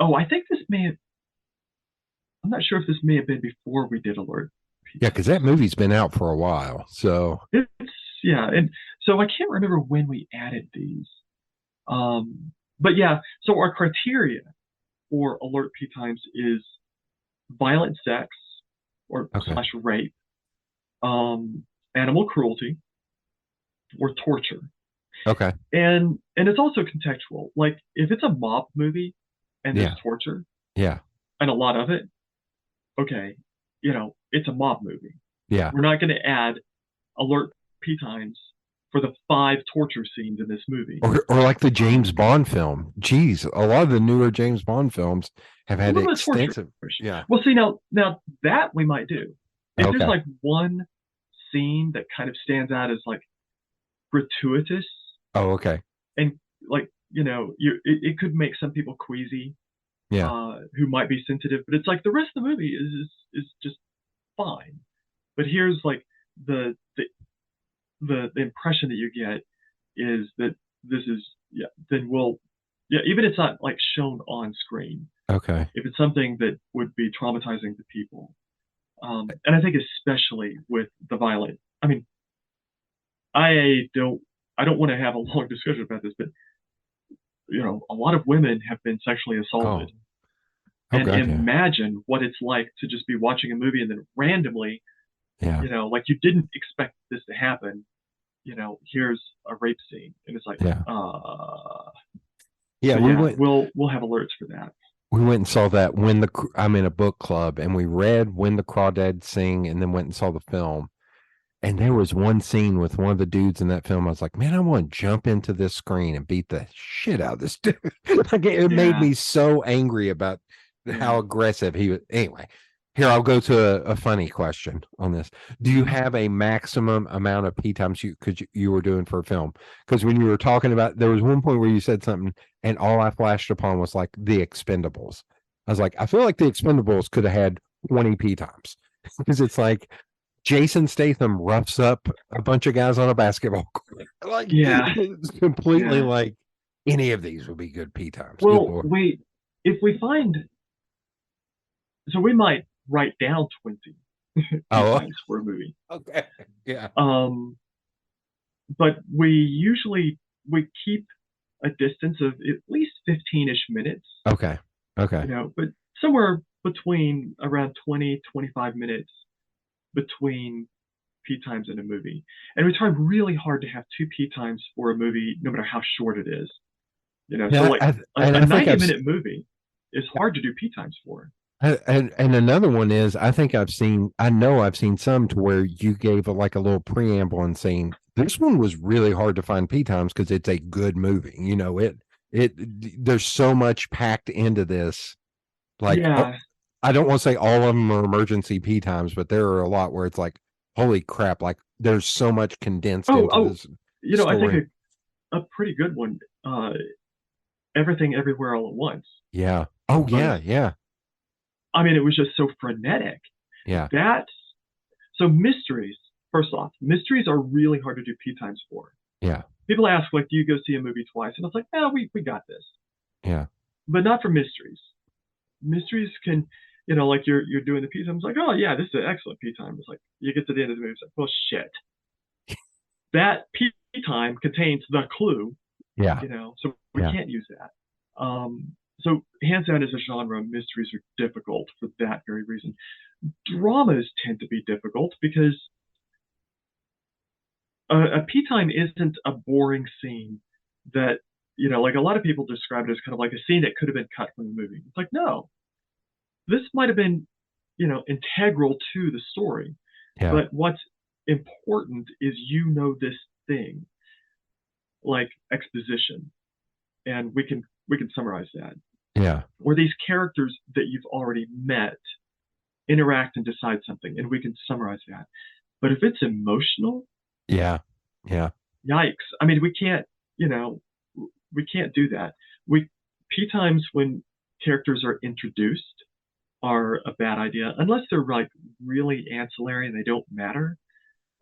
I think this I'm not sure if this may have been before we did alert. Yeah, because that movie's been out for a while. So and so I can't remember when we added these. But yeah, so our criteria for alert pee times is violent sex or slash rape, animal cruelty, or torture. Okay. And it's also contextual. Like if it's a mob movie and there's torture, and a lot of it, okay, it's a mob movie. Yeah. We're not going to add alert pee times for the 5 torture scenes in this movie. Or like the James Bond film. Geez, a lot of the newer James Bond films have had extensive. Yeah. Well, see now that we might do. If there's like one scene that kind of stands out as like gratuitous. Oh, okay. And like it could make some people queasy. Yeah. Who might be sensitive, but it's like the rest of the movie is just fine. But here's like the impression that you get is that this is then even if it's not like shown on screen. Okay. If it's something that would be traumatizing to people, and I think especially with the violent. I mean, I don't want to have a long discussion about this, but a lot of women have been sexually assaulted. And imagine what it's like to just be watching a movie and then randomly, like you didn't expect this to happen. Here's a rape scene, and it's like, we'll have alerts for that. We went and saw that I'm in a book club, and we read When the Crawdads Sing, and then went and saw the film. And there was one scene with one of the dudes in that film. I was like, man, I want to jump into this screen and beat the shit out of this dude. Like it made me so angry about how aggressive he was. Anyway, here I'll go to a funny question on this. Do you have a maximum amount of pee times you were doing for a film? Because when you were talking about, there was one point where you said something, and all I flashed upon was like The Expendables. I was like, I feel like The Expendables could have had 20 pee times because it's like Jason Statham roughs up a bunch of guys on a basketball court. Like, it's completely like any of these would be good pee times. Well, if we find, so we might write down 20 times for a movie. Okay. Yeah. But we keep a distance of at least 15-ish minutes. Okay. But somewhere between around 20-25 minutes between pee times in a movie. And we try really hard to have 2 pee times for a movie, no matter how short it is. So like a 90-minute movie is hard to do pee times for. And another one is, I know I've seen some to where you gave like a little preamble and saying this one was really hard to find P times because it's a good movie. You know, there's so much packed into this. Like, oh, Yeah. I don't want to say all of them are emergency P times, but there are a lot where it's like, holy crap, like there's so much condensed Oh, into oh, this I think story. a pretty good one, Everything Everywhere All at Once. Yeah. Oh, Was, yeah, yeah, I mean, it was just so frenetic. yeah, That's so mysteries. First off, mysteries are really hard to do P times for. yeah, People ask, like, do you go see a movie twice? And it's like, no, we got this. yeah, But not for mysteries. Mysteries can, like you're doing the P time. It's like, oh yeah, this is an excellent P time. It's like you get to the end of the movie, it's like, well shit. That P time contains the clue, yeah, so we yeah, can't use that. So hands down as a genre, mysteries are difficult for that very reason. Dramas tend to be difficult because a P time isn't a boring scene that, like a lot of people describe it as kind of like a scene that could have been cut from the movie. It's like, no, this might have been, integral to the story. yeah, But what's important is this thing, like exposition, and we can summarize that. yeah, Or these characters that you've already met interact and decide something, and we can summarize that. But if it's emotional, yeah, yeah, yikes! I mean, you know, we can't do that. We P times when characters are introduced are a bad idea unless they're like really ancillary and they don't matter.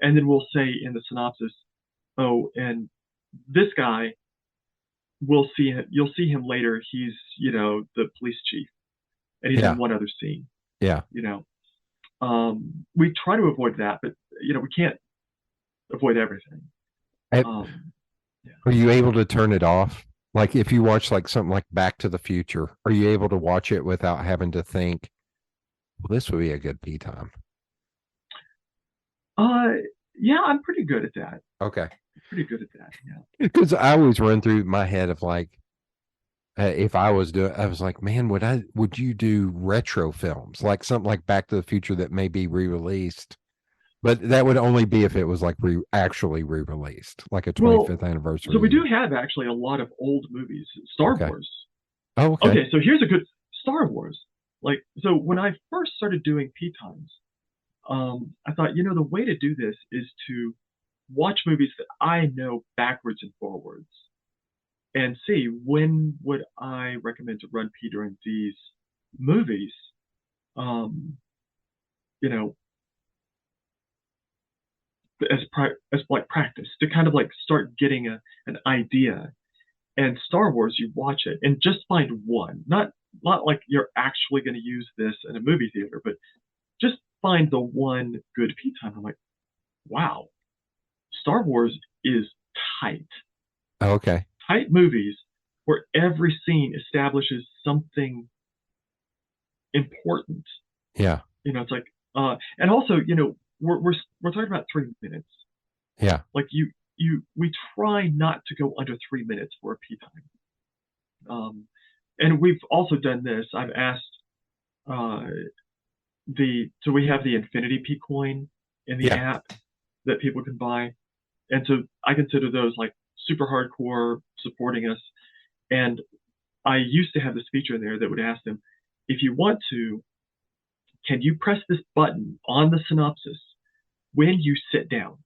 And then we'll say in the synopsis, oh, and this guy, you'll see him later. He's, the police chief, and he's in yeah, one other scene. yeah. You know, we try to avoid that, but we can't avoid everything. I- Um, yeah. Are you able to turn it off? Like if you watch like something like Back to the Future, are you able to watch it without having to think, well, this would be a good P time? Uh, yeah, I'm pretty good at that. Okay. Pretty good at that. Yeah. Because I always run through my head of like, if I was doing, I was like, man, would you do retro films like something like Back to the Future that may be re-released? But that would only be if it was like actually re-released, like a Well, 25th so we do anniversary. have actually a lot of old movies. Star Okay. Wars. Oh, okay. Okay, so here's a good Star Wars. Like, so when I first started doing P times, I thought, the way to do this is to watch movies that I know backwards and forwards and see when would I recommend to run P during these movies. Um, you know, as like practice to kind of like start getting an idea. And Star Wars, you watch it and just find one, not like you're actually going to use this in a movie theater, but just find the one good P time. I'm like, wow, Star Wars is tight, Okay. tight movies where every scene establishes something important. Yeah. It's like, and also, we're talking about 3 minutes. Yeah. Like we try not to go under 3 minutes for a P time. And we've also done this. I've asked uh, so we have the Infinity P coin in the Yeah. app that people can buy, and so I consider those like super hardcore supporting us. And I used to have this feature in there that would ask them, if you want to, can you press this button on the synopsis when you sit down,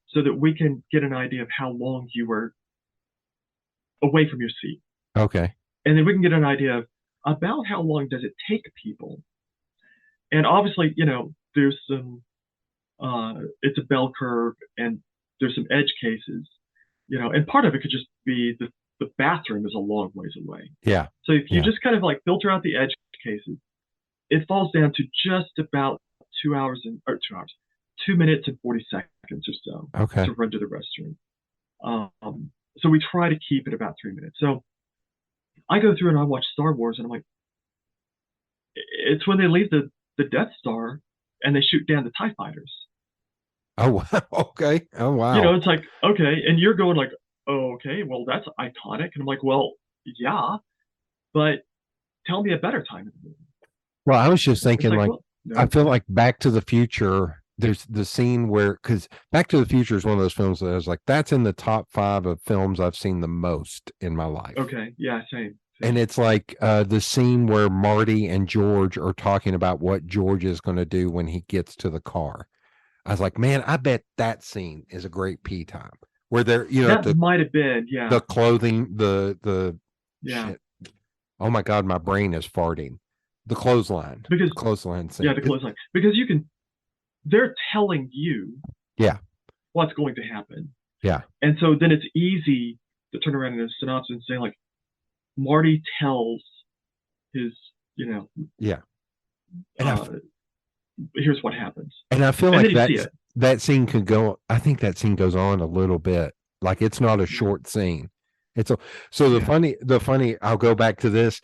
so that we can get an idea of how long you were away from your seat, Okay. and then we can get an idea of about how long does it take people. And obviously, there's some it's a bell curve, and there's some edge cases, and part of it could just be the bathroom is a long ways away. Yeah. So if you Yeah. just kind of like filter out the edge cases, it falls down to just about 2 minutes and 40 seconds or so Okay. to run to the restroom. So we try to keep it about 3 minutes. So I go through and I watch Star Wars, and I'm like, it's when they leave the Death Star and they shoot down the TIE fighters. Oh, wow. Okay. Oh, wow. It's like, okay. And you're going like, oh, okay, well, that's iconic. And I'm like, well, yeah, but tell me a better time in the movie. Well, I was just It's thinking, like, like, well, I no. feel like Back to the Future. There's the scene where, because Back to the Future is one of those films that I was like, that's in the top 5 of films I've seen the most in my life. Okay, yeah, same. And it's like the scene where Marty and George are talking about what George is going to do when he gets to the car. I was like, man, I bet that scene is a great pee time where they're, at That might have been, the yeah, clothing, the yeah, shit. Oh my God, my brain is farting. The because clothesline yeah, scene. the clothesline, because they're telling you Yeah, what's going to happen, yeah, and so then it's easy to turn around in a synopsis and say like, Marty tells his, you know, yeah. And I uh, here's what happens, and I feel and like then you see it. that scene could go. I think that scene goes on a little bit. Like it's not a Yeah, short scene. It's a so yeah. the funny. I'll go back to this.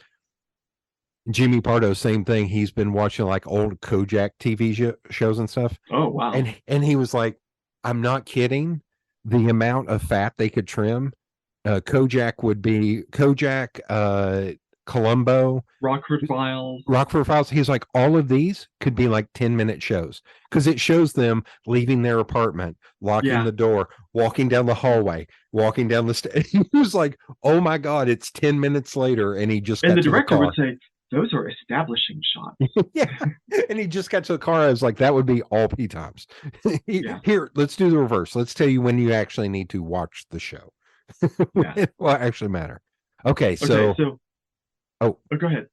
Jimmy Pardo, same thing. He's been watching like old Kojak TV shows and stuff, Oh wow. and he was like, "I'm not kidding. The amount of fat they could trim. Kojak would be Kojak, Columbo, Rockford Files. Rockford Files. He's like, all of these could be like 10-minute shows because it shows them leaving their apartment, locking Yeah, the door, walking down the hallway, walking down the stairs. He was like, oh my God, it's 10 minutes later. And he just and got the to the director would car. say those are establishing shots. Yeah. And he just got to the car. I was like, that would be all P times. Yeah, Here, let's do the reverse. Let's tell you when you actually need to watch the show. yeah. It will actually matter. Okay. Okay, So, so oh, go ahead.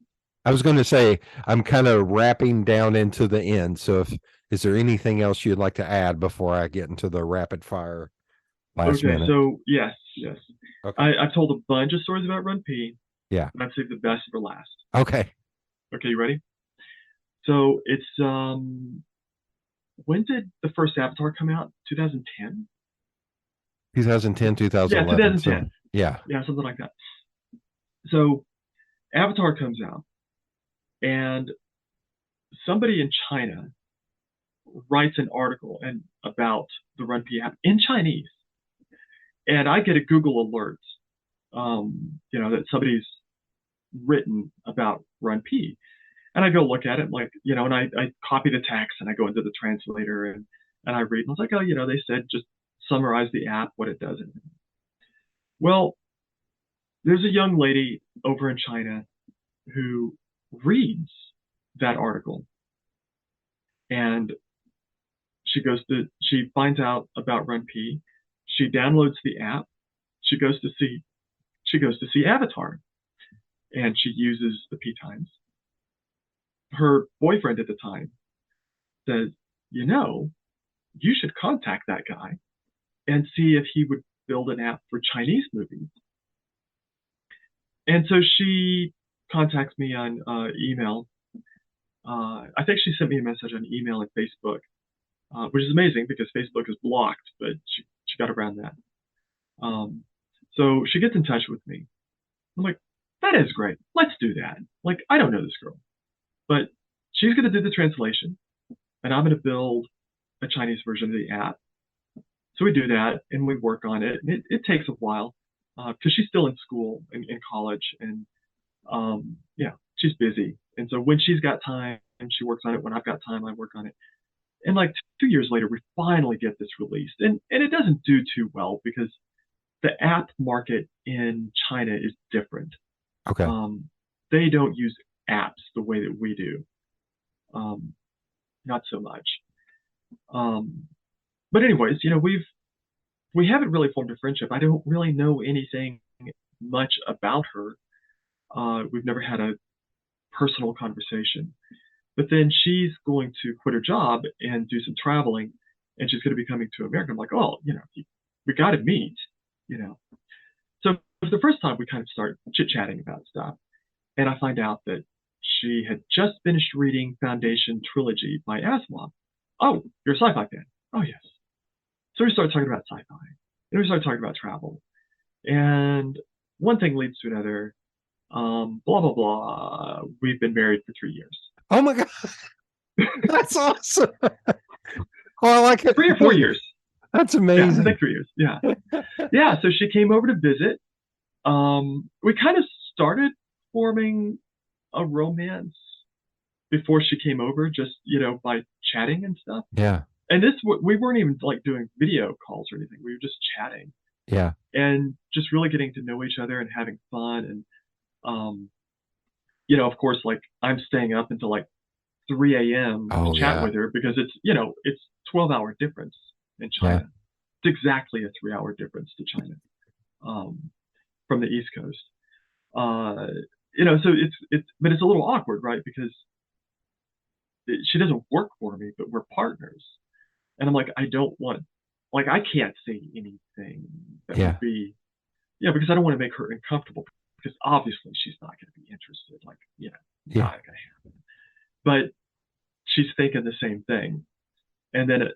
I was going to say I'm kind of wrapping down into the end. So, if is there anything else you'd like to add before I get into the rapid fire last Okay, minute? so yes. Okay. I've told a bunch of stories about RunPee, Yeah. and I've saved the best for last. Okay. Okay, you ready? So it's when did the first Avatar come out? 2010? 2010, Yeah, 2011. So, 2010. yeah. Yeah, something like that. So Avatar comes out, and somebody in China writes an article about the RunPee app in Chinese, and I get a Google alert, that somebody's written about RunPee, and I go look at it, like, and I copy the text and I go into the translator and I read, and I was like, oh, they said just summarize the app, what it does. Well, there's a young lady over in China who reads that article, and she finds out about RunPee. She downloads the app. She goes to see Avatar, and she uses the P times. Her boyfriend at the time says, you should contact that guy and see if he would build an app for Chinese movies. And so she contacts me on email. I think she sent me a message on email and Facebook, which is amazing because Facebook is blocked, but she got around that. So she gets in touch with me. I'm like, that is great. Let's do that. Like, I don't know this girl, but she's going to do the translation, and I'm going to build a Chinese version of the app. So we do that, and we work on it. And it takes a while because she's still in school, in college, and she's busy. And so when she's got time, she works on it. When I've got time, I work on it. And like 2 years later, we finally get this released, and it doesn't do too well because the app market in China is different. Okay. They don't use apps the way that we do. Not so much. But anyways, we haven't really formed a friendship. I don't really know anything much about her. We've never had a personal conversation. But then she's going to quit her job and do some traveling, and she's going to be coming to America. I'm like, oh, we got to meet, So it was the first time we kind of start chit-chatting about stuff. And I find out that she had just finished reading Foundation Trilogy by Asimov. Oh, you're a sci-fi fan. Oh, yes. So we started talking about sci-fi. And we started talking about travel. And one thing leads to another. Blah, blah, blah. We've been married for 3 years. Oh my God. That's awesome. Oh, I like it. 3 or 4 years. That's amazing. Yeah, I think 3 years. Yeah. Yeah. So she came over to visit. We kind of started forming a romance before she came over, just by chatting and stuff. Yeah. And we weren't even like doing video calls or anything. We were just chatting. Yeah. And just really getting to know each other and having fun. And of course, like I'm staying up until like 3 a.m. to chat with her because it's 12-hour difference in China. Yeah. It's exactly a 3-hour difference to China from the East Coast. So but it's a little awkward, right? Because she doesn't work for me, but we're partners. And I'm like, I can't say anything that would be, because I don't want to make her uncomfortable, because obviously she's not going to be interested. Like, not going to happen. But she's thinking the same thing. And then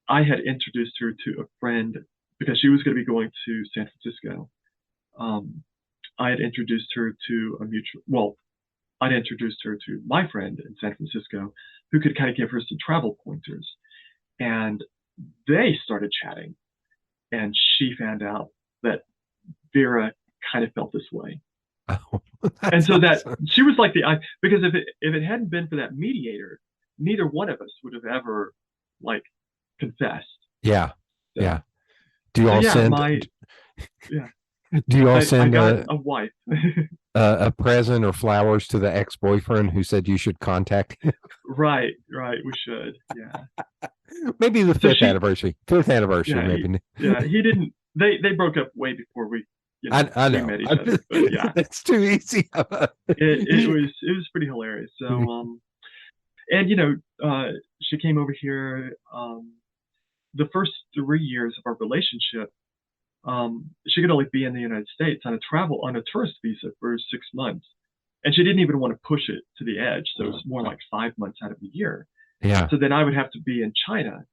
I had introduced her to a friend because she was going to be going to San Francisco. I had introduced her to I'd introduced her to my friend in San Francisco who could kind of give her some travel pointers. And they started chatting. And she found out that Vera kind of felt this way. Oh, and so that she was like because if it hadn't been for that mediator, neither one of us would have ever like confessed. Yeah. So, yeah. Do you all send? Do you all send a wife a present or flowers to the ex-boyfriend who said you should contact him? Right. We should. Yeah. Maybe the fifth anniversary. Maybe. He didn't. They broke up way before we. I know. We met each other. But yeah, that's too easy. it was pretty hilarious. So and she came over here. The first 3 years of our relationship, she could only be in the United States on a tourist visa for 6 months, and she didn't even want to push it to the edge. So it was more like 5 months out of the year. Yeah. So then I would have to be in China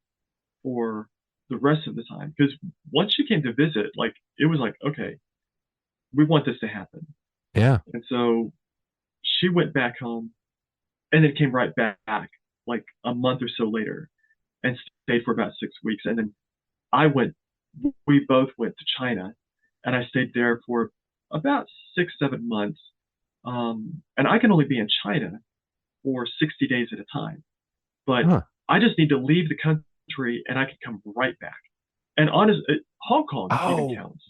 for the rest of the time, because once she came to visit, like it was like, okay, we want this to happen. Yeah. And so she went back home and then came right back like a month or so later and stayed for about 6 weeks. And then we both went to China, and I stayed there for about 6-7 months. And I can only be in China for 60 days at a time, but I just need to leave the country and I can come right back. And Hong Kong even counts.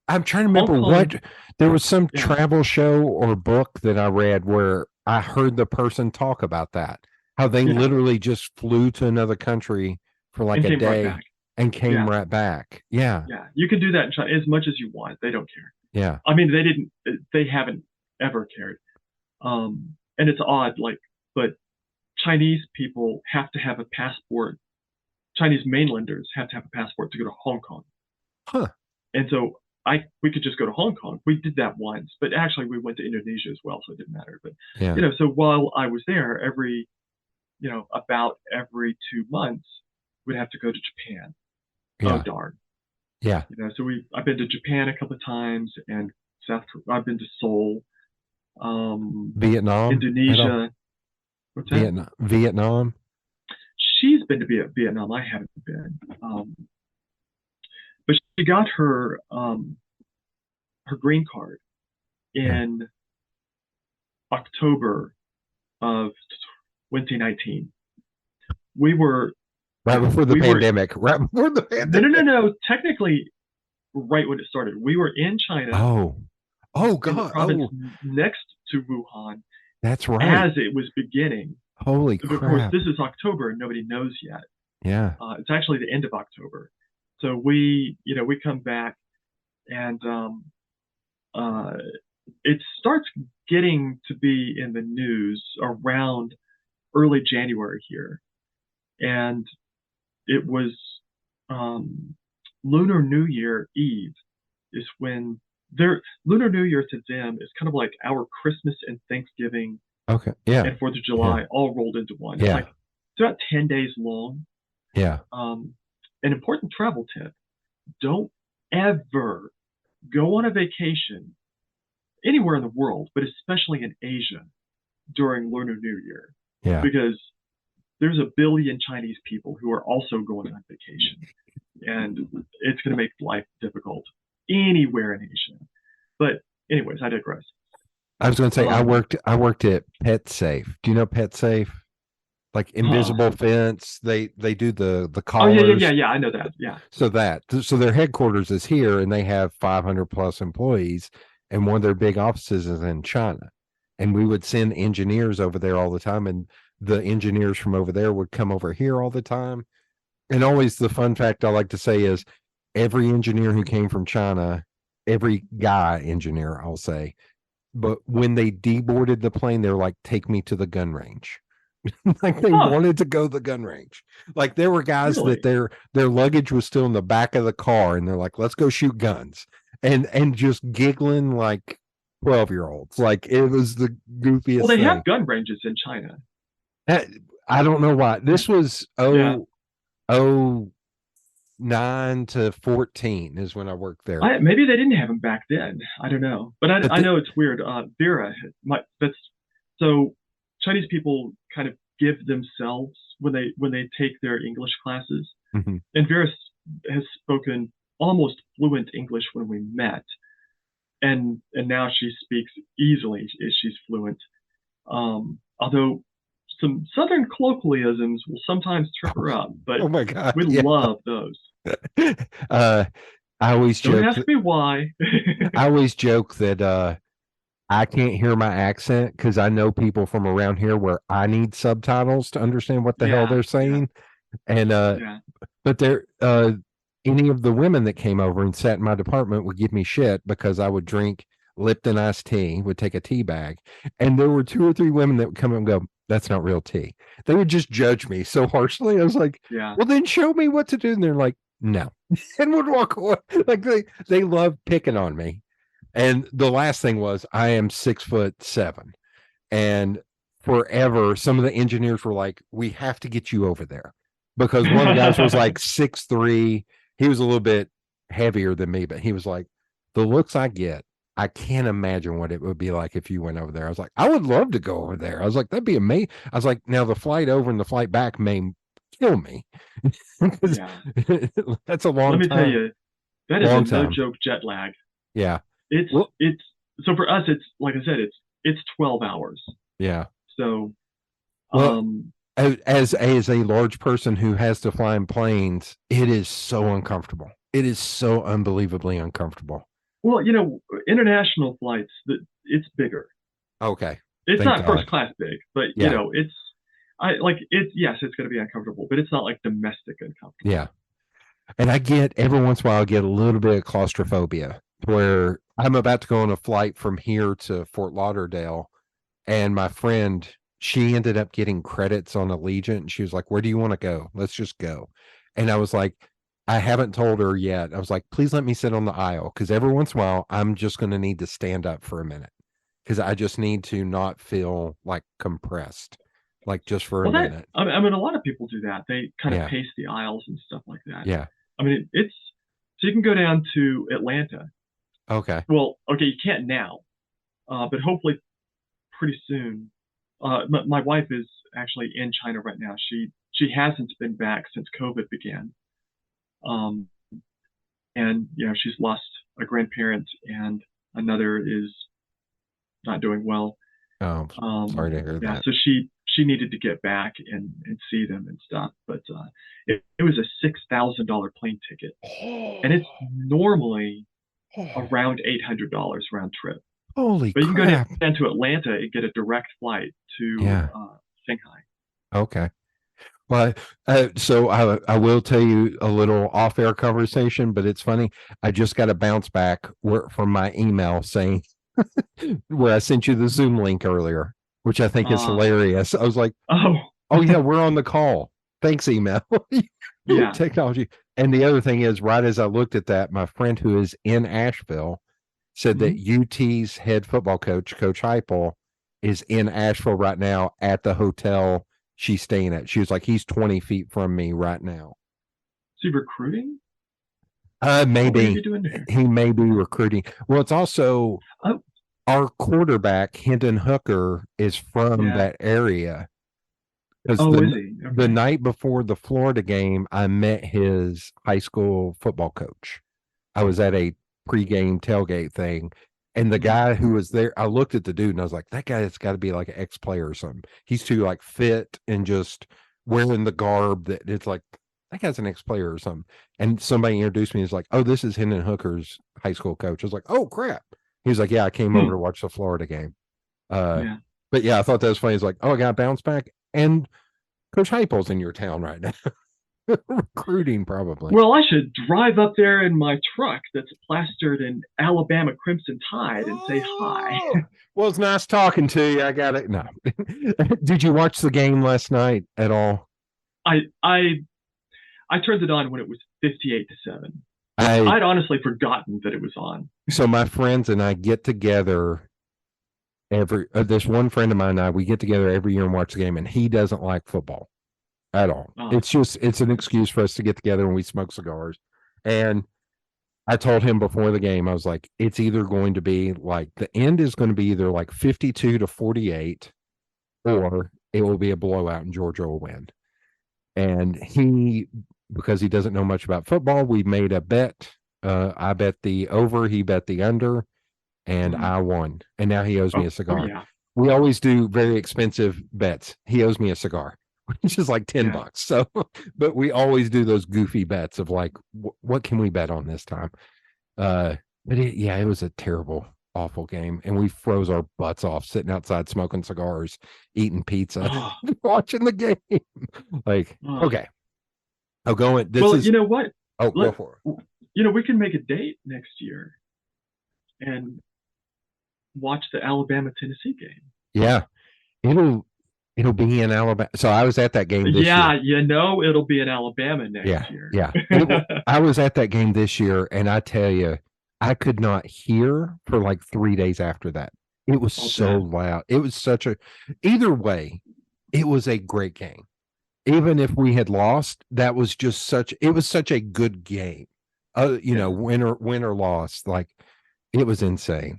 I'm trying to remember there was some travel show or book that I read where I heard the person talk about that, how they literally just flew to another country for like a day and came right back. Yeah. Yeah. You can do that in China as much as you want. They don't care. Yeah. I mean, they haven't ever cared. And it's odd, but Chinese people have to have a passport. Chinese mainlanders have to have a passport to go to Hong Kong. Huh. And so we could just go to Hong Kong. We did that once, but actually we went to Indonesia as well, so it didn't matter. But so while I was there, about every 2 months, we'd have to go to Japan. Yeah. Oh darn. Yeah. So I've been to Japan a couple of times, and I've been to Seoul, Vietnam, Indonesia. What's that? Vietnam. She's been to Vietnam. I haven't been. But she got her green card in October of 2019. We were right before the pandemic. Right before the pandemic. No. Technically, right when it started, we were in China. Oh God! In the province next to Wuhan. That's right. As it was beginning. Holy crap! Of course, this is October, and nobody knows yet. Yeah. It's actually the end of October. So we come back, and it starts getting to be in the news around early January here, and it was Lunar New Year Eve is when Lunar New Year to them is kind of like our Christmas and Thanksgiving. Okay. Yeah. And 4th of July all rolled into one. Yeah. It's about 10 days long. Yeah. An important travel tip: don't ever go on a vacation anywhere in the world, but especially in Asia during Lunar New Year. Yeah. Because there's 1 billion Chinese people who are also going on vacation, and it's going to make life difficult anywhere in Asia. But anyways, I digress. I was going to say I worked at Pet Safe. Do you know Pet Safe? Like invisible fence. They do the Oh yeah, collars. I know that. Yeah. So their headquarters is here, and they have 500 plus employees, and one of their big offices is in China. And we would send engineers over there all the time, and the engineers from over there would come over here all the time. And always the fun fact I like to say is every engineer who came from China, every guy engineer, I'll say, but when they deboarded the plane, they're like, take me to the gun range. Like they wanted to go to the gun range. Like there were guys that their luggage was still in the back of the car, and they're like, let's go shoot guns. And just giggling like 12-year-olds. Like it was the goofiest Well, they thing. have gun ranges in China. I don't know why. This was 9 to 14 is when I worked there. Maybe they didn't have them back then. I don't know, but I know it's weird. Vera, so Chinese people kind of give themselves when they take their English classes. Mm-hmm. And Vera has spoken almost fluent English when we met, and now she speaks easily. She's fluent, although some Southern colloquialisms will sometimes trip her up. But oh my God, we love those. I always joke. Don't ask me why. I always joke that I can't hear my accent because I know people from around here where I need subtitles to understand what the hell they're saying. And but there any of the women that came over and sat in my department would give me shit because I would drink Lipton iced tea, would take a tea bag, and there were 2 or 3 women that would come up and go, that's not real tea. They would just judge me so harshly. I was like, well, then show me what to do. And they're like, no, and would walk away. Like they love picking on me. And the last thing was I am 6'7", and forever some of the engineers were like, we have to get you over there, because one of the guys was like 6'3". He was a little bit heavier than me, but he was like, the looks I get, I can't imagine what it would be like if you went over there. I was like, I would love to go over there. I was like, that'd be amazing. I was like, now the flight over and the flight back may kill me. That's a long time. Let me tell you, that is a no joke jet lag. Yeah. It's so for us, it's like I said, it's 12 hours. Yeah. So as a large person who has to fly in planes, it is so uncomfortable. It is so unbelievably uncomfortable. Well, international flights, it's bigger. Okay. It's not first class big, but it's it's going to be uncomfortable, but it's not like domestic uncomfortable. Yeah. And I get every once in a while I get a little bit of claustrophobia where I'm about to go on a flight from here to Fort Lauderdale, and my friend, she ended up getting credits on Allegiant, and she was like, where do you want to go? Let's just go. And I was like, I haven't told her yet. I was like, please let me sit on the aisle, because every once in a while I'm just going to need to stand up for a minute, because I just need to not feel like compressed, like just for a minute. I mean, a lot of people do that. They kind of pace the aisles and stuff like that. Yeah. I mean, so you can go down to Atlanta. Okay. Well, okay, you can't now, but hopefully pretty soon. My wife is actually in China right now. She hasn't been back since COVID began. And she's lost a grandparent, and another is not doing well. Oh, sorry to hear that. So she needed to get back and see them and stuff. But it was a $6,000 plane ticket, and it's normally around $800 round trip. Holy crap. But you can crap. go down to Atlanta and get a direct flight to Shanghai. Okay. Well, so I will tell you a little off-air conversation, but it's funny. I just got a bounce back from my email saying where I sent you the Zoom link earlier, which I think is hilarious. I was like, oh yeah, we're on the call. Thanks, email. Yeah. Technology. And the other thing is, right as I looked at that, my friend who is in Asheville said that UT's head football coach, Coach Heupel, is in Asheville right now at the hotel she's staying at. She was like, he's 20 feet from me right now. Is he recruiting? Maybe. He may be recruiting. Well, it's also our quarterback, Hendon Hooker, is from that area. Because the night before the Florida game, I met his high school football coach. I was at a pregame tailgate thing, And the guy who was there, I looked at the dude and I was like, that guy has got to be like an ex-player or something. He's too like fit and just wearing the garb that it's like, that guy's an ex-player or something. And somebody introduced me. He's like, oh, this is Hendon Hooker's high school coach. I was like, oh crap. He was like, yeah, I came over to watch the Florida game. But yeah, I thought that was funny. He's like, oh, I got bounced back. And Coach Heupel's in your town right now. Recruiting probably. Well, I should drive up there in my truck that's plastered in Alabama Crimson Tide and say hi. Well, it's nice talking to you. I got it. No. Did you watch the game last night at all? I turned it on when it was 58-7. I'd honestly forgotten that it was on. So my friends and I get together this one friend of mine and I, we get together every year and watch the game, and he doesn't like football at all. It's an excuse for us to get together and we smoke cigars. And I told him before the game, I was like, it's either going to be like, the end is going to be either like 52-48, or it will be a blowout and Georgia will win. And he, because he doesn't know much about football, we made a bet. I bet the over, he bet the under, and I won. And now he owes me a cigar. Yeah. We always do very expensive bets. He owes me a cigar, which is like $10. So, but we always do those goofy bets of like, what can we bet on this time? But it was a terrible, awful game. And we froze our butts off sitting outside, smoking cigars, eating pizza, watching the game. Like, okay. I'll go in. You know what? Oh, go for it. You know, we can make a date next year and watch the Alabama-Tennessee game. Yeah. It'll be in Alabama. So I was at that game this year. Yeah, it'll be in Alabama next year. Yeah. I was at that game this year, and I tell you, I could not hear for like 3 days after that. It was so loud. It was either way, it was a great game. Even if we had lost, that was just such a good game. Win or loss, like it was insane.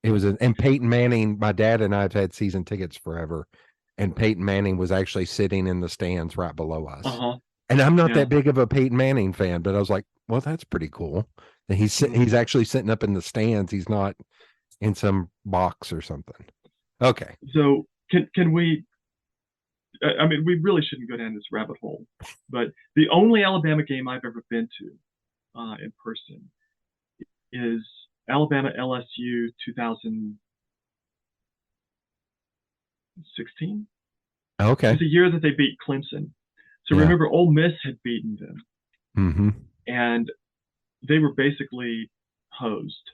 It was, and Peyton Manning, my dad and I have had season tickets forever. And Peyton Manning was actually sitting in the stands right below us. And I'm not that big of a Peyton Manning fan, but I was like, well, that's pretty cool. And he's actually sitting up in the stands. He's not in some box or something. Okay. So can we, I mean, we really shouldn't go down this rabbit hole, but the only Alabama game I've ever been to in person is Alabama LSU 2016. Okay. It's the year that they beat Clemson. So remember, Ole Miss had beaten them. Mm-hmm. And they were basically hosed.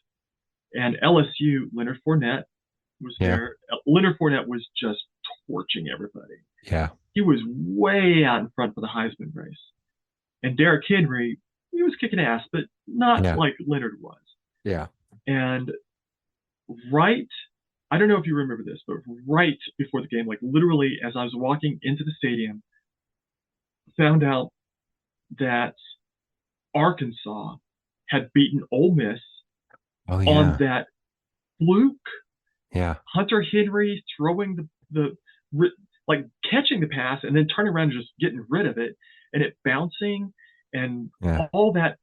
And LSU, Leonard Fournette was there. Leonard Fournette was just torching everybody. Yeah. He was way out in front for the Heisman race. And Derrick Henry, he was kicking ass, but not like Leonard was. Yeah. And I don't know if you remember this, but right before the game, like literally as I was walking into the stadium, found out that Arkansas had beaten Ole Miss on that fluke. Yeah. Hunter Henry throwing the like catching the pass and then turning around and just getting rid of it, and it bouncing and all that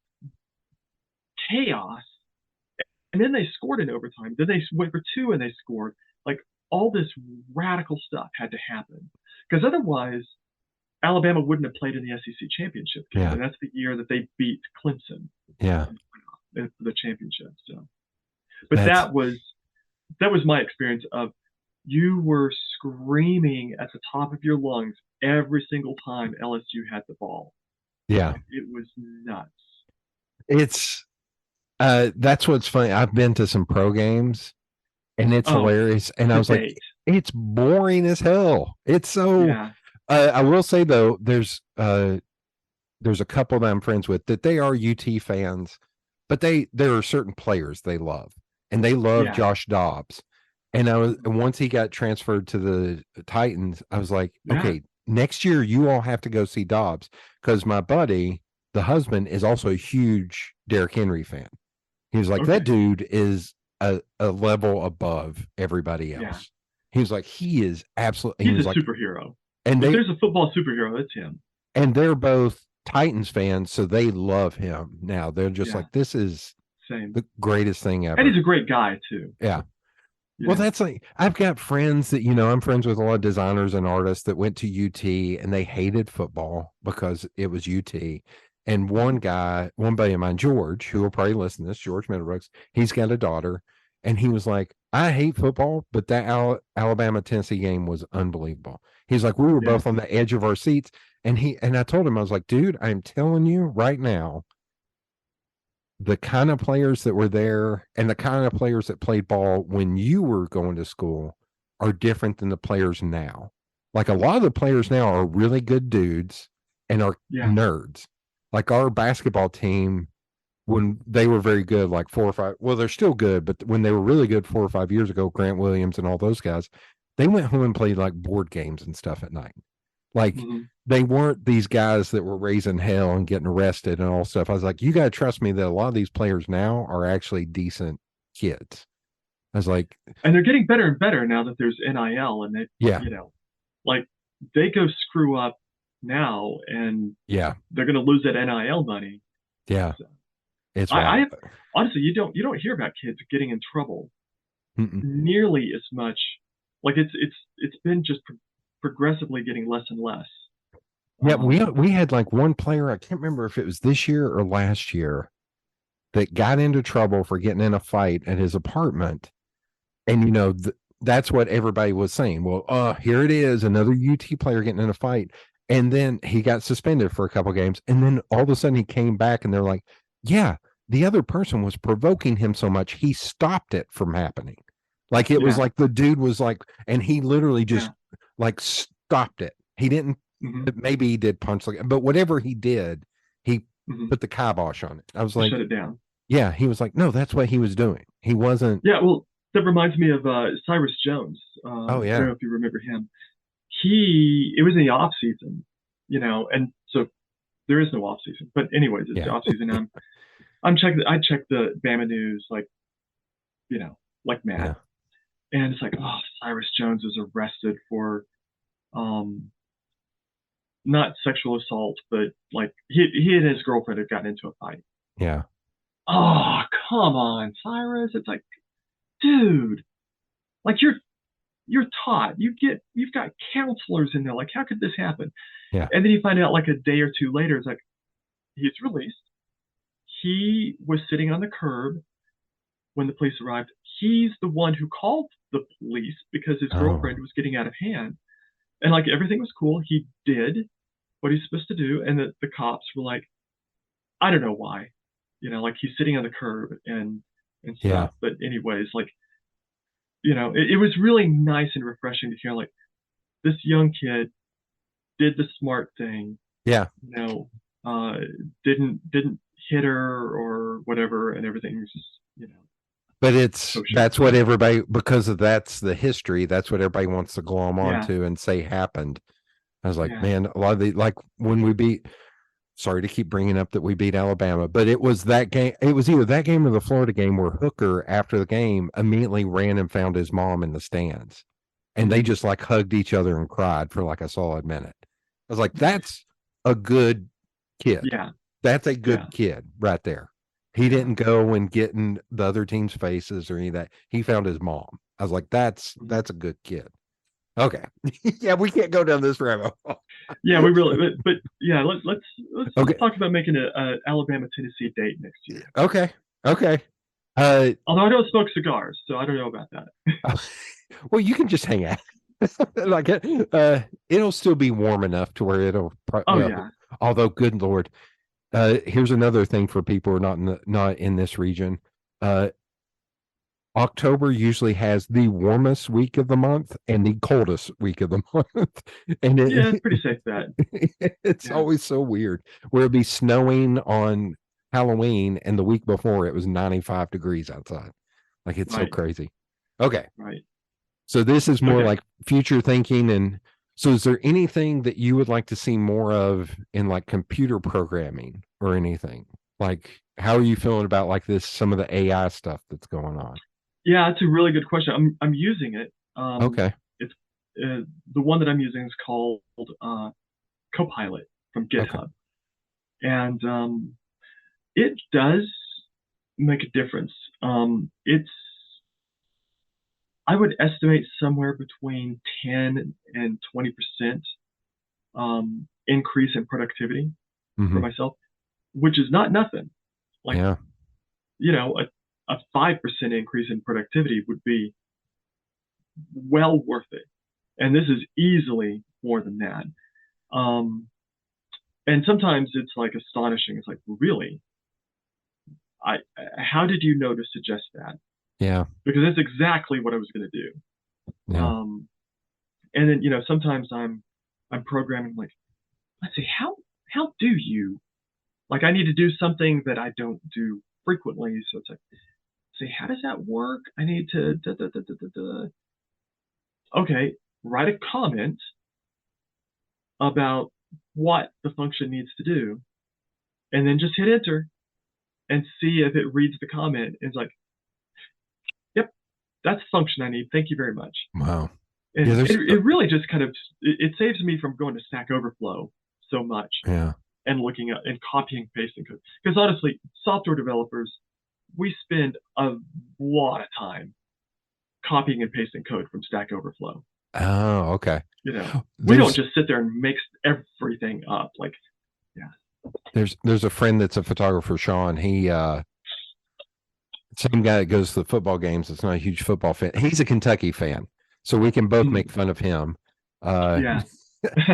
chaos. And then they scored in overtime. Then they went for two and they scored. Like all this radical stuff had to happen, because otherwise Alabama wouldn't have played in the SEC championship game. And that's the year that they beat Clemson. Yeah. In the championship. So, but that was my experience of, you were screaming at the top of your lungs every single time LSU had the ball. Yeah. It was nuts. It's that's what's funny. I've been to some pro games and it's hilarious. And I was like, it's boring as hell. It's so I will say though, there's a couple that I'm friends with that they are UT fans, but there are certain players they love, and they love Josh Dobbs. And once he got transferred to the Titans, I was like, okay, next year you all have to go see Dobbs, because my buddy, the husband, is also a huge Derrick Henry fan. He was like, that dude is a level above everybody else. Yeah. He was like, he is absolutely. He's a superhero. And if there's a football superhero, it's him. And they're both Titans fans, so they love him now. They're just like, this is Same. The greatest thing ever. And he's a great guy too. Yeah. You Well, know? that's like, I've got friends that, you know, I'm friends with a lot of designers and artists that went to UT and they hated football because it was UT. And one guy, one buddy of mine, George, who will probably listen to this, George Middlebrooks, he's got a daughter. And he was like, I hate football, but that Alabama Tennessee game was unbelievable. He's like, we were Yeah. both on the edge of our seats. And I told him, I was like, dude, I'm telling you right now, the kind of players that were there and the kind of players that played ball when you were going to school are different than the players now. Like a lot of the players now are really good dudes and are nerds. Like our basketball team, when they were very good, like 4 or 5, well, they're still good, but when they were really good 4 or 5 years ago, Grant Williams and all those guys, they went home and played like board games and stuff at night. Like they weren't these guys that were raising hell and getting arrested and all stuff. I was like, you got to trust me that a lot of these players now are actually decent kids. I was like, and they're getting better and better now that there's NIL and they, you know, like they go screw up now and they're going to lose that NIL money. Yeah. So, it's I honestly, you don't hear about kids getting in trouble nearly as much. Like it's been just progressively getting less and less. Yeah, we had like one player, I can't remember if it was this year or last year, that got into trouble for getting in a fight at his apartment. And, you know, that's what everybody was saying. Well, here it is, another UT player getting in a fight. And then he got suspended for a couple games. And then all of a sudden he came back and they're like, yeah, the other person was provoking him so much, he stopped it from happening. Like it was like the dude was like, and he literally just like stopped it. He didn't, maybe he did punch, but whatever he did, he put the kibosh on it. I was like, shut it down. Yeah, he was like, no, that's what he was doing. He wasn't. Yeah, well, that reminds me of Cyrus Jones. Oh yeah. I don't know if you remember him. It was in the off season, you know, and so there is no off season. But anyways, it's the off season. I check the Bama news, like, you know, like mad, and it's like, oh, Cyrus Jones was arrested for, not sexual assault, but like he and his girlfriend had gotten into a fight. Yeah. Oh, come on, Cyrus. It's like, dude, like you're taught. You've got counselors in there. Like, how could this happen? Yeah. And then you find out like a day or two later, it's like he's released. He was sitting on the curb when the police arrived. He's the one who called the police because his girlfriend was getting out of hand. And like everything was cool. He did what he's supposed to do. And the cops were like, I don't know why. You know, like he's sitting on the curb and stuff. Yeah. But anyways, like, you know, it was really nice and refreshing to hear like this young kid did the smart thing. Yeah. You know, didn't hit her or whatever, and everything was just, you know. But that's what everybody, because of that's the history, that's what everybody wants to glom onto and say happened. I was like, man, a lot of the, like when we beat, sorry to keep bringing up that we beat Alabama, but it was that game. It was either that game or the Florida game where Hooker, after the game, immediately ran and found his mom in the stands. And they just like hugged each other and cried for like a solid minute. I was like, that's a good kid. Yeah. That's a good kid right there. He didn't go and get in the other team's faces or any of that. He found his mom. I was like, that's a good kid. Okay. Yeah, we can't go down this rabbit hole. Yeah, we really, but yeah, let's talk about making a Alabama Tennessee date next year. Okay. Although I don't smoke cigars, so I don't know about that. Well, you can just hang out. Like it'll still be warm enough to where it'll. Although, good Lord, here's another thing for people who are not in this region. October usually has the warmest week of the month and the coldest week of the month. And it's pretty safe bet. It's always so weird where it'd be snowing on Halloween and the week before it was 95 degrees outside. Like it's so crazy. Okay. Right. So this is more like future thinking. And so is there anything that you would like to see more of in like computer programming or anything? Like, how are you feeling about like this, some of the AI stuff that's going on? Yeah, it's a really good question. I'm using it. Okay. It's the one that I'm using is called Copilot from GitHub, and it does make a difference. It's I would estimate somewhere between 10 and 20% increase in productivity for myself, which is not nothing. Like, Yeah. A 5% increase in productivity would be well worth it. And this is easily more than that. Um, and sometimes it's like astonishing. It's like, really? How did you know to suggest that? Yeah. Because that's exactly what I was going to do. Yeah. And then, sometimes I'm programming like, let's see, how do you, like, I need to do something that I don't do frequently. So it's like, say, how does that work? I need to, da, da, da, da, da, da. Okay, write a comment about what the function needs to do, and then just hit enter and see if it reads the comment. It's like, yep, that's the function I need. Thank you very much. Wow. Yeah, And there's it really just kind of it saves me from going to Stack Overflow so much yeah. and looking at and copying pasting code. Because honestly, software developers, we spend a lot of time copying and pasting code from Stack Overflow. Oh, okay. We don't just sit there and mix everything up. Like, yeah. There's a friend that's a photographer, Sean. He same guy that goes to the football games. It's not a huge football fan. He's a Kentucky fan, so we can both make fun of him. Yeah.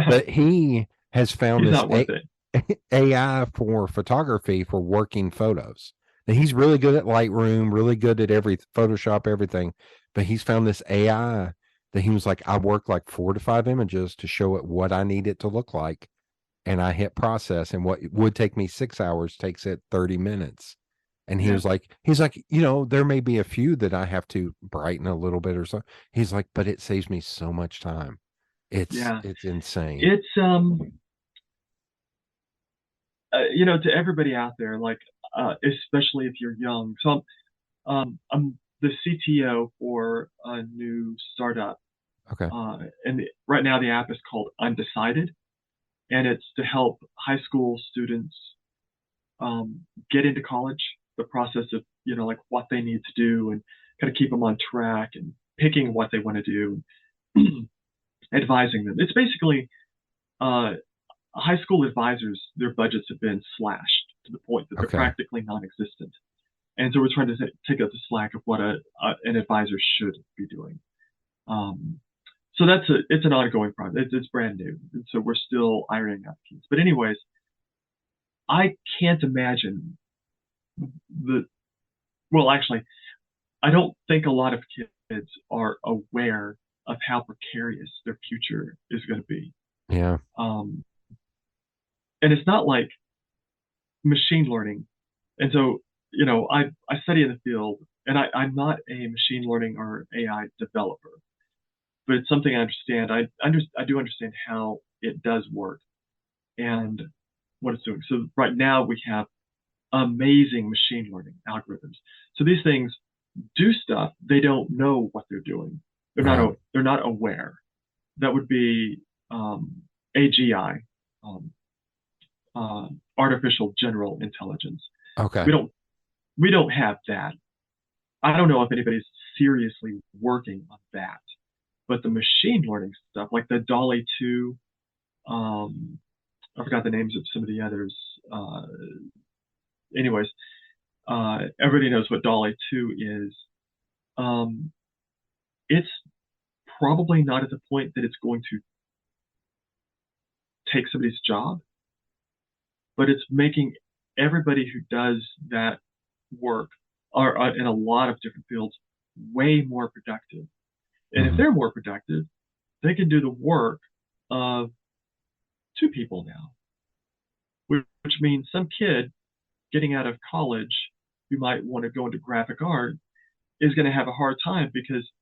But he has found He's this not worth it. AI for photography for working photos. And he's really good at Lightroom, really good at Photoshop, everything. But he's found this AI that he was like, I work like 4 to 5 images to show it what I need it to look like. And I hit process, and what would take me 6 hours takes it 30 minutes. And he's like, there may be a few that I have to brighten a little bit or so. He's like, but it saves me so much time. It's insane. It's to everybody out there, like especially if you're young. So I'm the CTO for a new startup. Okay. And right now the app is called Undecided, and it's to help high school students get into college, the process of like what they need to do, and kind of keep them on track and picking what they want to do, advising them. It's basically high school advisors, their budgets have been slashed to the point that they're practically non-existent. And so we're trying to take up the slack of what an advisor should be doing. So it's an ongoing project. It's brand new, and so we're still ironing out the kinks. But anyways, I can't imagine actually, I don't think a lot of kids are aware of how precarious their future is going to be. Yeah. And it's not like machine learning. And so, I study in the field, and I'm not a machine learning or AI developer, but it's something I understand. I do understand how it does work and what it's doing. So right now we have amazing machine learning algorithms. So these things do stuff they don't know what they're doing. They're not aware. That would be AGI, artificial general intelligence. Okay. We don't have that. I don't know if anybody's seriously working on that. But the machine learning stuff, like the Dolly 2, I forgot the names of some of the others. Anyways, everybody knows what Dolly 2 is. It's probably not at the point that it's going to take somebody's job, but it's making everybody who does that work or in a lot of different fields way more productive. And if they're more productive, they can do the work of 2 people now, which means some kid getting out of college who might want to go into graphic art is going to have a hard time because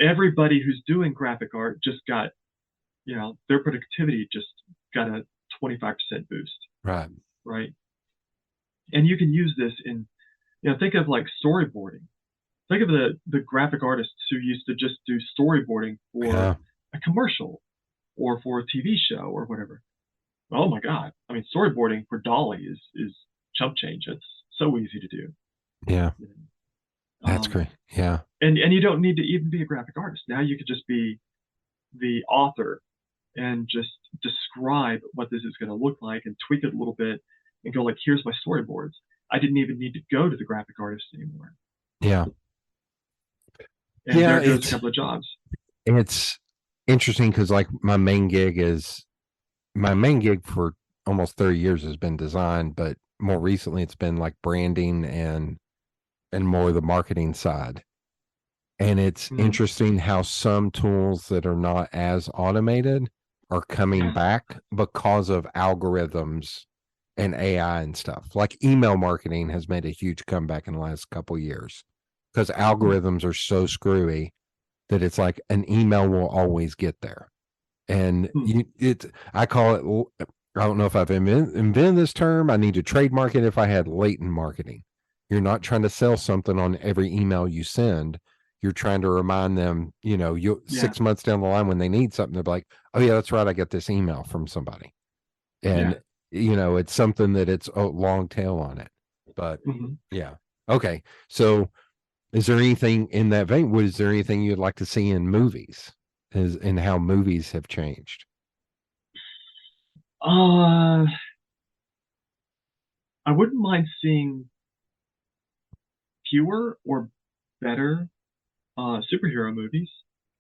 everybody who's doing graphic art just got, their productivity just got a 25% boost. Right. Right. And you can use this in, think of like storyboarding. Think of the graphic artists who used to just do storyboarding for a commercial or for a TV show or whatever. Oh my God. I mean, storyboarding for Dolly is chump change. It's so easy to do. Yeah. That's Um, great. Yeah. and you don't need to even be a graphic artist. Now you could just be the author and just describe what this is going to look like and tweak it a little bit and go like, here's my storyboards. I didn't even need to go to the graphic artist anymore. Yeah. And Yeah. there goes a couple of jobs. It's interesting because like my main gig for almost 30 years has been design, but more recently it's been like branding and more the marketing side. And it's interesting how some tools that are not as automated are coming back because of algorithms and AI and stuff. Like email marketing has made a huge comeback in the last couple of years because algorithms are so screwy that it's like an email will always get there. And I call it, I don't know if I've invented this term. I need to trademark it if I had latent marketing. You're not trying to sell something on every email you send. You're trying to remind them, 6 months down the line when they need something, they're like, oh yeah, that's right. I get this email from somebody. And, it's something that it's a long tail on it, but yeah. Okay. So is there anything in that vein? Was there anything you'd like to see in movies and how movies have changed? I wouldn't mind seeing fewer or better superhero movies.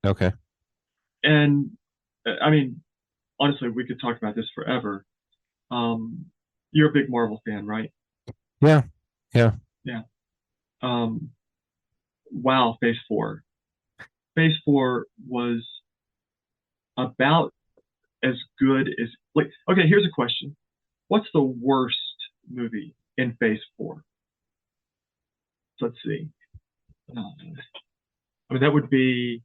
Okay. And I mean, honestly, we could talk about this forever. You're a big Marvel fan, right? Yeah. Yeah. Yeah. Wow, Phase 4. Phase 4 was about as good as like. Okay, here's a question: what's the worst movie in Phase 4? Let's see. I mean, that would be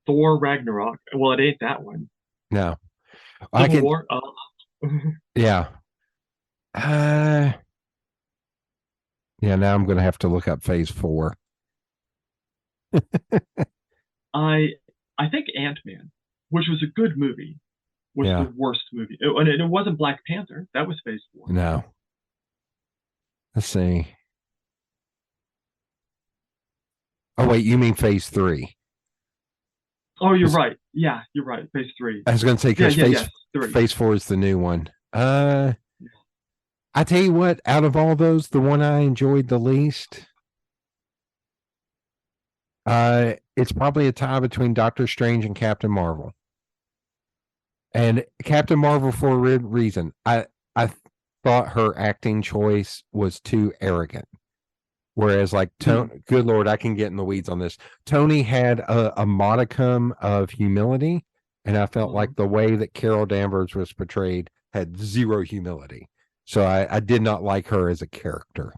Thor Ragnarok. Well, it ain't that one. No. Civil War. Yeah. Yeah. Now I'm going to have to look up Phase 4. I think Ant-Man, which was a good movie, was the worst movie. And it wasn't Black Panther. That was Phase 4. No. Let's see. Oh, wait, you mean Phase 3? Oh, you're right. Yeah, you're right. Phase 3. I was going to say, because Phase 4 is the new one. I tell you what, out of all those, the one I enjoyed the least, it's probably a tie between Doctor Strange and Captain Marvel. And Captain Marvel for a reason. I thought her acting choice was too arrogant. Whereas, like, good Lord, I can get in the weeds on this. Tony had a modicum of humility, and I felt like the way that Carol Danvers was portrayed had zero humility. So I did not like her as a character.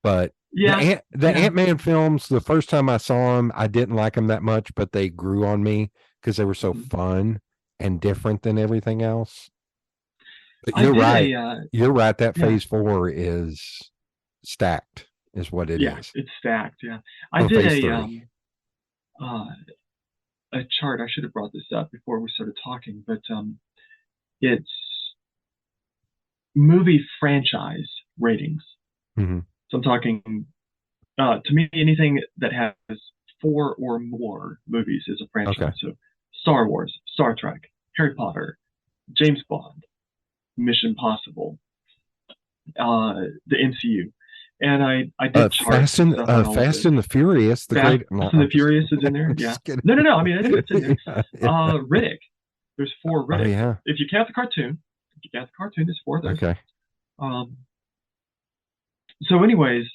But the Ant-Man films, the first time I saw them, I didn't like them that much, but they grew on me because they were so fun and different than everything else. But you're right. You're right. That Phase 4 is stacked, is what it is. It's stacked. Yeah, I did a chart. I should have brought this up before we started talking, but it's movie franchise ratings. Mm-hmm. So I'm talking. To me, anything that has 4 or more movies is a franchise. Okay. So Star Wars, Star Trek, Harry Potter, James Bond, Mission Impossible, the MCU, and I did charts. Fast and the Furious. Fast and the Furious is in there. Yeah. No. I mean, it's in there. Riddick. There's 4 Riddick. Oh, yeah. If you count the cartoon, there's 4 there. Okay. So, anyways,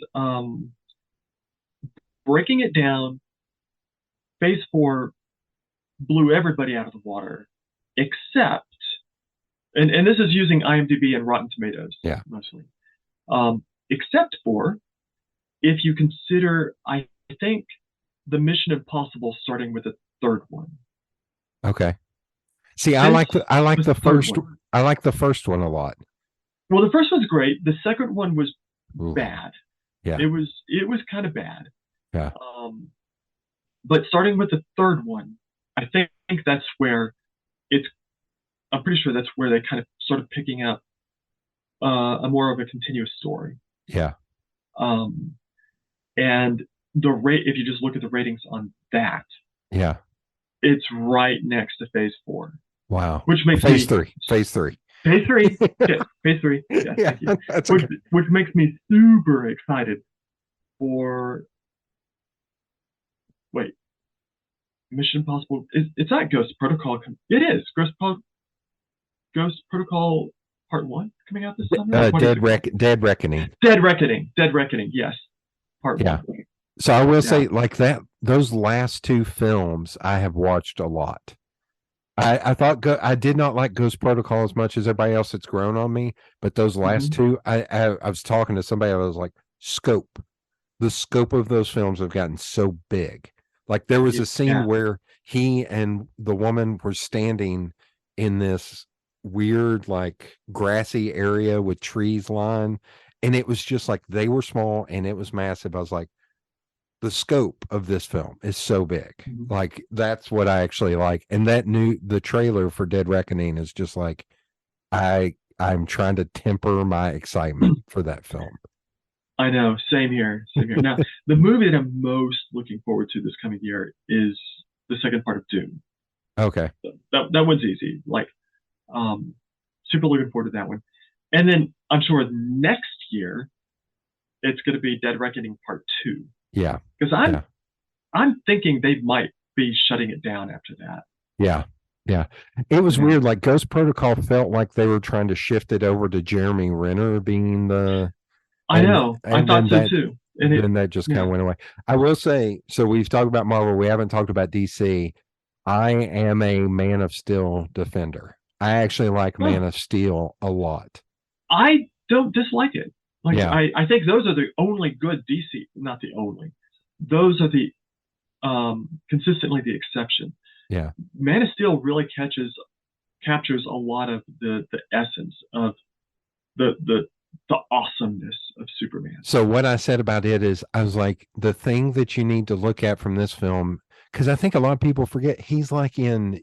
breaking it down, Phase 4 blew everybody out of the water, except, and this is using IMDb and Rotten Tomatoes mostly, except for if you consider, I think, the Mission Impossible starting with the 3rd one. Okay. See, I like the first one. I like the first one a lot. Well, the first one's great. The second one was bad. Yeah. It was kind of bad. Yeah. But starting with the 3rd one, I think that's where I'm pretty sure that's where they kind of started picking up a more of a continuous story. Yeah. And the rate, if you just look at the ratings on that, Yeah. it's right next to Phase 4. Wow. Which makes Phase me 3. Phase 3. Phase 3. Okay, Phase 3. Yeah, Yeah, thank you. that's Which okay. which makes me super excited for wait, Mission Impossible. It's not Ghost Protocol. It is Ghost Protocol Part 1 coming out this summer. What is it? Dead Reckoning. Dead Reckoning. Dead Reckoning. Yes, Part Yeah. 1. So I will say, like that, those last two films I have watched a lot. I thought I did not like Ghost Protocol as much as everybody else. It's grown on me, but those last two, I was talking to somebody. I was like, the scope of those films have gotten so big. Like there was a scene where he and the woman were standing in this weird, like grassy area with trees lined, and it was just like they were small and it was massive. I was like, the scope of this film is so big. Like that's what I actually like. And the trailer for Dead Reckoning is just like I'm trying to temper my excitement for that film. I know, same here. Now, the movie that I'm most looking forward to this coming year is the second part of Dune. Okay. That one's easy. Like super looking forward to that one. And then I'm sure next year it's going to be Dead Reckoning Part 2. Yeah. Because I'm thinking they might be shutting it down after that. Yeah. Yeah. It was weird. Like Ghost Protocol felt like they were trying to shift it over to Jeremy Renner being the. I know. I thought so too. And then that just kind of went away. I will say, so we've talked about Marvel. We haven't talked about DC. I am a Man of Steel defender. I actually like Man of Steel a lot. I don't dislike it. Like I think those are the only good DC, not the only. Those are the consistently the exception. Yeah. Man of Steel really captures a lot of the essence of the awesomeness of Superman. So what I said about it is I was like, the thing that you need to look at from this film, because I think a lot of people forget he's like in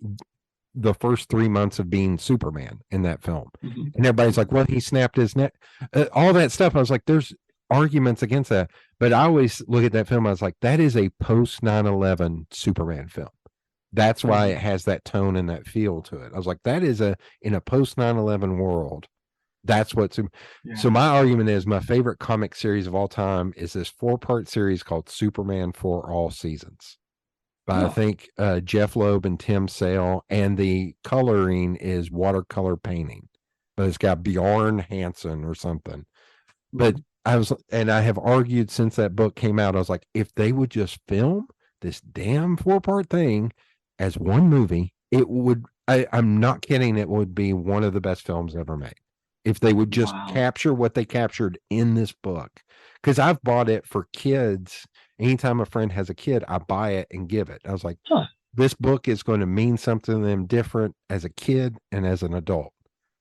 the first 3 months of being Superman in that film. And everybody's like, well, he snapped his neck, all that stuff. I was like, there's arguments against that. But I always look at that film. I was like, that is a post 9/11 Superman film. That's why it has that tone and that feel to it. I was like, that is in a post 9/11 world. That's what's so my argument is my favorite comic series of all time is this 4-part series called Superman for All Seasons. By I think Jeff Loeb and Tim Sale, and the coloring is watercolor painting, but it's got Bjorn Hansen or something. But I have argued since that book came out. I was like, if they would just film this damn 4-part thing as one movie, it would. I'm not kidding. It would be one of the best films ever made. If they would just capture what they captured in this book. Because I've bought it for kids. Anytime a friend has a kid, I buy it and give it. I was like, this book is going to mean something to them different as a kid and as an adult.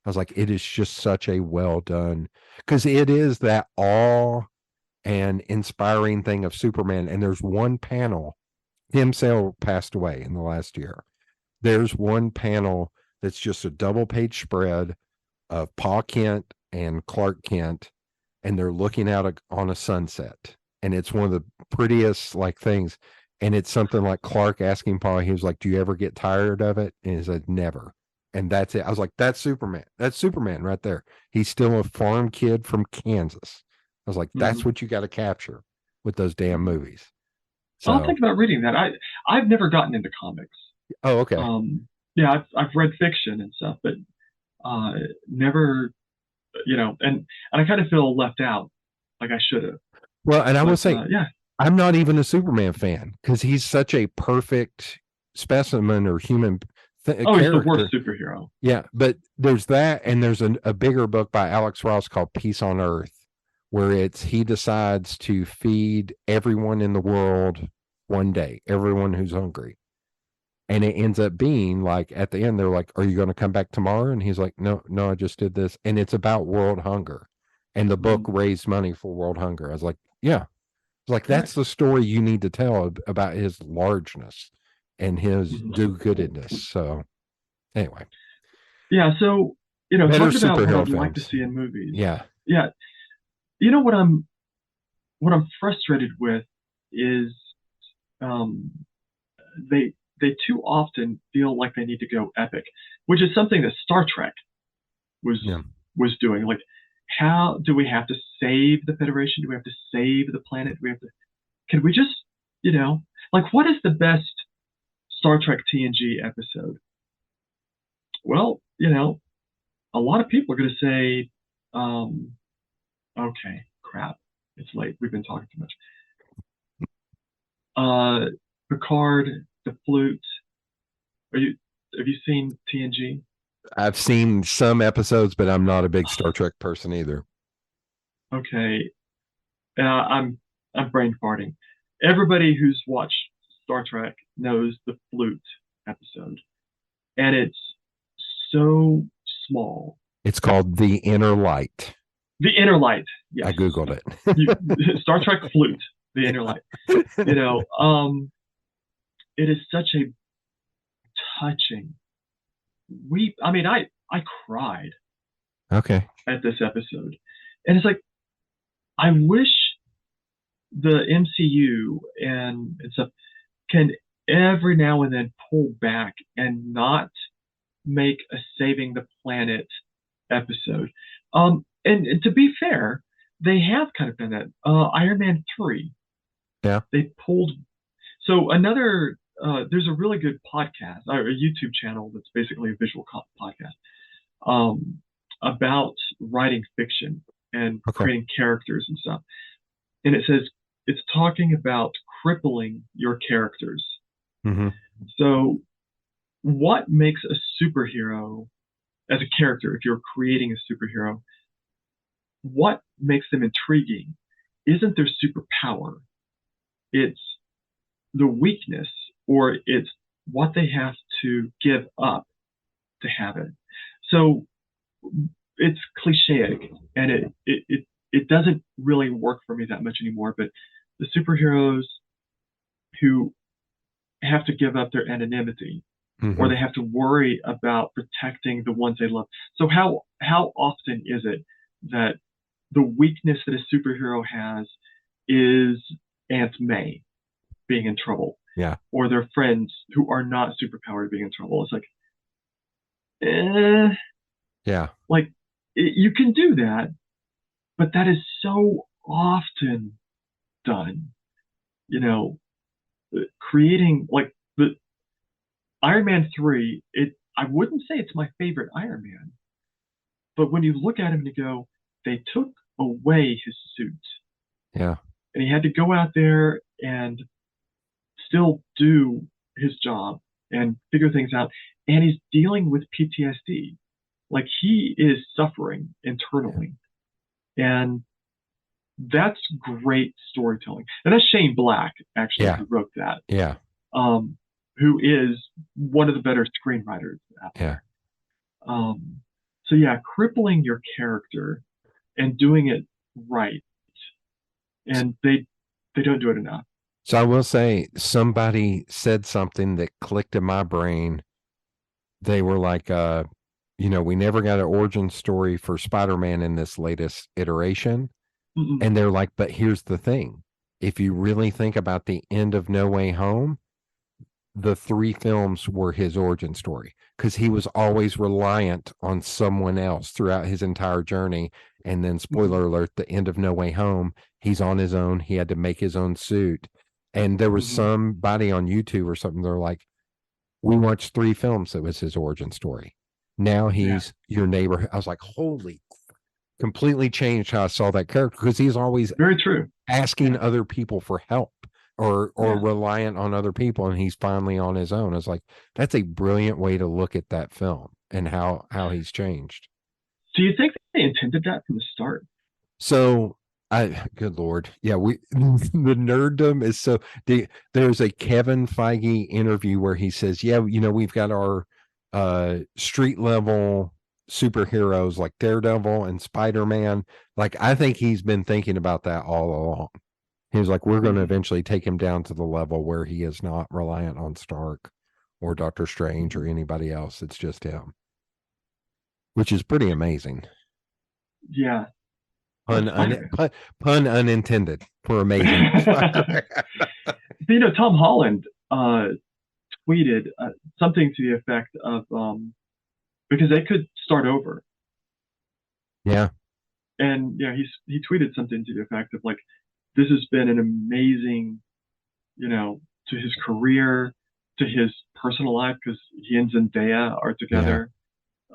I was like, it is just such a well done, because it is that awe and inspiring thing of Superman. And there's one panel, Tim Sale passed away in the last year. There's one panel that's just a double page spread of Pa Kent and Clark Kent, and they're looking out on a sunset, and it's one of the prettiest like things. And it's something like Clark asking Pa, he was like, do you ever get tired of it? And he said, never. And that's it. I was like, that's Superman. That's Superman right there. He's still a farm kid from Kansas. I was like, that's what you got to capture with those damn movies. So I'll think about reading that. I've never gotten into comics. Oh, okay. I've read fiction and stuff, but never, and I kind of feel left out, like I should have. Well, and I will say, I'm not even a Superman fan because he's such a perfect specimen or human character. He's the worst superhero. Yeah, but there's that, and there's a bigger book by Alex Ross called Peace on Earth, where he decides to feed everyone in the world one day, everyone who's hungry. And it ends up being like at the end, they're like, are you going to come back tomorrow? And he's like, no, I just did this. And it's about world hunger. And the book raised money for world hunger. I was like, yeah. It's like, that's the story you need to tell about his largeness and his do-goodedness. So anyway. Yeah. So, better talking about what I'd films. like to see in movies. Yeah. Yeah. You know what what I'm frustrated with is um, they too often feel like they need to go epic, which is something that Star Trek was Yeah. was doing. Like, how do we have to save the Federation? Do we have to save the planet? Do we have to? Can we just, like, what is the best Star Trek TNG episode? Well, a lot of people are going to say, okay, crap, it's late. We've been talking too much. Picard, the flute. Have you seen TNG? I've seen some episodes, but I'm not a big Star Trek person either. Okay, I'm brain farting. Everybody who's watched Star Trek knows the flute episode, and it's so small. It's called The Inner Light. The Inner Light. Yes. I Googled it. Star Trek flute. The Inner Light. It is such a touching. I cried. Okay. At this episode, and it's like, I wish the MCU and stuff can every now and then pull back and not make a saving the planet episode. And to be fair, they have kind of done that. Iron Man 3. Yeah. They pulled. So there's a really good podcast, or a YouTube channel that's basically a visual podcast, about writing fiction and creating characters and stuff. And it says it's talking about crippling your characters. Mm-hmm. So what makes a superhero as a character, if you're creating a superhero, what makes them intriguing isn't their superpower. It's the weakness, or it's what they have to give up to have it. So it's clichéic, and it doesn't really work for me that much anymore. But the superheroes who have to give up their anonymity, mm-hmm. or they have to worry about protecting the ones they love. So how often is it that the weakness that a superhero has is Aunt May being in trouble? Yeah. Or their friends who are not superpowered being in trouble? It's like, yeah. Like, you can do that, but that is so often done. Creating, like, the Iron Man 3, I wouldn't say it's my favorite Iron Man, but when you look at him and you go, they took away his suit. Yeah. And he had to go out there and still do his job and figure things out. And he's dealing with PTSD. Like, he is suffering internally. And that's great storytelling. And that's Shane Black, actually, who wrote that. Yeah. Who is one of the better screenwriters out there. So yeah, crippling your character and doing it right. And they don't do it enough. So I will say, somebody said something that clicked in my brain. They were like, we never got an origin story for Spider-Man in this latest iteration. Mm-mm. And they're like, but here's the thing. If you really think about the end of No Way Home, the 3 films were his origin story, because he was always reliant on someone else throughout his entire journey. And then, spoiler alert, the end of No Way Home, he's on his own. He had to make his own suit. And there was somebody on YouTube or something, they're like, we watched 3 films that was his origin story. Now he's your neighbor. I was like, holy, completely changed how I saw that character, because he's always very true asking other people for help or reliant on other people, and he's finally on his own. I was like, that's a brilliant way to look at that film and how he's changed. Do you think they intended that from the start? So good Lord. Yeah, the nerddom is so. There's a Kevin Feige interview where he says, we've got our street level superheroes like Daredevil and Spider-Man. Like, I think he's been thinking about that all along. He was like, we're going to eventually take him down to the level where he is not reliant on Stark or Doctor Strange or anybody else. It's just him, which is pretty amazing. Yeah. Pun, Spider-Man. pun unintended for amazing. Tom Holland tweeted something to the effect of because they could start over, Yeah. and he tweeted something to the effect of like, this has been an amazing, to his career, to his personal life, because he and Zendaya are together.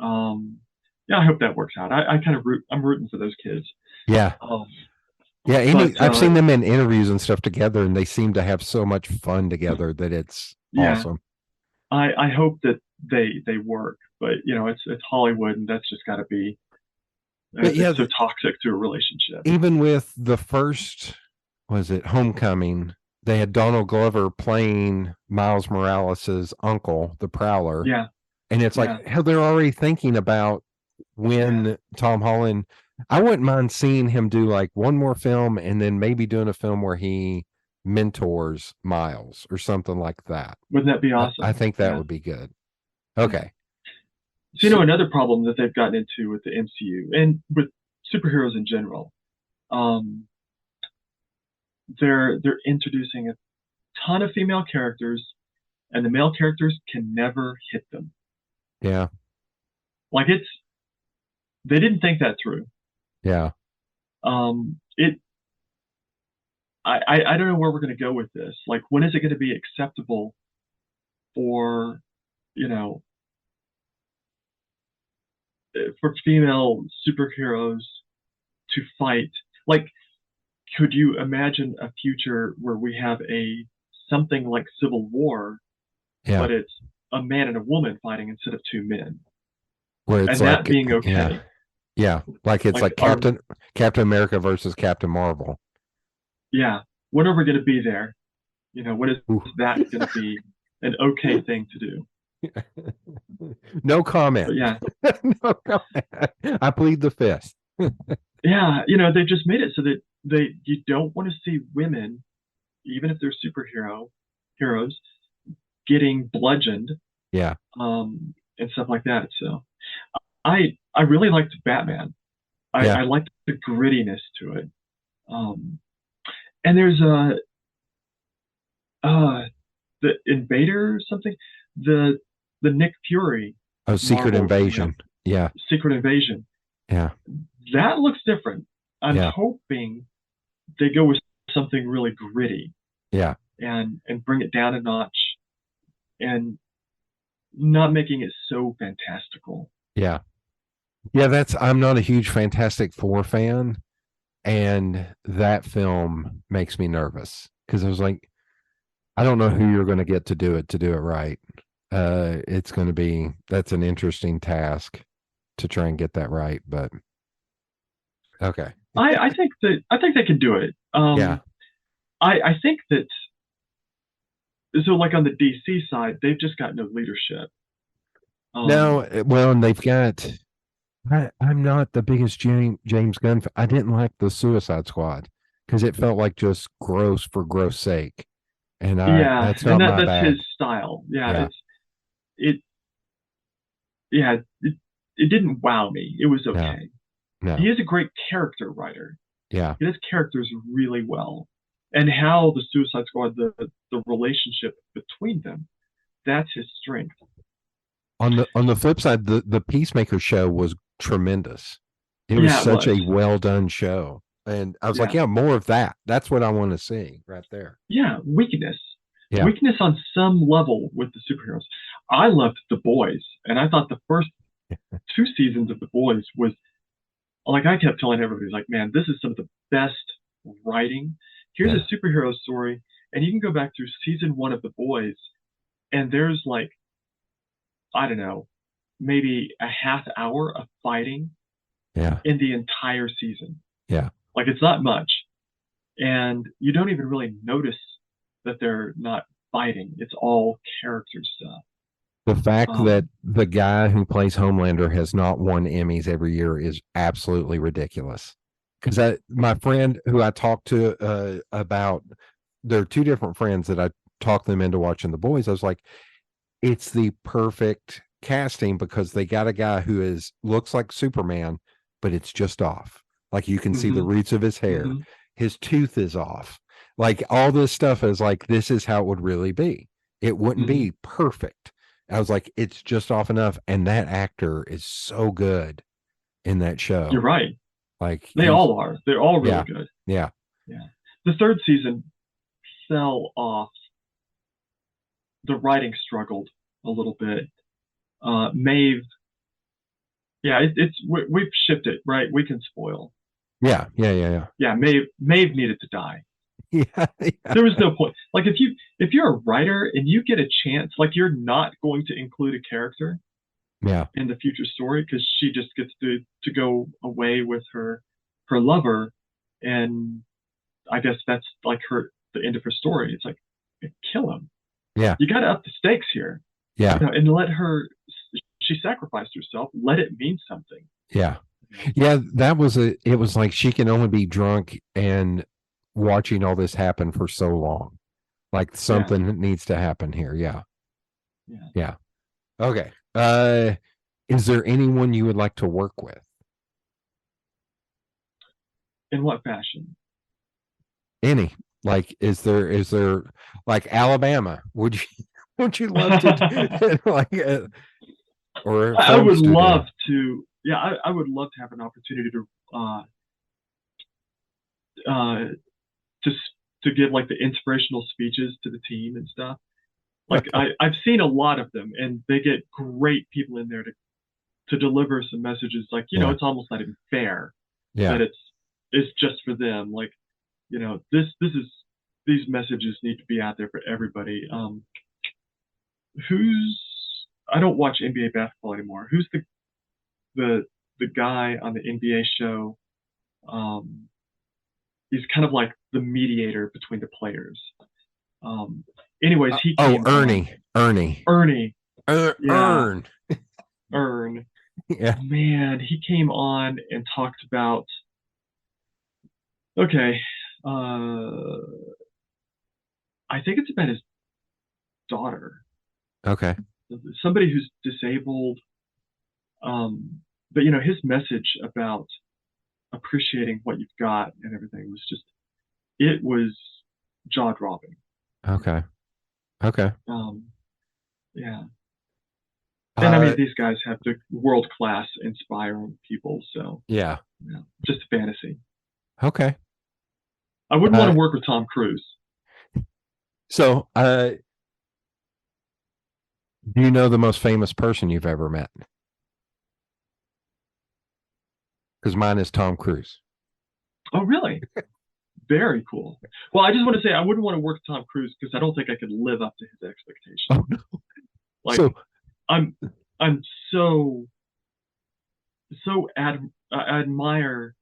I hope that works out. I'm rooting for those kids. Yeah. I've seen them in interviews and stuff together, and they seem to have so much fun together that it's awesome. I hope that they work, but it's Hollywood, and that's just got to be. It's so toxic to a relationship. Even with the first, was it Homecoming? They had Donald Glover playing Miles Morales' uncle, the Prowler. Yeah. And it's like, hell, they're already thinking about when Tom Holland. I wouldn't mind seeing him do like one more film and then maybe doing a film where he mentors Miles or something like that. Wouldn't that be awesome? I think that would be good. Okay. So, another problem that they've gotten into with the MCU and with superheroes in general, they're introducing a ton of female characters, and the male characters can never hit them. Yeah. Like they didn't think that through. Yeah. I don't know where we're going to go with this. Like, when is it going to be acceptable for, for female superheroes to fight? Like, could you imagine a future where we have something like Civil War, but it's a man and a woman fighting instead of two men? Where it's and like, that being okay. Yeah. Like it's like Captain America versus Captain Marvel. Yeah. When are we going to be there? When is that going to be an okay thing to do? No comment. But yeah. No comment. I plead the fifth. Yeah. They've just made it so that you don't want to see women, even if they're heroes, getting bludgeoned. Yeah. And stuff like that. So I really liked Batman. I liked the grittiness to it. And there's the Invader or something, the Nick Fury. Oh, Secret Invasion. Yeah. Secret Invasion. Yeah. That looks different. I'm hoping they go with something really gritty. Yeah. And bring it down a notch, and not making it so fantastical. Yeah. Yeah, I'm not a huge Fantastic Four fan, and that film makes me nervous because I was like, I don't know who you're going to get to do it right. It's going to be, that's an interesting task to try and get that right, but okay. I think they can do it. I think that, so like on the DC side, they've just got no leadership. No, well, and they've got, I'm not the biggest James Gunn. I didn't like the Suicide Squad because it felt like just gross for gross sake. And that's not my bag. That's his style. It didn't wow me. It was okay. No. He is a great character writer. Yeah. He does characters really well. And how the Suicide Squad, the relationship between them, that's his strength. On the flip side, the Peacemaker show was tremendous. It was such a well done show. And I was like, more of that. That's what I want to see right there. Yeah, weakness. Yeah. Weakness on some level with the superheroes. I loved The Boys, and I thought the first 2 seasons of The Boys was, like, I kept telling everybody, like, man, this is some of the best writing. Here's a superhero story, and you can go back through season 1 of The Boys, and there's like, I don't know, maybe a half hour of fighting in the entire season. Yeah. Like, it's not much. And you don't even really notice that they're not fighting. It's all character stuff. The fact that the guy who plays Homelander has not won Emmys every year is absolutely ridiculous. Because my friend who I talked to about, there are 2 different friends that I talked them into watching The Boys. I was like, it's the perfect casting because they got a guy who looks like Superman, but it's just off. Like you can see the Mm-hmm. roots of his hair. Mm-hmm. His tooth is off. Like all this stuff is like, this is how it would really be. It wouldn't Mm-hmm. be perfect. I was like, it's just off enough. And that actor is so good in that You're show. right. Like They he's, all are. They're all really yeah, good. yeah, Yeah. The third season fell off. The writing struggled a little bit. Maeve, yeah, we've shipped it, right? We can spoil. yeah, yeah, yeah, Yeah, Maeve needed to die. yeah, yeah, There was no point. Like if you're a writer and you get a chance, like you're not going to include a character yeah, in the future story because she just gets to go away with her lover, and I guess that's like the end of her story. It's like kill him. yeah, You got to up the stakes here, yeah, and let her. She sacrificed herself. Let it mean something. yeah. Yeah, it was like she can only be drunk and watching all this happen for so long. Like Yeah, something needs to happen here. Yeah. yeah. Yeah. Okay. Is there anyone you would like to work with? In what fashion? Any? Like, is there like Alabama? Would you would you love to like or a I film would love studio? to. Yeah, I would love to have an opportunity uh, to to give like the inspirational speeches to the team and stuff. Like I've seen a lot of them, and they get great people in there to deliver some messages. Like Yeah. it's almost not even fair Yeah. that it's just for them. Like this is these messages need to be out there for everybody. Who's I don't watch NBA basketball anymore. Who's the the guy on the NBA show? Um, he's kind of like the mediator between the players. Um, anyways, he Oh, came on. Ernie. Ernie, yeah, Earn. Ern. Yeah. Man, he came on and talked about. Okay, I think it's about his daughter, Okay. somebody who's disabled. But his message about appreciating what you've got and everything was just it was jaw dropping. Okay. Okay. Um, yeah, and I Uh mean these guys have the world class inspiring people, so yeah. just a fantasy. Okay. I wouldn't want Uh to work with Tom Cruise. so do you know the most famous person you've ever met? Because mine is Tom Cruise. Oh, really? Very cool. Well, I just want to say I wouldn't want to work with Tom Cruise because I don't think I could live up to his expectations. Oh no. Like So I'm I'm I admire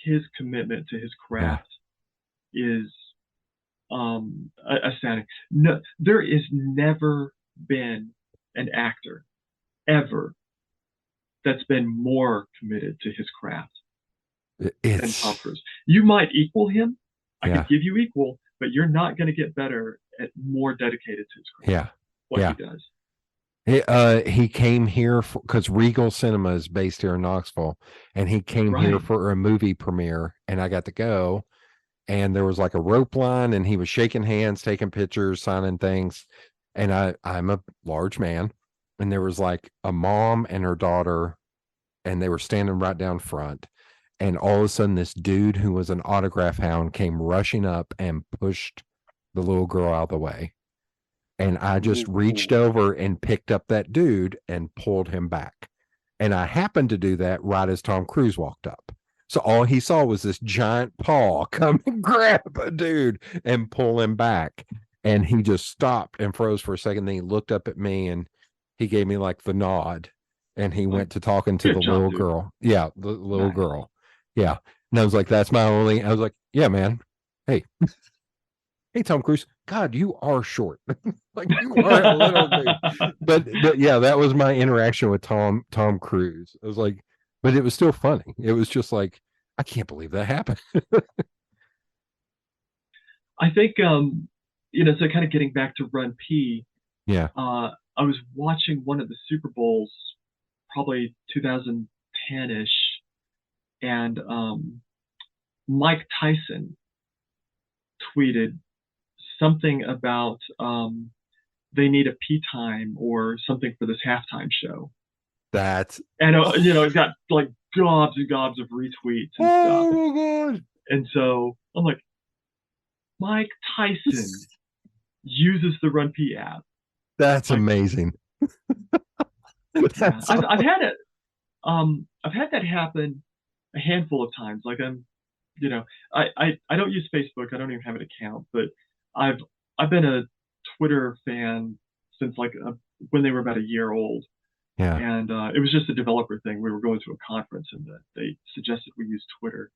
his commitment to his yeah. craft is astounding. No, there is never been an actor ever that's been more committed to his craft than Tom It's Cruise. You might equal him. I yeah. could give you equal, but you're not going to get better at more dedicated to his craft. Yeah. What Yeah. he does. He came here because Regal Cinema is based here in Knoxville, and he came here Right. for a movie premiere, and I got to go. And there was like a rope line, and he was shaking hands, taking pictures, signing things. And I'm a large man, and there was like a mom and her daughter, and they were standing right down front. And all of a sudden, this dude who was an autograph hound came rushing up and pushed the little girl out of the way. And I just reached over and picked up that dude and pulled him back. And I happened to do that right as Tom Cruise walked up. So all he saw was this giant paw come and grab a dude and pull him back. And he just stopped and froze for a second. Then he looked up at me and he gave me like the nod. And he went to talking to the Good job, little dude. girl. Yeah, the little Nice. girl. Yeah. And I was like, that's my only, I was like, yeah, man. Hey, hey, Tom Cruise. God, you are short. Like you are a little dude. But yeah, that was my interaction with Tom Cruise. I was like, but it was still funny. It was just like, I can't believe that happened. I think so kind of getting back to RunPee, Yeah. I was watching one of the Super Bowls, probably 2010-ish, and Mike Tyson tweeted something about they need a pee time or something for this halftime show. That's And it got like gobs and gobs of retweets and stuff. oh my god! And so I'm like, Mike Tyson uses the RunPee app. That's Like, amazing. yeah, That's I've had it. I've had that happen a handful of times. Like you know, I don't use Facebook. I don't even have an account, but I've I've been a Twitter fan since like when they were about a year old, yeah. and it was just a developer thing. We were going to a conference, and they suggested we use Twitter.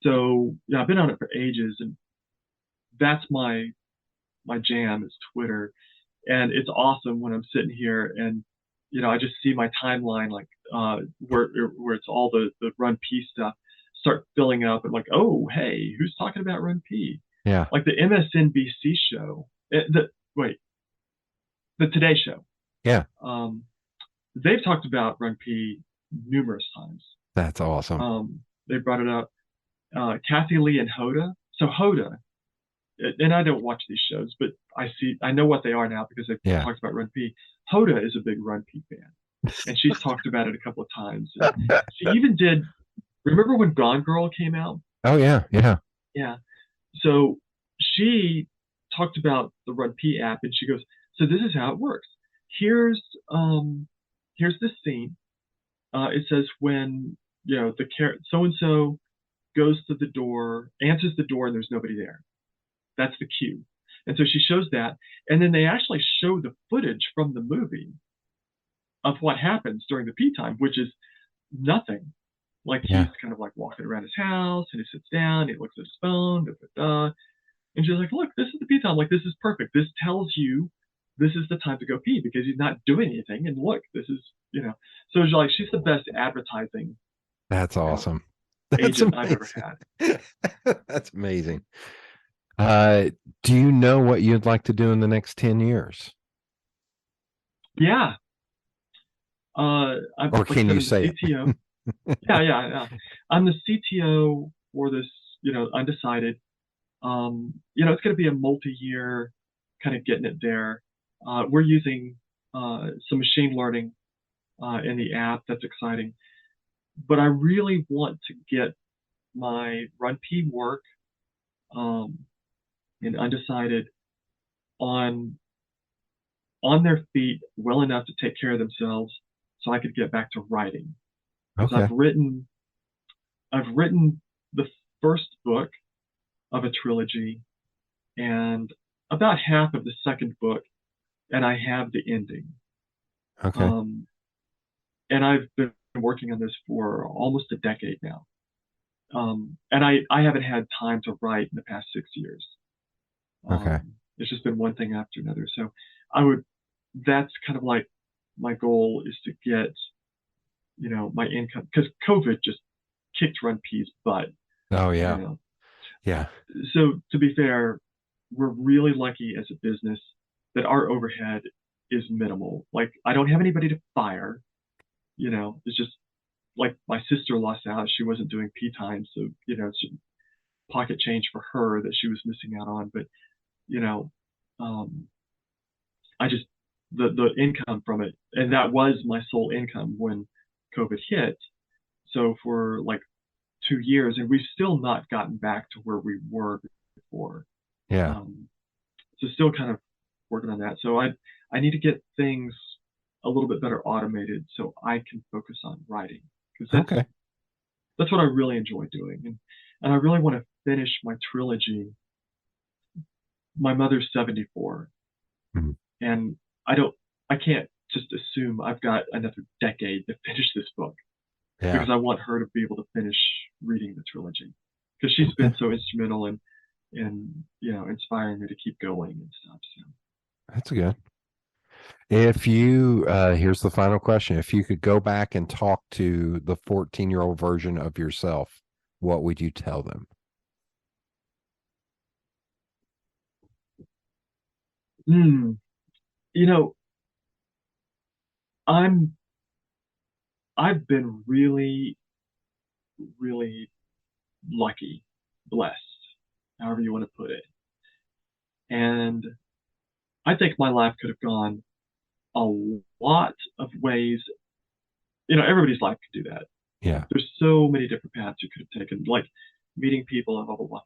So yeah, I've been on it for ages, and that's my jam is Twitter, and it's awesome when I'm sitting here and I just see my timeline like where it's all the RunPee stuff start filling up and like, oh hey, who's talking about RunPee? Yeah. Like the MSNBC show, the Today Show. Yeah. They've talked about RunPee numerous times. That's awesome. They brought it up. Kathy Lee and Hoda. So Hoda, and I don't watch these shows, but I know what they are now because they've Yeah. talked about RunPee. Hoda is a big RunPee fan, and she's talked about it a couple of times. And she even did. Remember when Gone Girl came out? Oh yeah, yeah. Yeah. So she talked about the RunPee app, and she goes, "So this is how it works. Here's here's this scene. It says when the so and so goes to the door, answers the door, and there's nobody there. That's the cue. And so she shows that, and then they actually show the footage from the movie of what happens during the pee time, which is nothing. Like Yeah. he's kind of like walking around his house, and he sits down, he looks at his phone, da, da, da. And she's like, "Look, this is the pee time. Like this is perfect. This tells you this is the time to go pee because he's not doing anything. And look, this is So she's the best advertising That's awesome. That's agent I've amazing. ever had. That's amazing. Do you know what you'd like to do in the next 10 years? Yeah. Or can you say the CTO. Yeah. I'm the CTO for this, undecided. It's going to be a multi-year kind of getting it there. We're using some machine learning in the app. That's exciting. But I really want to get my RunPee work in undecided on their feet well enough to take care of themselves so I could get back to writing. Because Okay. I've written the first book of a trilogy and about half of the second book, and I have the ending. Okay. And I've been working on this for almost a decade now. And I haven't had time to write in the past 6 years. Okay. It's just been one thing after another. So that's kind of like my goal is to get, my income, because COVID just kicked RunPee's butt. Oh yeah. Yeah. So to be fair, we're really lucky as a business that our overhead is minimal. Like I don't have anybody to fire. It's just like my sister lost out. She wasn't doing pee time, so it's pocket change for her that she was missing out on. But I just the income from it, and that was my sole income when COVID hit. So for like 2 years, and we've still not gotten back to where we were before. Yeah. So still kind of working on that. So I need to get things a little bit better automated so I can focus on writing because that's what I really enjoy doing, and I really want to finish my trilogy. My mother's 74, and I can't just assume I've got another decade to finish this book because I want her to be able to finish reading the trilogy because she's been so instrumental in inspiring me to keep going and stuff. So that's good. If you here's the final question. If you could go back and talk to the 14-year-old version of yourself, what would you tell them? I've been really really lucky, blessed, however you want to put it. And I think my life could have gone a lot of ways. Everybody's life could do that. Yeah. There's so many different paths you could have taken, like meeting people and blah, blah, blah.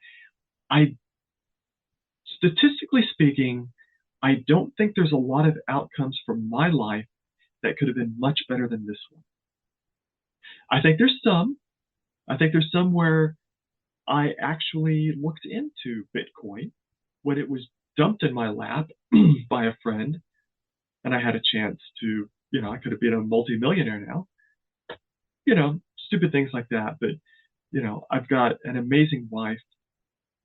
Statistically speaking, I don't think there's a lot of outcomes from my life that could have been much better than this one. I think there's some where I actually looked into Bitcoin when it was dumped in my lap by a friend, and I had a chance to, I could have been a multimillionaire now. Stupid things like that. But, I've got an amazing wife.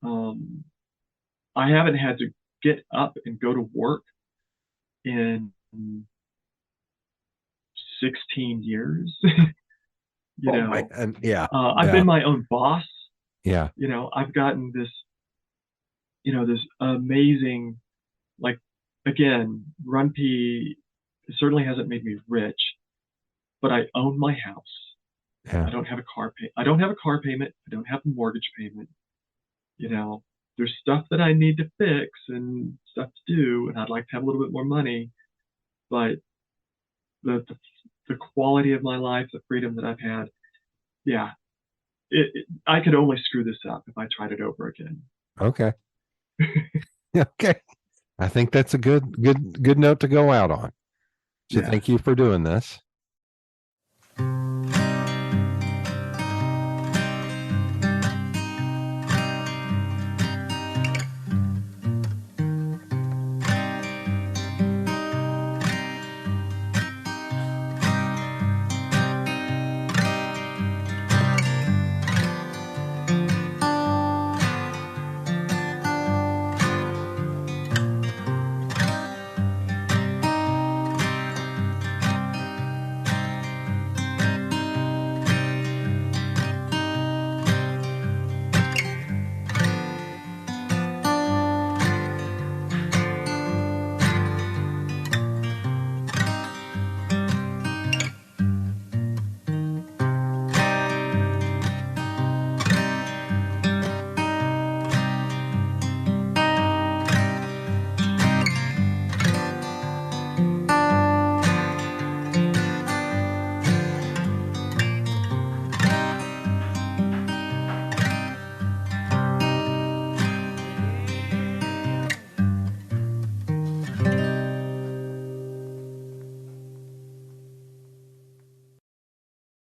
I haven't had to get up and go to work in 16 years. Man. Yeah. I've been my own boss. Yeah. I've gotten this, this amazing, like, again, RunPee certainly hasn't made me rich, but I own my house. Yeah. I don't have a car payment. I don't have a mortgage payment. There's stuff that I need to fix and stuff to do, and I'd like to have a little bit more money, but the quality of my life, the freedom that I've had, yeah, I could only screw this up if I tried it over again. Okay. Okay. I think that's a good note to go out on. So thank you for doing this.